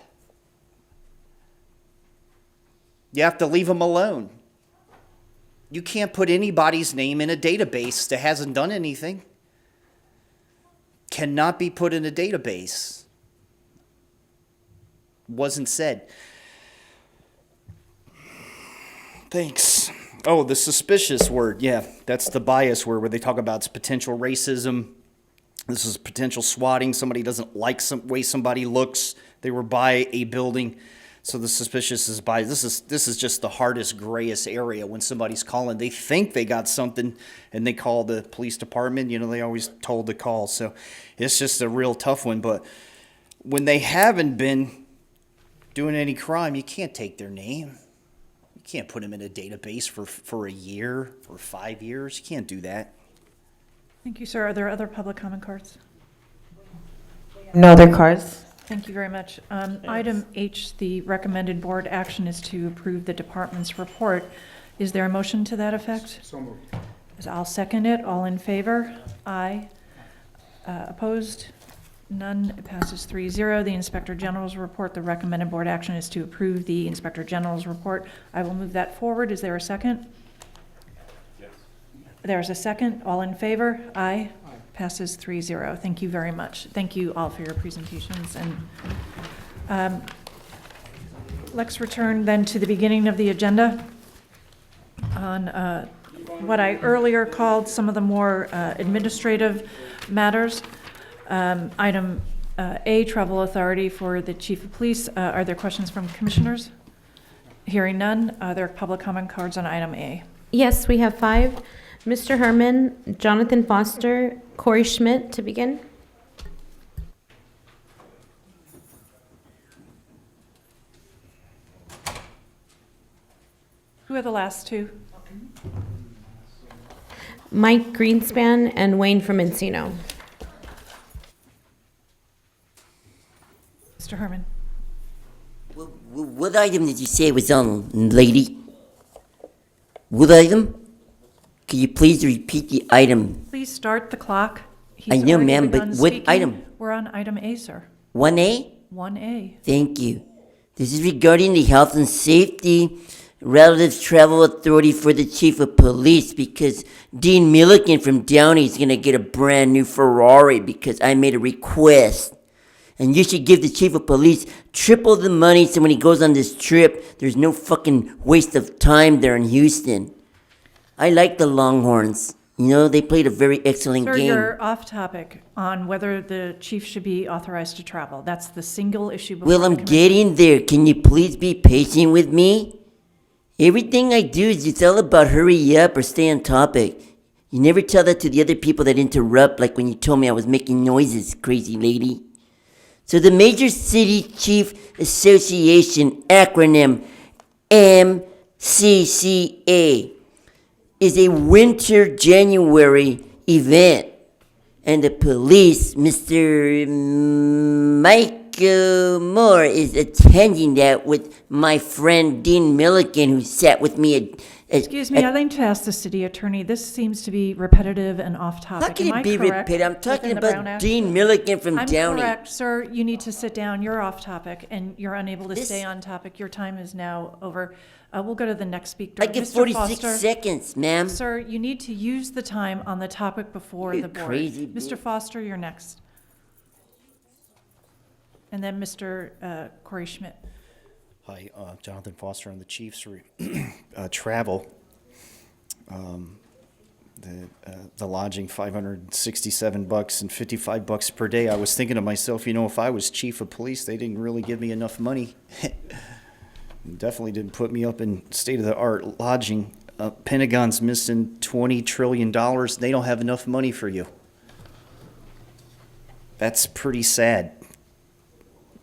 You have to leave them alone. You can't put anybody's name in a database that hasn't done anything. Cannot be put in a database. Wasn't said. Thanks. Oh, the suspicious word. Yeah, that's the bias word where they talk about potential racism. This is potential swatting. Somebody doesn't like the way somebody looks. They were by a building. So the suspicious is bias. This is just the hardest, grayest area when somebody's calling. They think they got something and they call the police department. They always told to call. So it's just a real tough one. But when they haven't been doing any crime, you can't take their name. You can't put them in a database for a year or 5 years. You can't do that. Thank you, sir. Are there other public comment cards? No other cards. Thank you very much. Item H, the recommended board action is to approve the department's report. Is there a motion to that effect? So moved. I'll second it. All in favor? Aye. Opposed? None. It passes 3-0. The Inspector General's report, the recommended board action is to approve the Inspector General's report. I will move that forward. Is there a second? Yes. There's a second. All in favor? Aye. Passes 3-0. Thank you very much. Thank you all for your presentations. And let's return then to the beginning of the agenda on what I earlier called some of the more administrative matters. Item A, travel authority for the chief of police. Are there questions from commissioners? Hearing none. Are there public comment cards on item A? Yes, we have 5. Mr. Herman, Jonathan Foster, Corey Schmidt to begin. Who are the last two? Mike Greenspan and Wayne from Encino. Mr. Herman. What item did you say was on, lady? What item? Can you please repeat the item? Please start the clock. I know, already ma'am, but begun what speaking. item? We're on item A, sir. 1A? 1A. Thank you. This is regarding the health and safety relative travel authority for the chief of police, because Dean Milliken from Downey is going to get a brand new Ferrari because I made a request. And you should give the chief of police triple the money so when he goes on this trip, there's no fucking waste of time there in Houston. I like the Longhorns. You know, they played a very excellent Sir, game. you're off topic on whether the chief should be authorized to travel. That's the single issue before Well, the I'm commission. getting there. Can you please be patient with me? Everything I do is it's all about hurry up or stay on topic. You never tell that to the other people that interrupt, like when you told me I was making noises, crazy lady. So the Major City Chief Association, acronym MCCA, is a winter January event. And the police, Mr. Michael Moore, is attending that with my friend Dean Milliken, who sat with me at Excuse me, I'd like to ask the city attorney, this seems to be repetitive and off topic. How can Am I it be correct repetitive? I'm talking within the Brown about Act? Dean Milliken from I'm Downey. correct, sir. You need to sit down. You're off topic, and you're unable to stay on topic. Your time is now over. We'll go to the next speaker. I get Mr. 46 Foster. seconds, ma'am. Sir, you need to use the time on the topic before You the board. crazy Mr. bitch. Foster, you're next. And then Mr. Corey Schmidt. Hi, Jonathan Foster. I'm the Chiefs travel. The lodging, $567 and $55 per day. I was thinking to myself, you know, if I was chief of police, they didn't really give me enough money. Definitely didn't put me up in state-of-the-art lodging. Pentagon's missing $20 trillion. They don't have enough money for you. That's pretty sad,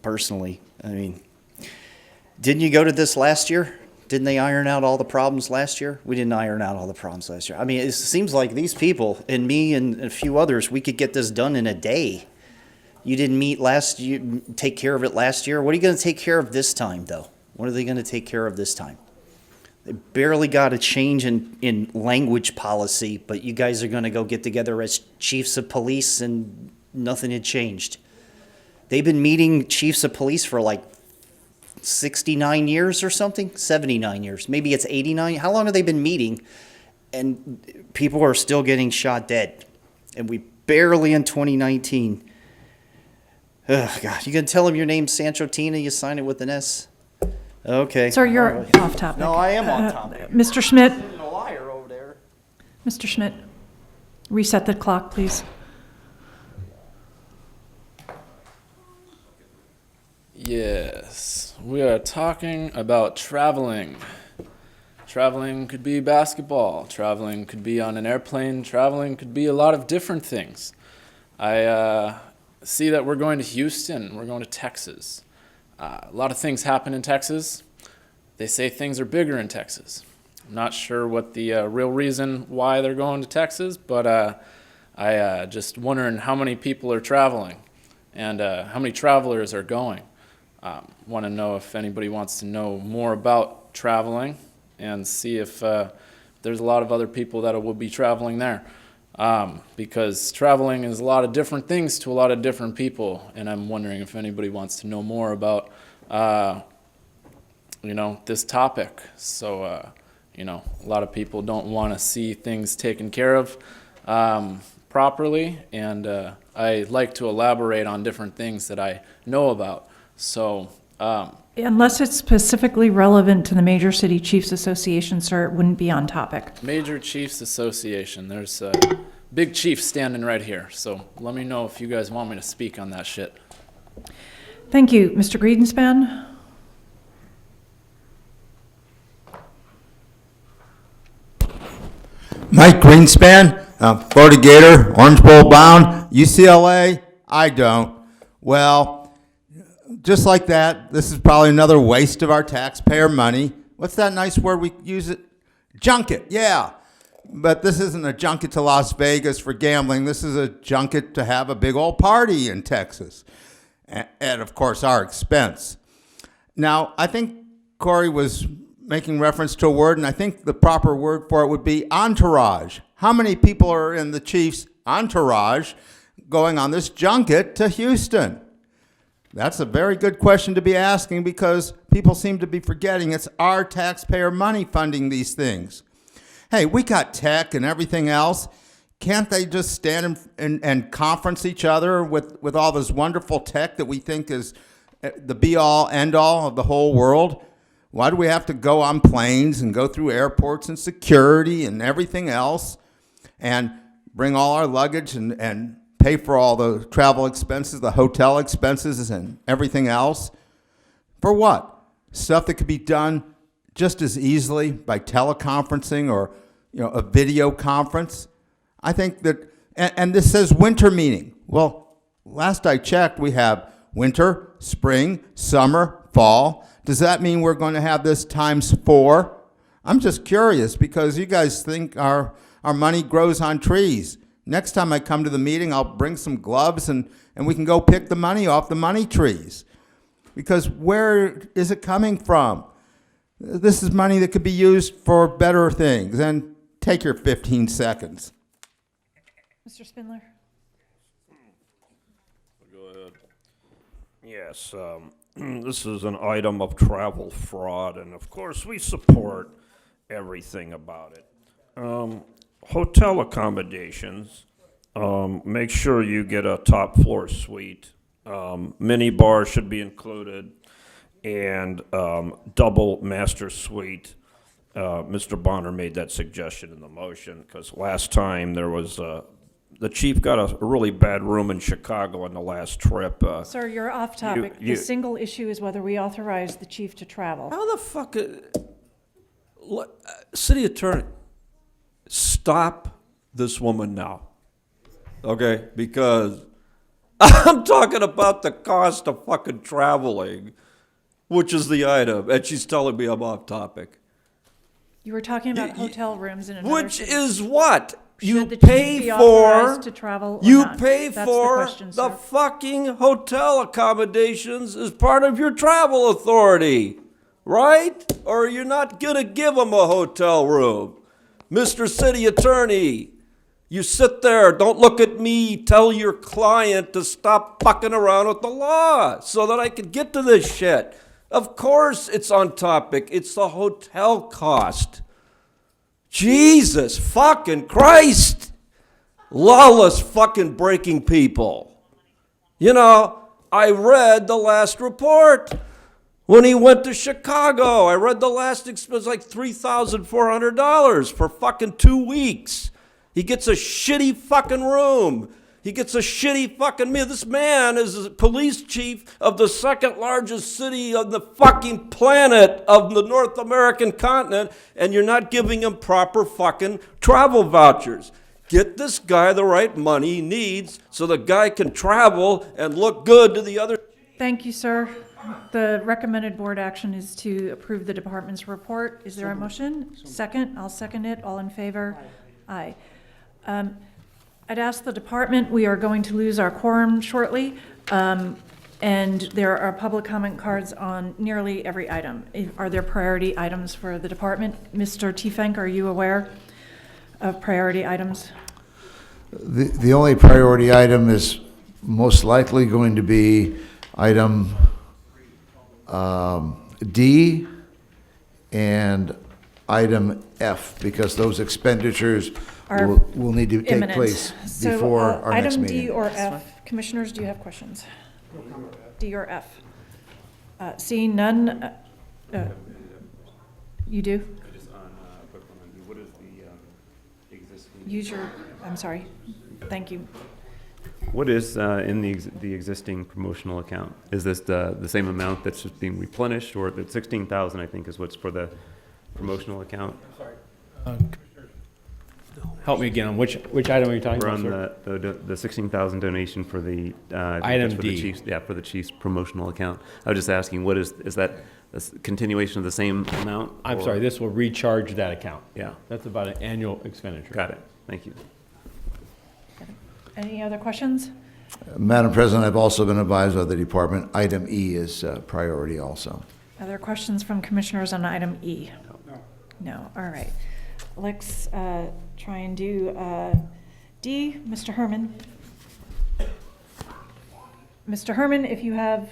personally. I mean, didn't you go to this last year? Didn't they iron out all the problems last year? We didn't iron out all the problems last year. I mean, it seems like these people and me and a few others, we could get this done in a day. You didn't meet last year, take care of it last year. What are you going to take care of this time, though? What are they going to take care of this time? They barely got a change in language policy, but you guys are going to go get together as chiefs of police and nothing had changed. They've been meeting chiefs of police for like 69 years or something, 79 years. Maybe it's 89. How long have they been meeting? And people are still getting shot dead. And we barely in 2019. Ugh, God, you gonna tell them your name's Sancho Tina, you sign it with an S? Okay. Sir, you're All right. off topic. No, I am on topic. Mr. Schmidt. You're a liar over there. Mr. Schmidt, reset the clock, please. Yes, we are talking about traveling. Traveling could be basketball, traveling could be on an airplane, traveling could be a lot of different things. I see that we're going to Houston, we're going to Texas. A lot of things happen in Texas. They say things are bigger in Texas. I'm not sure what the real reason why they're going to Texas, but I just wondering how many people are traveling and how many travelers are going. Want to know if anybody wants to know more about traveling and see if there's a lot of other people that will be traveling there. Because traveling is a lot of different things to a lot of different people, and I'm wondering if anybody wants to know more about, this topic. So, a lot of people don't want to see things taken care of properly, and I like to elaborate on different things that I know about. So, Unless it's specifically relevant to the Major City Chiefs Association, sir, it wouldn't be on topic. Major Chiefs Association, there's a big chief standing right here, so let me know if you guys want me to speak on that shit. Thank you. Mr. Greenspan? Mike Greenspan, Florida Gator, Orange Bowl bound, UCLA, I don't. Well, just like that, this is probably another waste of our taxpayer money. What's that nice word we use it? Junket, yeah. But this isn't a junket to Las Vegas for gambling. This is a junket to have a big old party in Texas. At, of course, our expense. Now, I think Corey was making reference to a word, and I think the proper word for it would be entourage. How many people are in the Chiefs' entourage going on this junket to Houston? That's a very good question to be asking because people seem to be forgetting it's our taxpayer money funding these things. Hey, we got tech and everything else. Can't they just stand and conference each other with all this wonderful tech that we think is the be-all, end-all of the whole world? Why do we have to go on planes and go through airports and security and everything else and bring all our luggage and pay for all the travel expenses, the hotel expenses and everything else? For what? Stuff that could be done just as easily by teleconferencing or a video conference. I think that, and this says winter meeting. Well, last I checked, we have winter, spring, summer, fall. Does that mean we're going to have this times 4? I'm just curious because you guys think our money grows on trees. Next time I come to the meeting, I'll bring some gloves and we can go pick the money off the money trees. Because where is it coming from? This is money that could be used for better things. And take your 15 seconds. Mr. Spindler? Go ahead. Yes, this is an item of travel fraud, and of course we support everything about it. Hotel accommodations, make sure you get a top floor suite. Mini bar should be included, and double master suite. Mr. Bonner made that suggestion in the motion because last time there was the chief got a really bad room in Chicago on the last trip. Sir, you're off topic. The single issue is whether we authorize the chief to travel. How the fuck, city attorney, stop this woman now, okay? Because I'm talking about the cost of fucking traveling, which is the item, and she's telling me I'm off topic. You were talking about hotel rooms in another Which city. is what? You Should the chief pay be for, authorized to travel or you not? pay That's for the question, the sir. fucking hotel accommodations as part of your travel authority, right? Or you're not gonna give them a hotel room. Mr. City Attorney, you sit there, don't look at me, tell your client to stop fucking around with the law so that I can get to this shit. Of course it's on topic, it's the hotel cost. Jesus fucking Christ! Lawless fucking breaking people. You know, I read the last report when he went to Chicago. I read the last expense, like $3,400 for fucking 2 weeks. He gets a shitty fucking room. He gets a shitty fucking meal. This man is the police chief of the second largest city on the fucking planet of the North American continent, and you're not giving him proper fucking travel vouchers. Get this guy the right money he needs so the guy can travel and look good to the other. Thank you, sir. The recommended board action is to approve the department's report. Is there a motion? Second? I'll second it. All in favor? Aye. I'd ask the department, we are going to lose our quorum shortly, and there are public comment cards on nearly every item. Are there priority items for the department? Mr. Tiefenk, are you aware of priority items? The only priority item is most likely going to be item D and item F, because those expenditures will need to take Imminent. place So, before our next item meeting. D or F. Commissioners, do you have questions? D or F? Seeing none, you do? What is the existing? Use your, I'm sorry. Thank you. What is in the existing promotional account? Is this the same amount that's just being replenished, or the 16,000 I think is what's for the promotional account? Sorry. help me again on which item are you talking We're about, on sir? the 16,000 donation for the Item for D. the Chiefs, for the Chiefs promotional account. I was just asking, what is that a continuation of the same amount? I'm or- sorry, this will recharge that account. Yeah. That's about an annual expenditure. Got it. Thank you. Any other questions? Madam President, I've also been advised by the department, item E is priority also. Other questions from commissioners on item E? No, all right. Let's try and do D, Mr. Herman. Mr. Herman, if you have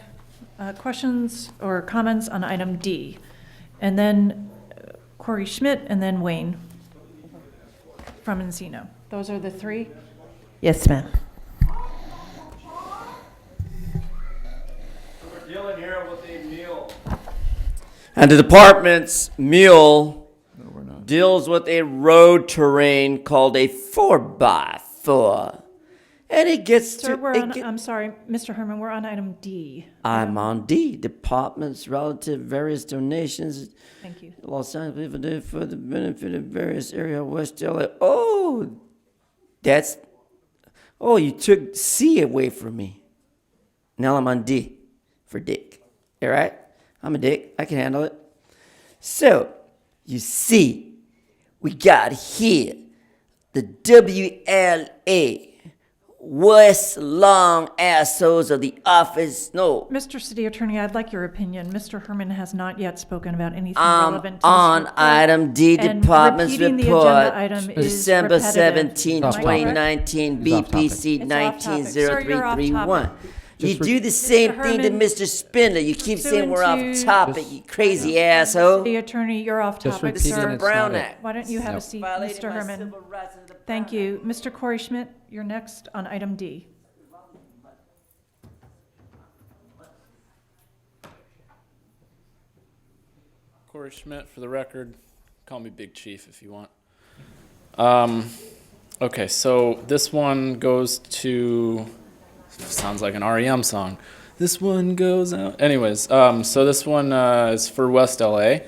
questions or comments on item D, and then Corey Schmidt, and then Wayne from Encino. Those are the three? Yes, ma'am. We're dealing here with a mule. And the department's mule deals with a road terrain called a 4x4. And it gets Sir, to. I'm sorry, Mr. Herman, we're on item D. I'm on D. Department's relative various donations. Thank you. Los Angeles for the benefit of various area of West LA. Oh, that's. Oh, you took C away from me. Now I'm on D for Dick. All right? I'm a Dick. I can handle it. So, you see, we got here the WLA. West long assholes of the office. No. Mr. City Attorney, I'd like your opinion. Mr. Herman has not yet spoken about anything I'm relevant to this on report, item D, and Department's repeating the report, agenda item is December repetitive. 17, Am I correct? 2019, BPC It's off topic. Sir, you're off 190331. topic. You do the same Mr. thing to Herman, Mr. Spindler. You keep saying we're off pursuant to- topic, you crazy asshole. City Attorney, you're off Just topic, repeating sir. it's Brown not it. Act. Why don't you have a Nope. seat, Violating Mr. my Herman? civil rights of the Thank you. Mr. Corey Schmidt, you're next on item D. Corey Schmidt, for the record, call me Big Chief if you want. Okay, so this one goes to, sounds like an REM song. This one goes out. Anyways, so this one is for West LA,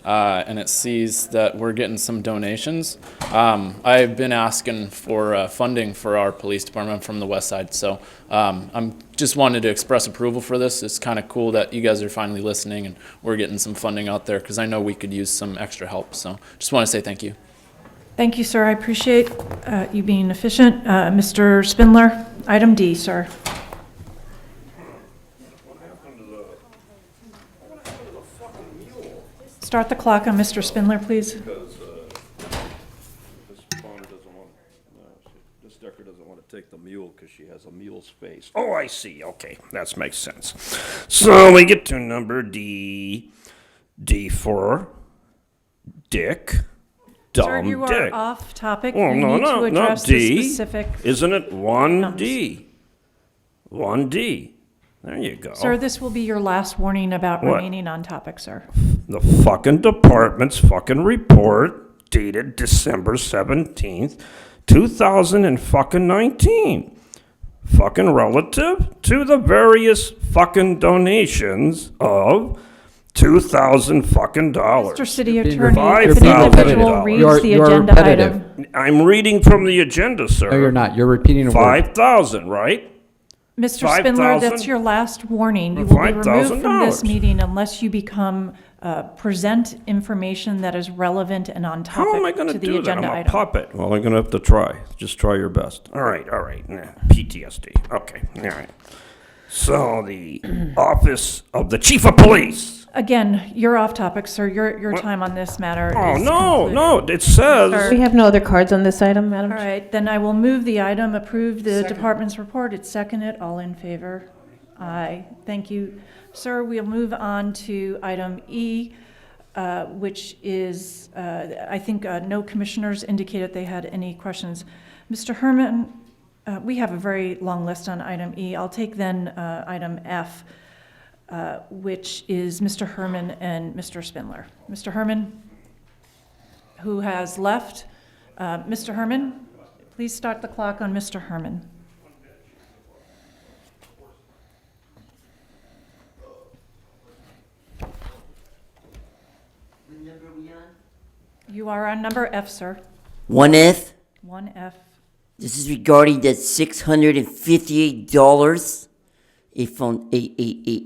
and it sees that we're getting some donations. I've been asking for funding for our police department from the west side, so I'm just wanted to express approval for this. It's kind of cool that you guys are finally listening and we're getting some funding out there because I know we could use some extra help. So just want to say thank you. Thank you, sir. I appreciate you being efficient. Mr. Spindler, item D, sir. Start the clock on Mr. Spindler, please. Because this phone doesn't want, this Decker doesn't want to take the mule because she has a mule's face. Oh, I see. Okay, that makes sense. So we get to number D. D for Dick. Dumb Sir, you Dick. are off topic. Well, You no, need to no, address not the D. specific. Isn't it 1D? 1D. There you go. Sir, this will be your last warning about What? remaining on topic, sir. The fucking department's fucking report dated December 17th, 2019. Fucking relative to the various fucking donations of $2,000 fucking dollars. Mr. City You're being Attorney, if an repetitive. individual $5,000. reads the You're agenda repetitive. item. I'm reading from the agenda, sir. No, you're not. You're repeating a word. 5,000, right? Mr. Spindler, that's your last warning. You will be removed from this $5,000. meeting unless you become, present information that is relevant and on How am I topic going to to the do that? agenda I'm a item. puppet. Well, I'm going to have to try. Just try your best. All right. Nah, PTSD. Okay. All right. So the office of the chief of police. Again, you're off topic, sir. Your time on this matter Oh, is no, concluded. no. It says. Sir. We have no other cards on this item, Madam All Chair. right, then I will move the item, approve the department's report. It's seconded. All in favor? Aye. Thank you. Sir, we'll move on to item E, which is, I think no commissioners indicated they had any questions. Mr. Herman, we have a very long list on item E. I'll take then item F, which is Mr. Herman and Mr. Spindler. Mr. Herman, who has left. Mr. Herman, please start the clock on Mr. Herman. You are on number F, sir. 1F? 1F. This is regarding that $658,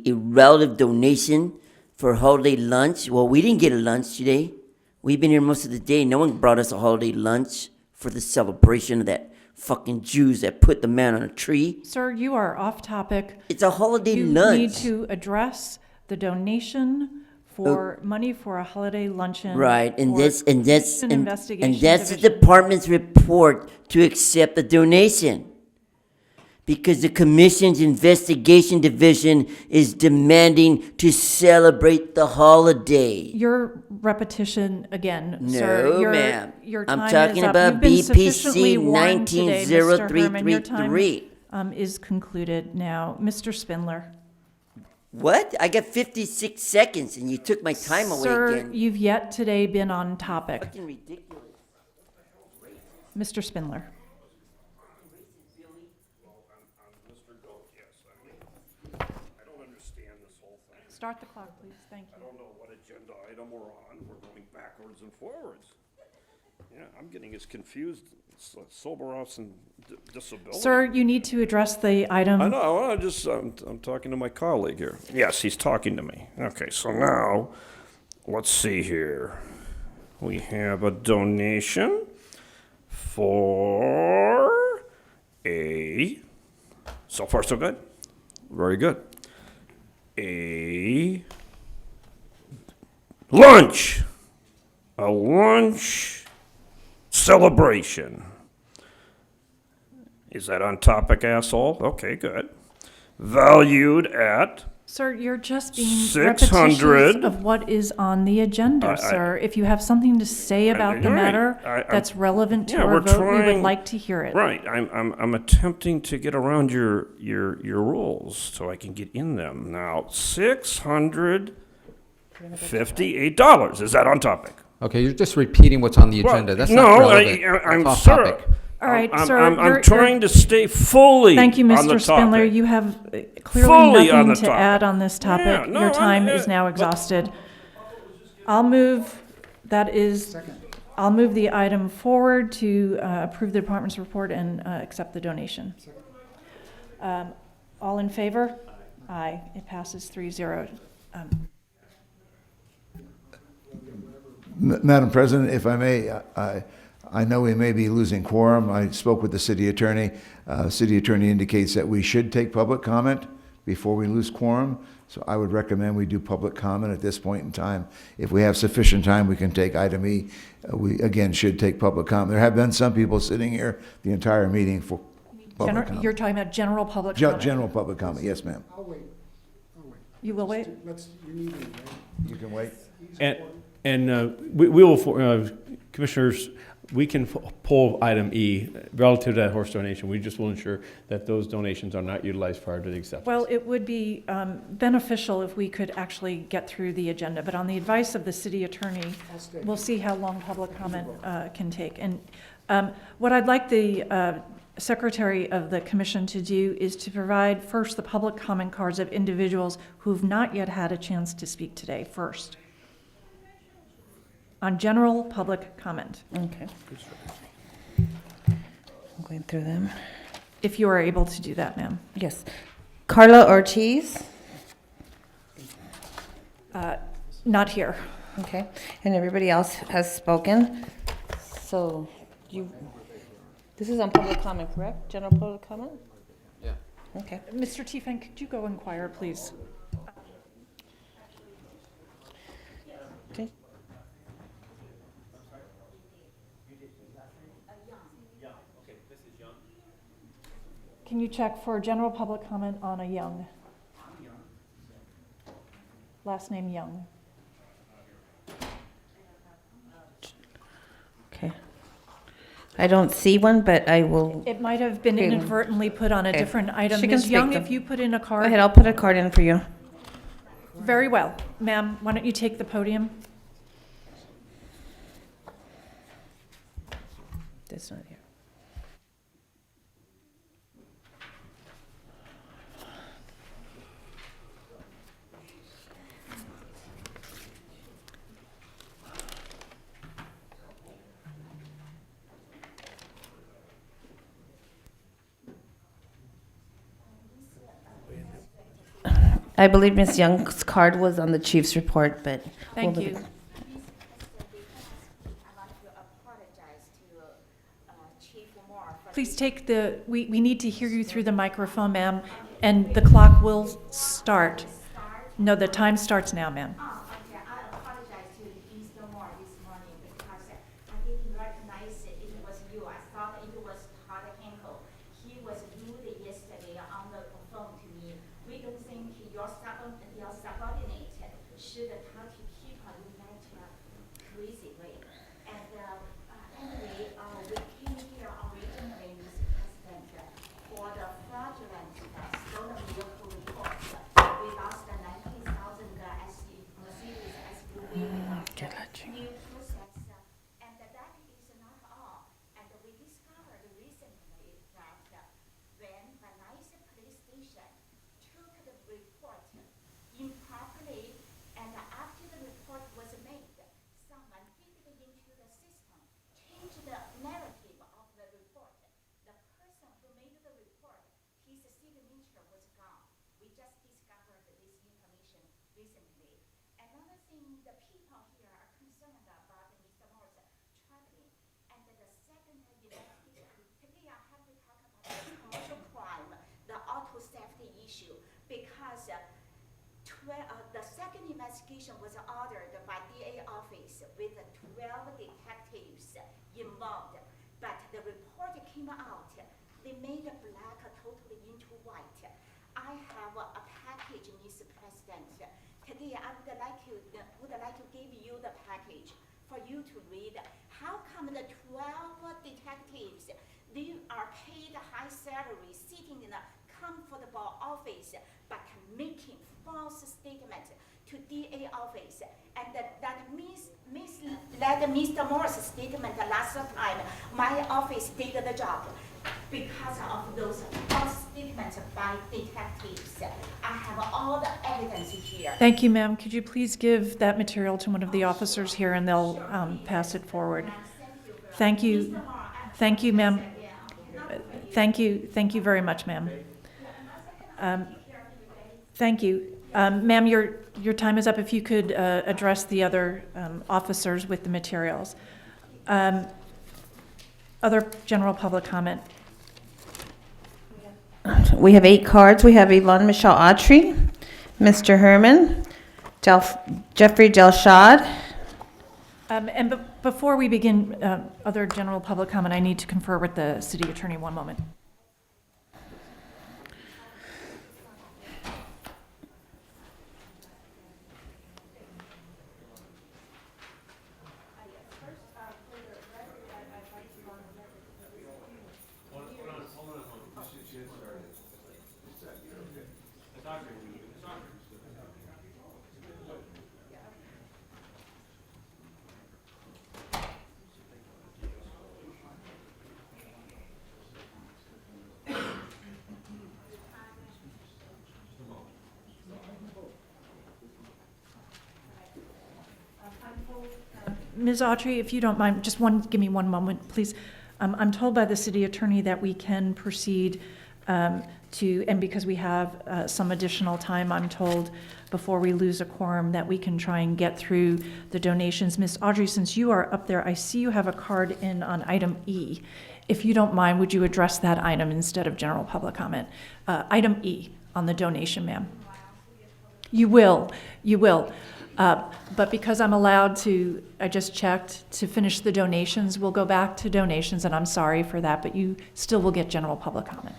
a relative donation for holiday lunch. Well, we didn't get a lunch today. We've been here most of the day. No one brought us a holiday lunch for the celebration of that fucking Jews that put the man on a tree. Sir, you are off topic. It's a holiday You lunch. need to address the donation for money for a holiday luncheon. Right, and for that's an investigation and that's the division. department's report to accept the donation. Because the commission's investigation division is demanding to celebrate the holiday. Your repetition again, No, sir. ma'am. Your I'm time talking is up. about You've been BPC sufficiently warned today, Mr. Herman. Your time, 190333. is concluded now. Mr. Spindler. What? I got 56 seconds and you took my time away Sir, again. you've yet today been on topic. Fucking ridiculous. Mr. Spindler. I don't understand this whole thing. Start the clock, please. Thank you. I don't know what agenda item we're on. We're going backwards and forwards. Yeah, I'm getting as confused as sober offs and disability. Sir, you need to address the item. I know. I'm talking to my colleague here. Yes, he's talking to me. Okay, so now, let's see here. We have a donation for a. So far, so good. Very good. A lunch. A lunch celebration. Is that on topic, asshole? Okay, good. Valued at Sir, you're just being 600. repetitious of what is on the agenda, I- sir. If you have something to say about the Right. matter I'm- that's relevant to yeah, our we're vote, we would trying- like to hear it. Right. I'm attempting to get around your rules so I can get in them. Now, $658. Is that on topic? Okay, you're just repeating what's on the agenda. That's not no, relevant. I'm That's off sir. topic. All right, I'm, sir. I'm you're- trying to stay fully Thank you, on the Mr. Spindler. topic. You have clearly Fully on nothing the to topic. add on this topic. Yeah, no, Your time I'm- is now but- exhausted. I'll move the item forward to approve the department's report and accept the donation. All in favor? Aye. It passes 3-0. Madam President, if I may, I know we may be losing quorum. I spoke with the city attorney. City attorney indicates that we should take public comment before we lose quorum. So I would recommend we do public comment at this point in time. If we have sufficient time, we can take item E. We, again, should take public comment. There have been some people sitting here the entire meeting for public comment. You're talking about general public comment. General public comment, yes, ma'am. I'll wait. You will wait? You need me, right? You can wait. And we will, Commissioners, we can pull item E relative to that horse donation. We just will ensure that those donations are not utilized prior to the acceptance. Well, it would be beneficial if we could actually get through the agenda, but on the advice of the city attorney, we'll see how long public comment can take. And what I'd like the Secretary of the Commission to do is to provide first the public comment cards of individuals who've not yet had a chance to speak today first. On general public comment. Okay. I'm going through them. If you are able to do that, ma'am. Yes. Carla Ortiz. Not here. Okay. And everybody else has spoken. So this is on public comment, correct? General public comment? Yeah. Okay. Mr. Tiefan, could you go inquire, please? Okay. Can you check for general public comment on a Young? Last name Young. Okay. I don't see one, but I will. It might have been Okay. inadvertently put on a Okay. different item. She can Ms. speak Young, then. if you put in a Go card. ahead, I'll put a card in for you. Very well. Ma'am, why don't you take the podium? That's not here. I believe Ms. Young's card was on the chief's report, but. Thank we'll- you. Please take we need to hear you through the microphone, ma'am, and the clock will start. No, the time starts now, ma'am. Okay, I apologize to Mr. Moore this morning because I didn't recognize it was you. I thought it was Todd Henkel. He was rude yesterday on the phone to me. We don't think your subordinate should talk to people in that crazy way. And anyway, we came here originally, Mr. President, for the fraudulent stolen vehicle report. We lost the 90,000 Mercedes SUV new process, and that is not all. And we discovered recently that when Venice Police Station took the report improperly, and after the report was made, someone did it into the system, changed the narrative of the report. The person who made the report, his signature was gone. We just discovered this information recently. Another thing, the people here are concerned about Mr. Moore's traveling. And the second investigation, today I have to talk about the commercial crime, the auto safety issue, because the second investigation was ordered by DA office with 12 detectives involved, but the report came out. They made black totally into white. I have a package, Mr. President. Today I would like to give you the package for you to read. How come the 12 detectives, they are paid high salary, sitting in a comfortable office, but making false statements to DA office, and that misled Mr. Moore's statement last time. My office did the job because of those false statements by detectives. I have all the evidence here. Thank you, ma'am. Could you please give that material to one of the officers here, and they'll pass it forward? Thank you. Thank you, ma'am. Thank you. Thank you very much, ma'am. Thank you. Ma'am, your time is up. If you could address the other officers with the materials. Other general public comment. We have 8 cards. We have Yvonne Michelle Autry, Mr. Herman, Jeffrey Delshad. And before we begin other general public comment, I need to confer with the city attorney. One moment. Ms. Autry, if you don't mind, give me one moment, please. I'm told by the city attorney that we can proceed and because we have some additional time, I'm told, before we lose a quorum, that we can try and get through the donations. Ms. Autry, since you are up there, I see you have a card in on item E. If you don't mind, would you address that item instead of general public comment? Item E on the donation, ma'am. You will. But because I'm allowed to, I just checked, to finish the donations, we'll go back to donations, and I'm sorry for that, but you still will get general public comment.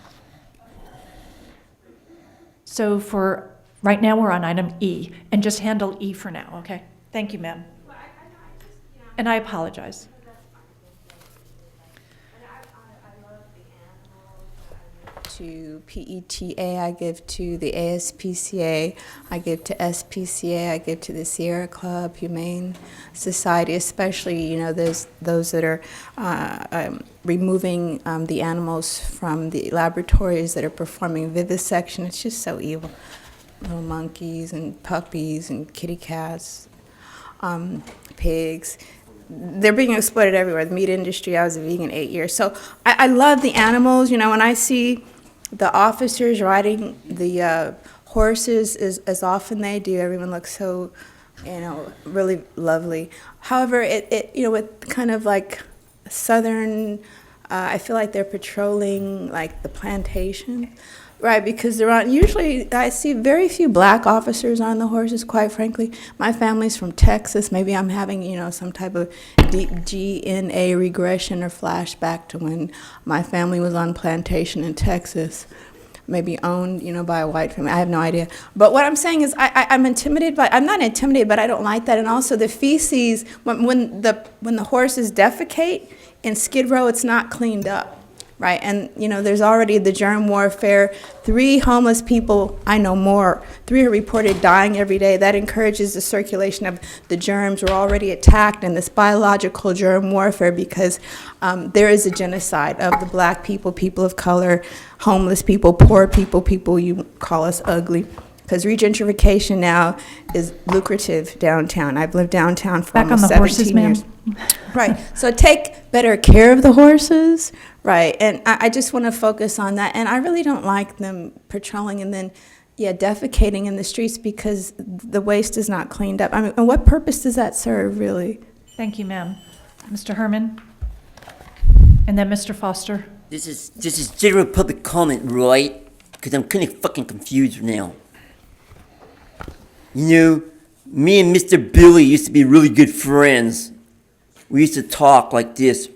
So for right now, we're on item E, and just handle E for now, okay? Thank you, ma'am. And I apologize. To PETA, I give to the ASPCA, I give to SPCA, I give to the Sierra Club, Humane Society, especially, those that are removing the animals from the laboratories that are performing vivisection. It's just so evil. Little monkeys and puppies and kitty cats, pigs. They're being exploited everywhere. The meat industry, I was a vegan 8 years. So I love the animals, when I see the officers riding the horses as often they do. Everyone looks so, really lovely. However, it with kind of like southern, I feel like they're patrolling like the plantation. Right, because there aren't usually, I see very few black officers on the horses, quite frankly. My family's from Texas. Maybe I'm having, some type of deep DNA regression or flashback to when my family was on plantation in Texas, maybe owned, by a white family. I have no idea. But what I'm saying is I'm intimidated by, I'm not intimidated, but I don't like that. And also the feces, when the horses defecate in Skid Row, it's not cleaned up. Right, and there's already the germ warfare. 3 homeless people, I know more, 3 are reported dying every day. That encourages the circulation of the germs. We're already attacked in this biological germ warfare because there is a genocide of the black people, people of color, homeless people, poor people, people you call us ugly. Because regentrification now is lucrative downtown. I've lived downtown for Back on almost the horses, 17 years. ma'am. Right. So take better care of the horses. Right. And I just want to focus on that. And I really don't like them patrolling and then, defecating in the streets because the waste is not cleaned up. I mean, and what purpose does that serve, really? Thank you, ma'am. Mr. Herman? And then Mr. Foster? This is general public comment, right? Because I'm kind of fucking confused now. Me and Mr. Billy used to be really good friends. We used to talk like this.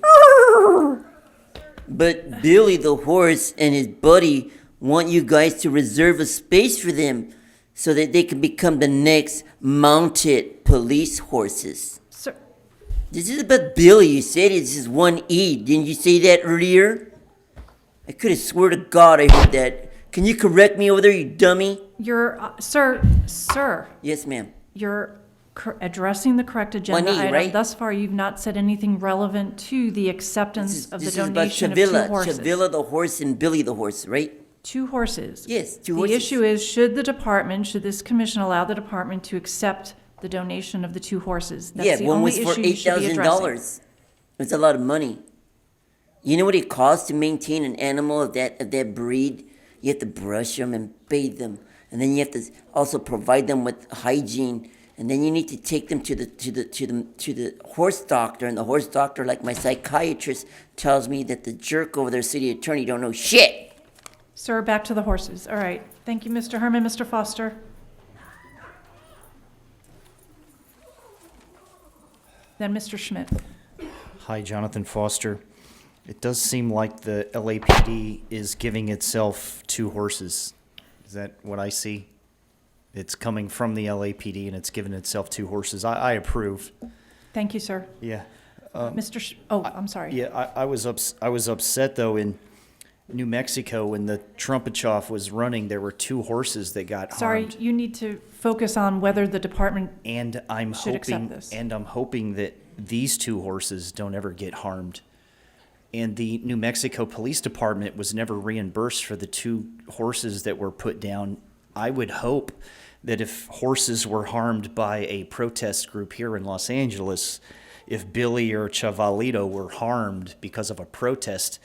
But Billy the horse and his buddy want you guys to reserve a space for them so that they can become the next mounted police horses. Sir. This is about Billy. You said this is 1E. Didn't you say that earlier? I could have swore to God I heard that. Can you correct me over there, you dummy? You're, sir. Yes, ma'am. You're addressing the correct agenda 1E, item. right? Thus far, you've not said anything relevant to the acceptance of the This is about donation of 2 horses. Chavilla the horse and Billy the horse, right? 2 horses. Yes, 2 The horses. issue is, should this commission allow the department to accept the donation of the 2 horses? That's the one only was for issue you should be addressing. $8,000. It's a lot of money. You know what it costs to maintain an animal of that breed? You have to brush them and bathe them, and then you have to also provide them with hygiene, and then you need to take them to the horse doctor, and the horse doctor, like my psychiatrist, tells me that the jerk over there, city attorney, don't know shit. Sir, back to the horses. All right. Thank you, Mr. Herman. Mr. Foster? Then Mr. Schmidt. Hi, Jonathan Foster. It does seem like the LAPD is giving itself 2 horses. Is that what I see? It's coming from the LAPD and it's giving itself 2 horses. I approve. Thank you, sir. Yeah. I'm sorry. Yeah, I was upset though in New Mexico when the Trumpetchoff was running. There were 2 horses that got harmed. Sorry, you need to focus on whether the department And I'm should accept hoping, this. and I'm hoping that these 2 horses don't ever get harmed. And the New Mexico Police Department was never reimbursed for the 2 horses that were put down. I would hope that if horses were harmed by a protest group here in Los Angeles, if Billy or Chavalito were harmed because of a protest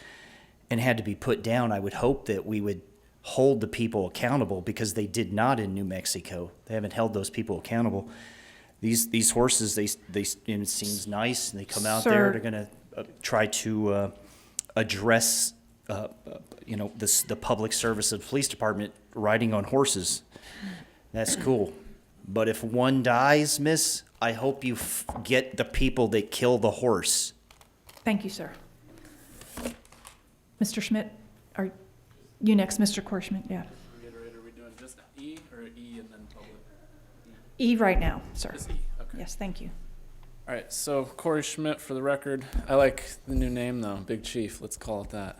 and had to be put down, I would hope that we would hold the people accountable, because they did not in New Mexico. They haven't held those people accountable. These horses, they it seems nice, and they come out there. They're going to try to address, the public service of the police department riding on horses. That's cool. But if one dies, miss, I hope you get the people that kill the horse. Thank you, sir. Mr. Schmidt, are you next, Mr. Korschmidt? Yeah. Reiterate, are we doing just E or E and then public? E right now, sir. Just E, okay. Yes, thank you. All right, so Corey Schmidt for the record. I like the new name though, Big Chief. Let's call it that.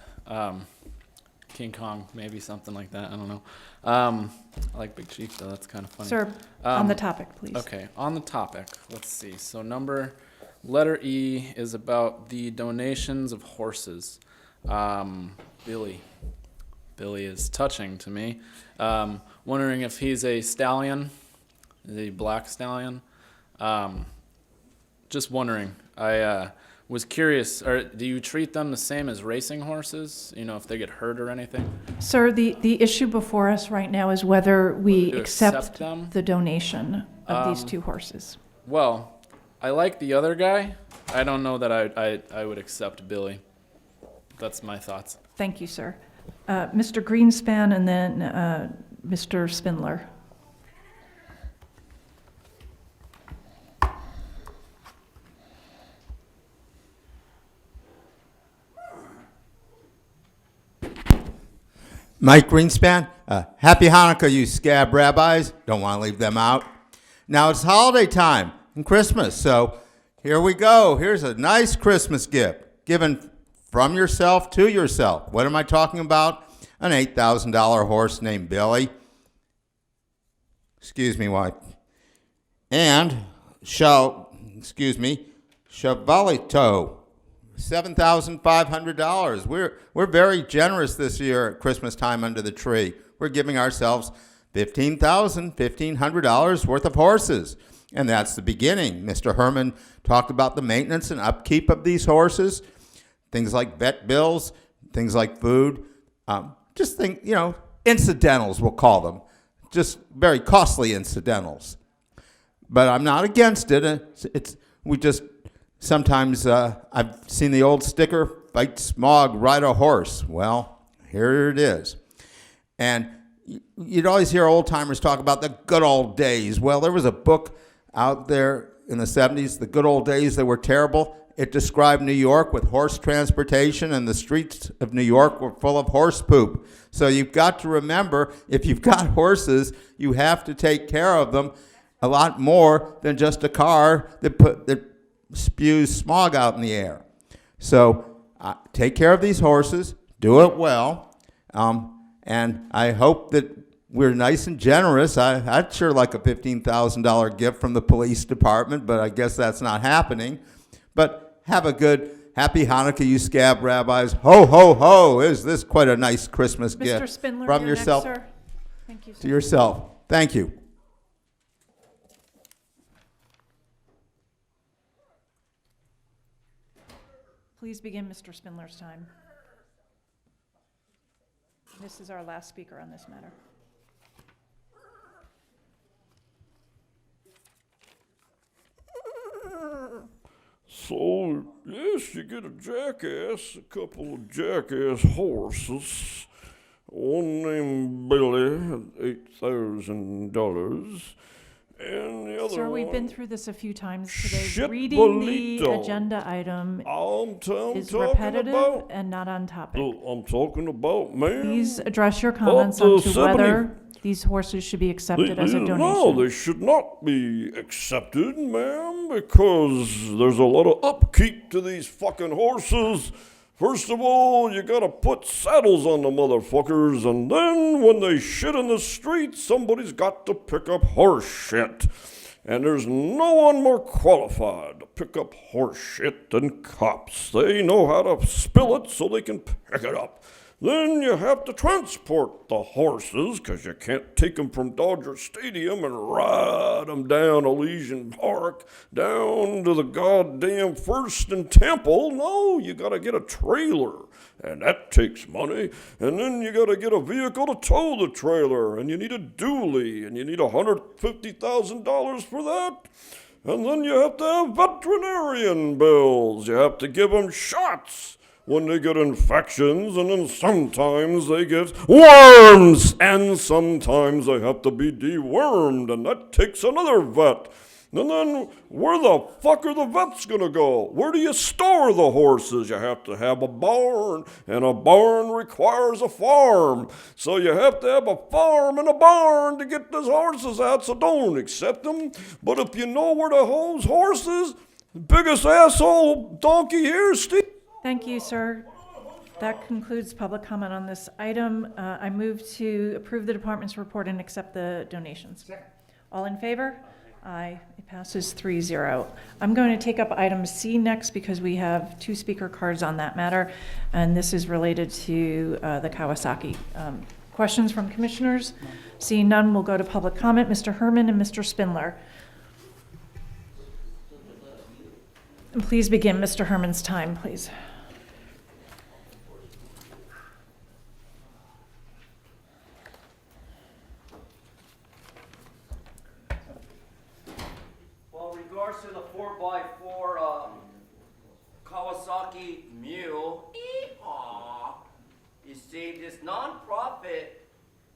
King Kong, maybe something like that. I don't know. I like Big Chief though. That's kind of funny. Sir, on the topic, please. Okay, on the topic. Let's see. So letter E is about the donations of horses. Billy is touching to me. Wondering if he's a stallion, a black stallion. Just wondering. was curious, do you treat them the same as racing horses? You know, if they get hurt or anything? Sir, the issue before us right now is whether we To accept accept them? the donation of these two horses. Well, I like the other guy. I don't know that I would accept Billy. That's my thoughts. Thank you, sir. Mr. Greenspan and then Mr. Spindler. Mike Greenspan, happy Hanukkah, you scab rabbis. Don't want to leave them out. Now it's holiday time and Christmas, so here we go. Here's a nice Christmas gift given from yourself to yourself. What am I talking about? An $8,000 horse named Billy. Excuse me, wife. And Chevalito, $7,500. We're very generous this year at Christmas time under the tree. We're giving ourselves $1,500 worth of horses. And that's the beginning. Mr. Herman talked about the maintenance and upkeep of these horses, things like vet bills, things like food. Incidentals, we'll call them. Just very costly incidentals. But I'm not against it. Sometimes I've seen the old sticker, fight smog, ride a horse. Well, here it is. And you'd always hear old timers talk about the good old days. Well, there was a book out there in the 70s, The Good Old Days That Were Terrible. It described New York with horse transportation, and the streets of New York were full of horse poop. So you've got to remember, if you've got horses, you have to take care of them a lot more than just a car that spews smog out in the air. So take care of these horses, do it well, and I hope that we're nice and generous. I'd sure like a $15,000 gift from the police department, but I guess that's not happening. But have a good, happy Hanukkah, you scab rabbis. Ho, ho, ho, is this quite a nice Christmas gift. Mr. Spindler, from you're yourself next, sir. Thank you, sir. to yourself. Thank you. Please begin Mr. Spindler's time. This is our last speaker on this matter. So, yes, you get a jackass, a couple of jackass horses. One named Billy at $8,000, and the other Sir, we've one, been through this a few times today. Shit Reading the Bolito. agenda item I'm is talking repetitive about, and not on topic. I'm talking about, man. Please address your comments Up to on to whether these horses should be accepted as a donation. No, they should not be accepted, ma'am, because there's a lot of upkeep to these fucking horses. First of all, you gotta put saddles on the motherfuckers, and then when they shit in the street, somebody's got to pick up horse shit. And there's no one more qualified to pick up horse shit than cops. They know how to spill it so they can pick it up. Then you have to transport the horses, 'cause you can't take them from Dodger Stadium and ride them down Elysian Park, down to the goddamn First and Temple. No, you gotta get a trailer, and that takes money. And then you gotta get a vehicle to tow the trailer, and you need a dually, and you need $150,000 for that. And then you have to have veterinarian bills. You have to give them shots when they get infections, and then sometimes they get worms, and sometimes they have to be dewormed, and that takes another vet. And then where the fuck are the vets gonna go? Where do you store the horses? You have to have a barn, and a barn requires a farm. So you have to have a farm and a barn to get those horses out, so don't accept them. But if you know where to hose horses, biggest asshole donkey here, Steve. Thank you, sir. That concludes public comment on this item. I move to approve the department's report and accept the donations. All in favor? Aye. It passes 3-0. I'm going to take up item C next because we have 2 speaker cards on that matter, and this is related to the Kawasaki. Questions from commissioners? Seeing none, we'll go to public comment. Mr. Herman and Mr. Spindler. And please begin Mr. Herman's time, please. Well, in regards to the 4x4 Kawasaki Mule, you see, this nonprofit,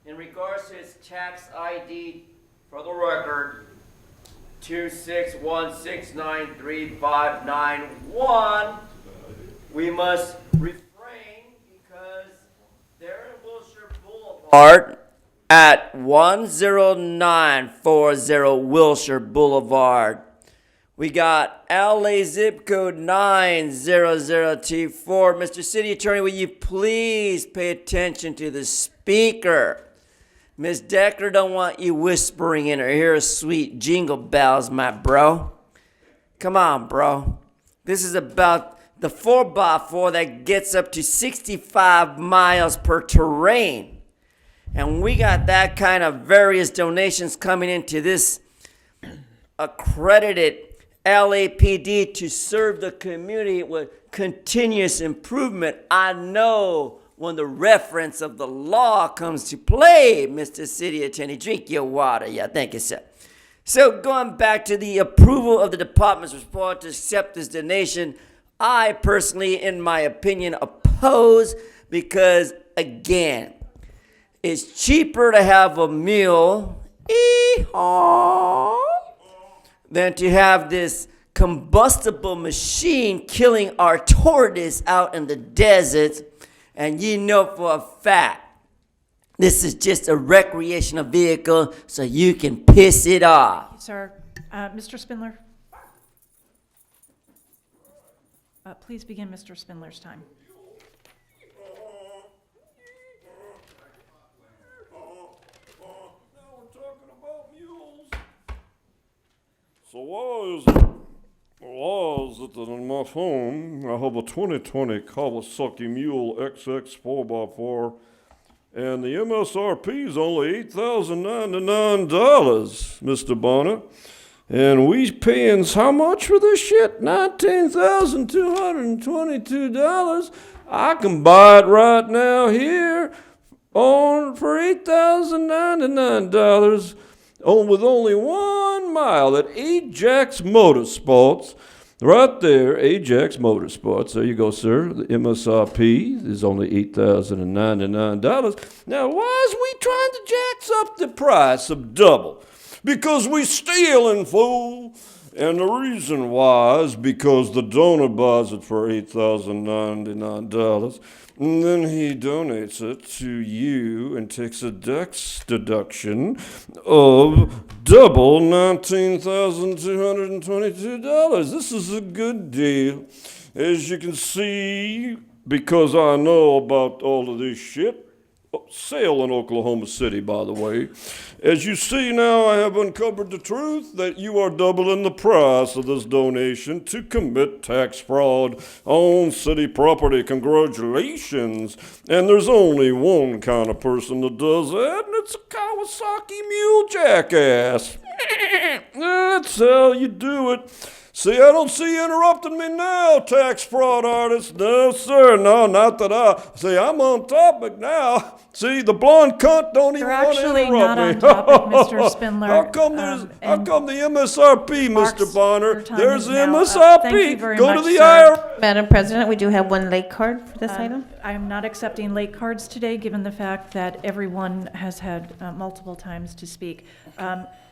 in regards to its tax ID, for the record, 261693591, we must refrain because they're in Wilshire Boulevard at 10940 Wilshire Boulevard. We got LA zip code 90024. Mr. City Attorney, will you please pay attention to the speaker? Ms. Decker don't want you whispering in her ear sweet jingle bells, my bro. Come on, bro. This is about the 4x4 that gets up to 65 miles per terrain. And we got that kind of various donations coming into this accredited LAPD to serve the community with continuous improvement. I know when the reference of the law comes to play, Mr. City Attorney. Drink your water. Yeah, thank you, sir. So going back to the approval of the department's report to accept this donation, I personally, in my opinion, oppose because, again, it's cheaper to have a mule than to have this combustible machine killing our tortoise out in the desert. And you know for a fact, this is just a recreational vehicle, so you can piss it off. Sir, Mr. Spindler? Please begin Mr. Spindler's time. So why is it that on my phone I have a 2020 Kawasaki Mule XX 4x4 and the MSRP is only $8,099, Mr. Bonner? And we paying how much for this shit? $19,222. I can buy it right now here for $8,099. With only 1 mile at Ajax Motorsports. Right there, Ajax Motorsports. There you go, sir. The MSRP is only $8,099. Now, why is we trying to jack up the price of double? Because we stealing, fool. And the reason why is because the donor buys it for $8,099. And then he donates it to you and takes a deduction of double $19,222. This is a good deal. As you can see, because I know about all of this shit, sale in Oklahoma City, by the way. As you see now, I have uncovered the truth that you are doubling the price of this donation to commit tax fraud on city property. Congratulations. And there's only one kind of person that does that, and it's a Kawasaki Mule jackass. That's how you do it. See, I don't see you interrupting me now, tax fraud artist. No, sir, no, not that See, I'm on topic now. See, the blonde cunt don't even want to interrupt me. You're actually not on topic, Mr. Spindler. How come the MSRP, Mr. Bonner? There's the Thank MSRP. you very Go much, to the sir. IRS. Madam President, we do have one late card for this item. I am not accepting late cards today, given the fact that everyone has had multiple times to speak.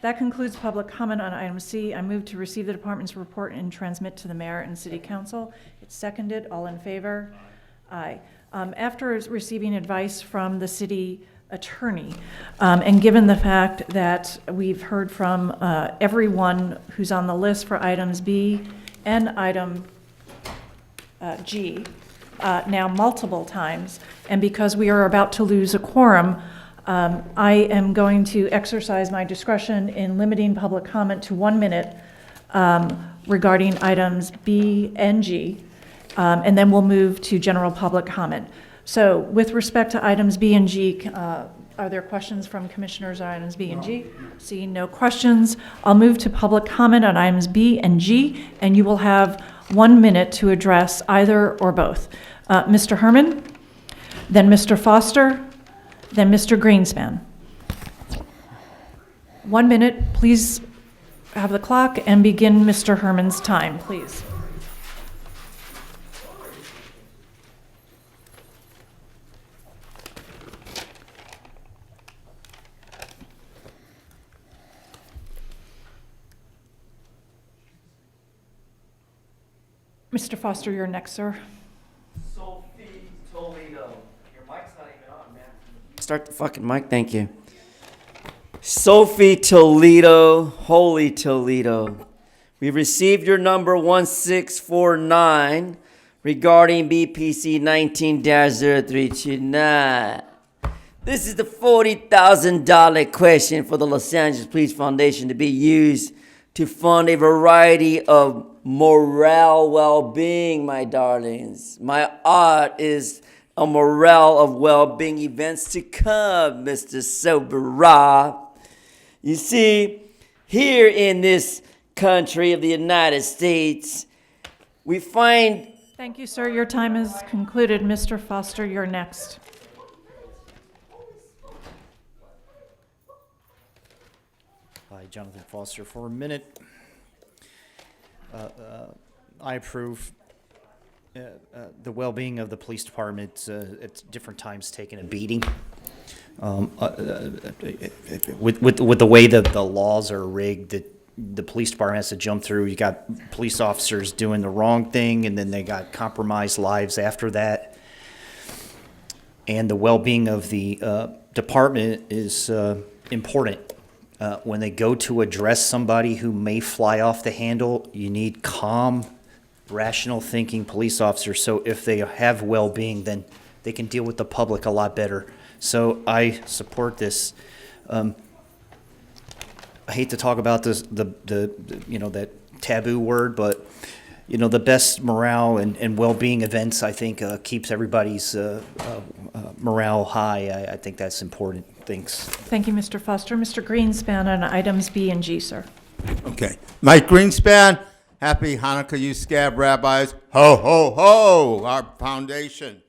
That concludes public comment on item C. I move to receive the department's report and transmit to the mayor and city council. It's seconded. All in favor? Aye. After receiving advice from the city attorney, and given the fact that we've heard from everyone who's on the list for items B and item G now multiple times, and because we are about to lose a quorum, I am going to exercise my discretion in limiting public comment to 1 minute regarding items B and G, and then we'll move to general public comment. So with respect to items B and G, Are there questions from commissioners on items B and G? Seeing no questions, I'll move to public comment on items B and G, and you will have 1 minute to address either or both. Mr. Herman, then Mr. Foster, then Mr. Greenspan. 1 minute, please have the clock and begin Mr. Herman's time, please. Mr. Foster, you're next, sir. Sophie Toledo. Your mic's not even on, man. Start the fucking mic, thank you. Sophie Toledo, holy Toledo. We received your number 1649 regarding BPC 19-0329. This is the $40,000 question for the Los Angeles Police Foundation to be used to fund a variety of morale well-being, my darlings. My art is a morale of well-being events to come, Mr. Sobera. You see, here in this country of the United States, we find... Thank you, sir. Your time is concluded. Mr. Foster, you're next. Hi, Jonathan Foster for a minute. I approve the well-being of the police department at different times taking a beating. With the way that the laws are rigged, that the police department has to jump through. You got police officers doing the wrong thing, and then they got compromised lives after that. And the well-being of the department is important. When they go to address somebody who may fly off the handle, you need calm, rational thinking police officers. So if they have well-being, then they can deal with the public a lot better. So I support this. I hate to talk about this, the that taboo word, but the best morale and well-being events, I think, keeps everybody's morale high. I think that's important. Thanks. Thank you, Mr. Foster. Mr. Greenspan on items B and G, sir. Okay. Mike Greenspan, happy Hanukkah, you scab rabbis. Ho, ho, ho, our foundation.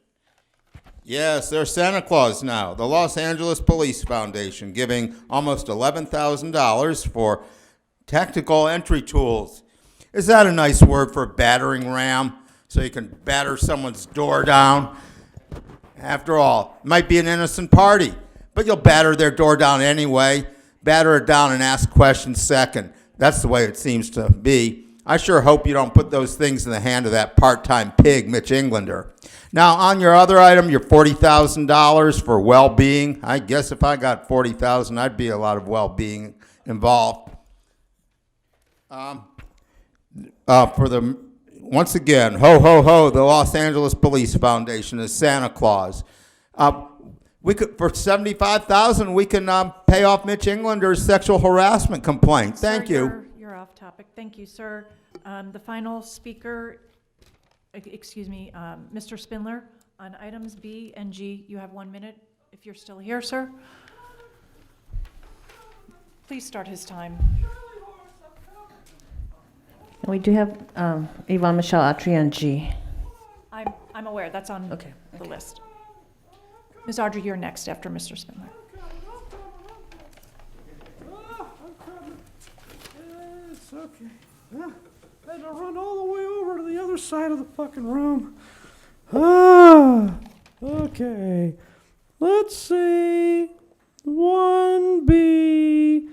Yes, they're Santa Claus now. The Los Angeles Police Foundation giving almost $11,000 for tactical entry tools. Is that a nice word for battering ram? So you can batter someone's door down? After all, it might be an innocent party, but you'll batter their door down anyway. Batter it down and ask questions second. That's the way it seems to be. I sure hope you don't put those things in the hand of that part-time pig, Mitch Englander. Now, on your other item, your $40,000 for well-being. I guess if I got $40,000, I'd be a lot of well-being involved. Once again, ho, ho, ho, the Los Angeles Police Foundation is Santa Claus. We could, for $75,000, we can pay off Mitch Englander's sexual harassment complaint. Thank you. You're off topic. Thank you, sir. The final speaker, Mr. Spindler, on items B and G. You have 1 minute if you're still here, sir. Please start his time. We do have Yvonne Michelle Autry on G. I'm aware. That's on the list. Ms. Audrey, you're next after Mr. Spindler. It's okay. I had to run all the way over to the other side of the fucking room. Okay. Let's see. 1B.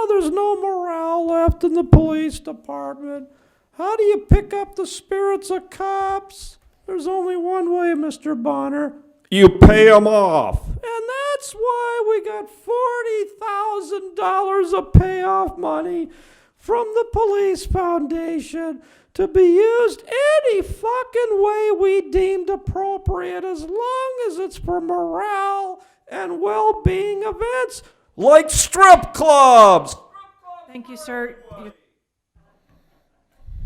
There's no morale left in the police department. How do you pick up the spirits of cops? There's only one way, Mr. Bonner. You pay them off. And that's why we got $40,000 of payoff money from the Police Foundation to be used any fucking way we deemed appropriate, as long as it's for morale and well-being events. Like strip clubs. Thank you, sir.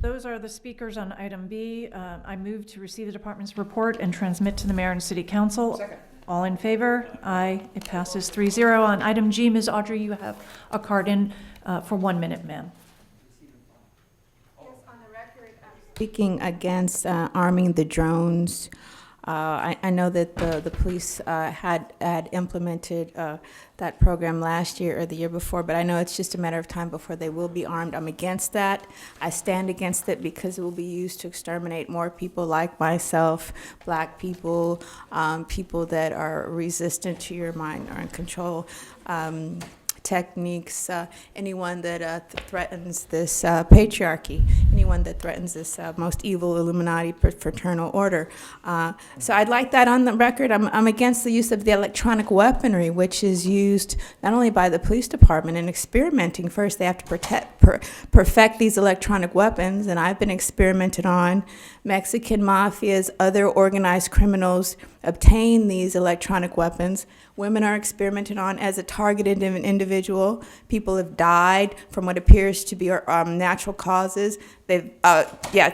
Those are the speakers on item B. I move to receive the department's report and transmit to the mayor and city council. Second. All in favor? Aye. It passes 3-0. On item G, Ms. Audrey, you have a card in for 1 minute, ma'am. Speaking against arming the drones, I know that the police had implemented that program last year or the year before, but I know it's just a matter of time before they will be armed. I'm against that. I stand against it because it will be used to exterminate more people like myself, black people, people that are resistant to your mind or in control techniques, anyone that threatens this patriarchy, anyone that threatens this most evil Illuminati fraternal order. So I'd like that on the record. I'm against the use of the electronic weaponry, which is used not only by the police department in experimenting. First, they have to perfect these electronic weapons, and I've been experimented on. Mexican mafias, other organized criminals obtain these electronic weapons. Women are experimented on as a targeted individual. People have died from what appears to be natural causes. They've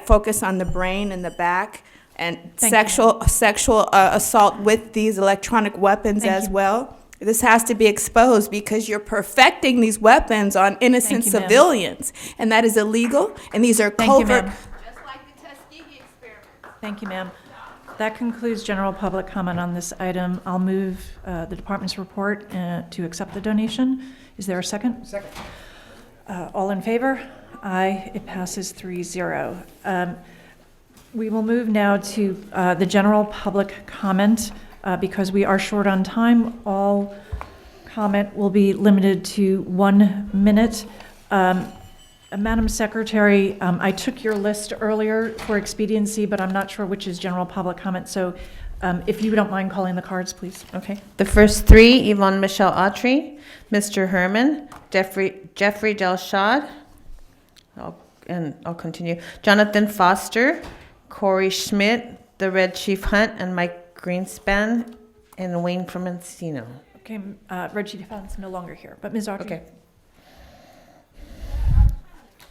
focused on the brain and the back, and sexual assault with these electronic weapons as well. This has to be exposed because you're perfecting these weapons on innocent civilians, and that is illegal. And these are covert. Thank you, ma'am. That concludes general public comment on this item. I'll move the department's report to accept the donation. Is there a second? Second. All in favor? Aye. It passes 3-0. We will move now to the general public comment. Because we are short on time, all comment will be limited to 1 minute. Madam Secretary, I took your list earlier for expediency, but I'm not sure which is general public comment. So if you don't mind calling the cards, please. Okay. The first three: Yvonne Michelle Autry, Mr. Herman, Jeffrey Delshad, I'll continue, Jonathan Foster, Corey Schmidt, the Red Chief Hunt, and Mike Greenspan, and Wayne from Encino. Okay, Reggie Defon's no longer here, but Ms. Autry. Okay.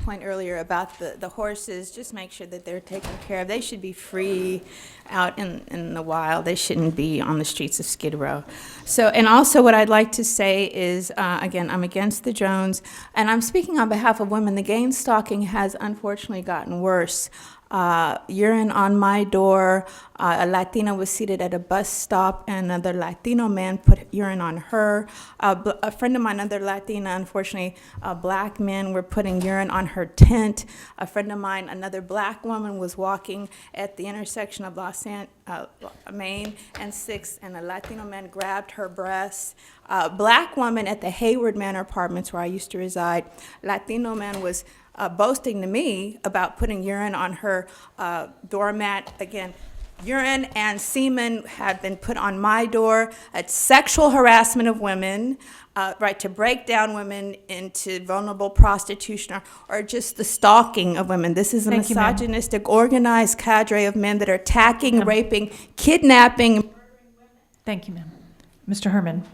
Point earlier about the horses, just make sure that they're taken care of. They should be free out in the wild. They shouldn't be on the streets of Skid Row. So, and also what I'd like to say is, again, I'm against the drones, and I'm speaking on behalf of women. The gang stalking has unfortunately gotten worse. Urine on my door. A Latina was seated at a bus stop, and another Latino man put urine on her. A friend of mine, another Latina, unfortunately, black men were putting urine on her tent. A friend of mine, another black woman, was walking at the intersection of Main and 6th, and a Latino man grabbed her breasts. Black woman at the Hayward Manor Apartments, where I used to reside, Latino man was boasting to me about putting urine on her doormat. Again, urine and semen had been put on my door. It's sexual harassment of women, right, to break down women into vulnerable prostitution or just the stalking of women. This is a misogynistic, organized cadre of men that are attacking, raping, kidnapping. Thank you, ma'am. Mr. Herman.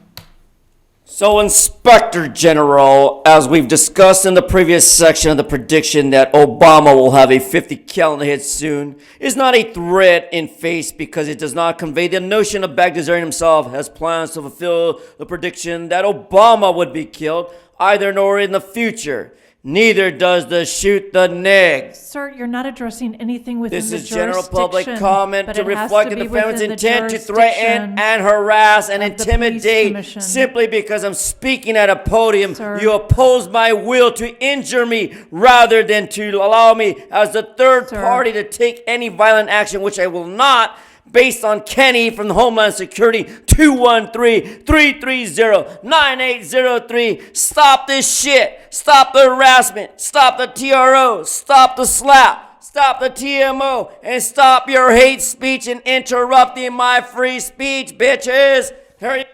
So, Inspector General, as we've discussed in the previous section of the prediction that Obama will have a 50 cal in the head soon, is not a threat in face because it does not convey the notion of Baghdadi himself has plans to fulfill the prediction that Obama would be killed, either nor in the future. Neither does the shoot the negs. Sir, you're not addressing anything within the This jurisdiction. is general public comment but to it has reflect to the be defendant's within the intent to threaten jurisdiction and harass and of the Police intimidate Commission. simply because I'm speaking at a podium. Sir. You oppose my will to injure me rather than to allow me as the third party to take any violent action, which I will not. Based on Kenny from the Homeland Security, 213-330-9803. Stop this shit. Stop the harassment. Stop the TRO. Stop the slap. Stop the TMO. And stop your hate speech and interrupting my free speech, bitches. Here you go,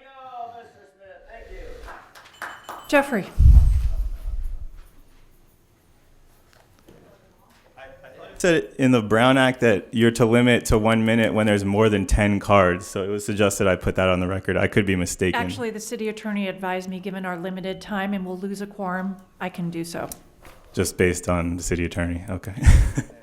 Mr. Smith. Thank you. Jeffrey. Said in the Brown Act that you're to limit to 1 minute when there's more than 10 cards. So it was suggested I put that on the record. I could be mistaken. Actually, the city attorney advised me, given our limited time and we'll lose a quorum, I can do so. just based on the city attorney. Okay.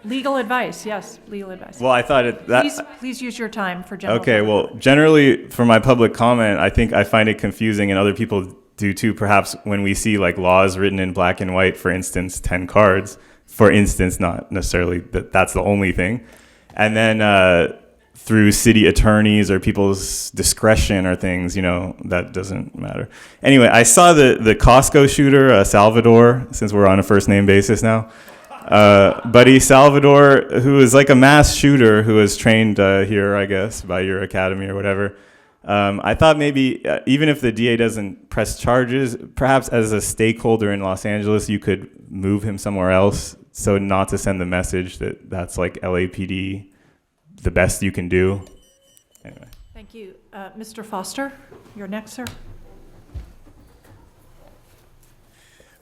Legal advice, yes, legal advice. Well, I thought it that. Please use your time for general. Okay. Well, generally for my public comment, I think I find it confusing, and other people do too. Perhaps when we see like laws written in black and white, for instance, 10 cards. For instance, not necessarily that's the only thing, and then through city attorneys or people's discretion or things, that doesn't matter. Anyway, I saw the Costco shooter, Salvador, since we're on a first name basis now. Buddy Salvador, who is like a mass shooter who was trained here, I guess, by your academy or whatever. I thought maybe even if the DA doesn't press charges, perhaps as a stakeholder in Los Angeles, you could move him somewhere else so not to send the message that that's like LAPD, the best you can do. Anyway. Thank you. Mr. Foster, you're next, sir.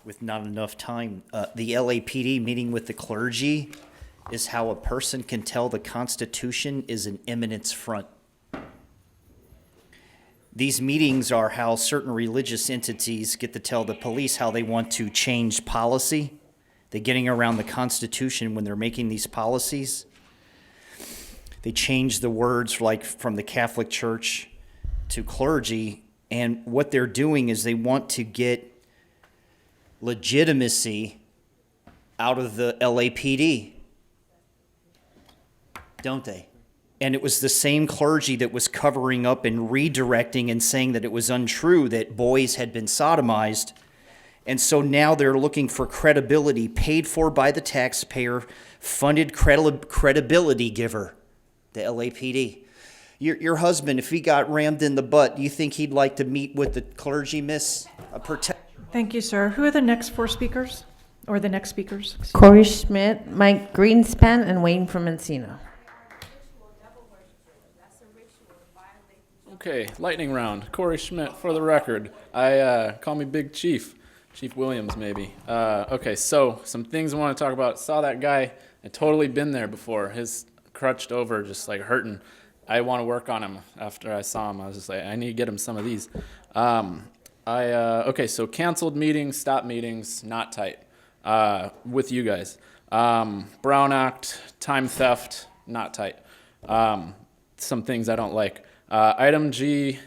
With not enough time, the LAPD meeting with the clergy is how a person can tell the Constitution is an eminence front. These meetings are how certain religious entities get to tell the police how they want to change policy. They're getting around the Constitution when they're making these policies. They change the words like from the Catholic Church to clergy, and what they're doing is they want to get legitimacy out of the LAPD, don't they? And it was the same clergy that was covering up and redirecting and saying that it was untrue that boys had been sodomized. And so now they're looking for credibility paid for by the taxpayer, funded credibility giver, the LAPD. Your husband, if he got rammed in the butt, do you think he'd like to meet with the clergy, miss? Thank you, sir. Who are the next four speakers? Or the next speakers? Corey Schmidt, Mike Greenspan, and Wayne from Encino. Okay, lightning round. Corey Schmidt, for the record. Call me Big Chief. Chief Williams, maybe. Okay, so some things I want to talk about. Saw that guy. I totally been there before. His crutched over, just like hurting. I want to work on him. After I saw him, I was just like, I need to get him some of these. Okay, so canceled meetings, stop meetings, not tight with you guys. Brown Act, time theft, not tight. Some things I don't like. Item G,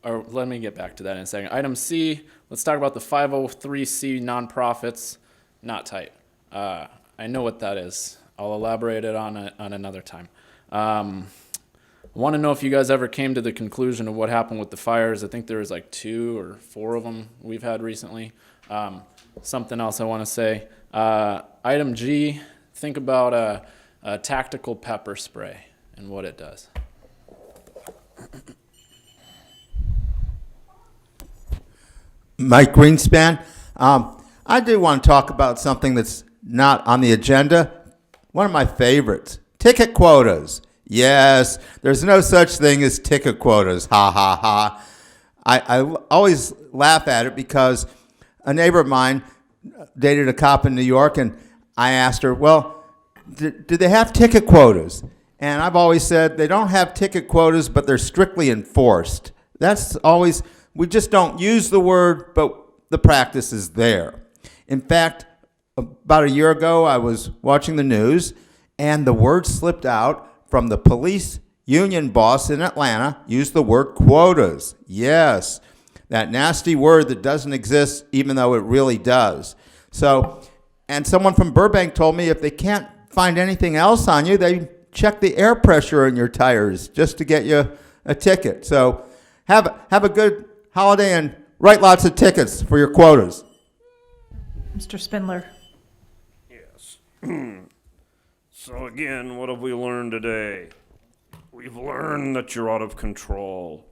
or let me get back to that in a second. Item C, let's talk about the 503c nonprofits, not tight. I know what that is. I'll elaborate it on another time. I want to know if you guys ever came to the conclusion of what happened with the fires. I think there was like 2 or 4 of them we've had recently. Something else I want to say. Item G, think about a tactical pepper spray and what it does. Mike Greenspan. I do want to talk about something that's not on the agenda. One of my favorites, ticket quotas. Yes, there's no such thing as ticket quotas. Ha, ha, ha. I always laugh at it because a neighbor of mine dated a cop in New York, and I asked her, well, do they have ticket quotas? And I've always said they don't have ticket quotas, but they're strictly enforced. That's always, we just don't use the word, but the practice is there. In fact, about a year ago, I was watching the news, and the word slipped out from the police union boss in Atlanta, used the word quotas. Yes, that nasty word that doesn't exist, even though it really does. So, and someone from Burbank told me if they can't find anything else on you, they check the air pressure in your tires just to get you a ticket. So have a good holiday and write lots of tickets for your quotas. Mr. Spindler. Yes. So again, what have we learned today? We've learned that you're out of control.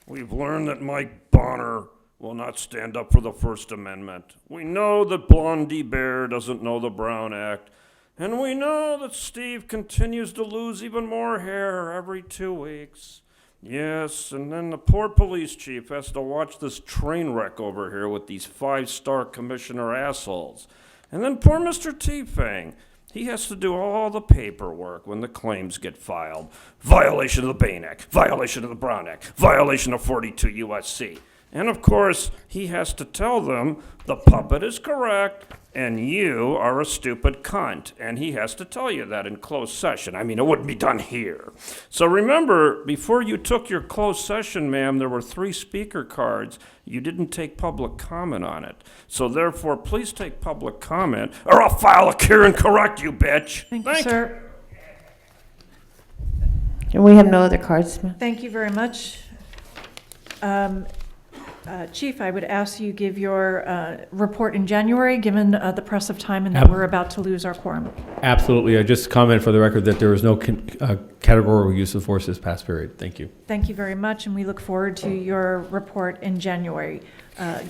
We've learned that Mike Bonner will not stand up for the First Amendment. We know that Blondie Bear doesn't know the Brown Act. And we know that Steve continues to lose even more hair every 2 weeks. Yes, and then the poor police chief has to watch this train wreck over here with these 5-star commissioner assholes. And then poor Mr. T-Fang, he has to do all the paperwork when the claims get filed. Violation of the Bain Act, violation of the Brown Act, violation of 42 USC. And of course, he has to tell them the puppet is correct and you are a stupid cunt. And he has to tell you that in closed session. I mean, it wouldn't be done here. So remember, before you took your closed session, ma'am, there were 3 speaker cards. You didn't take public comment on it. So therefore, please take public comment or I'll file a cure and correct you, bitch. Thank you, sir. And we have no other cards, ma'am. Thank you very much. Chief, I would ask you give your report in January, given the press of time and that we're about to lose our quorum. Absolutely. I just comment for the record that there was no categorical use of force this past period. Thank you. Thank you very much, and we look forward to your report in January.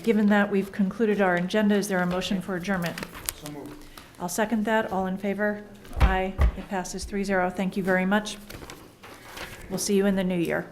Given that we've concluded our agenda, is there a motion for adjournment? So moved. I'll second that. All in favor? Aye. It passes 3-0. Thank you very much. We'll see you in the new year.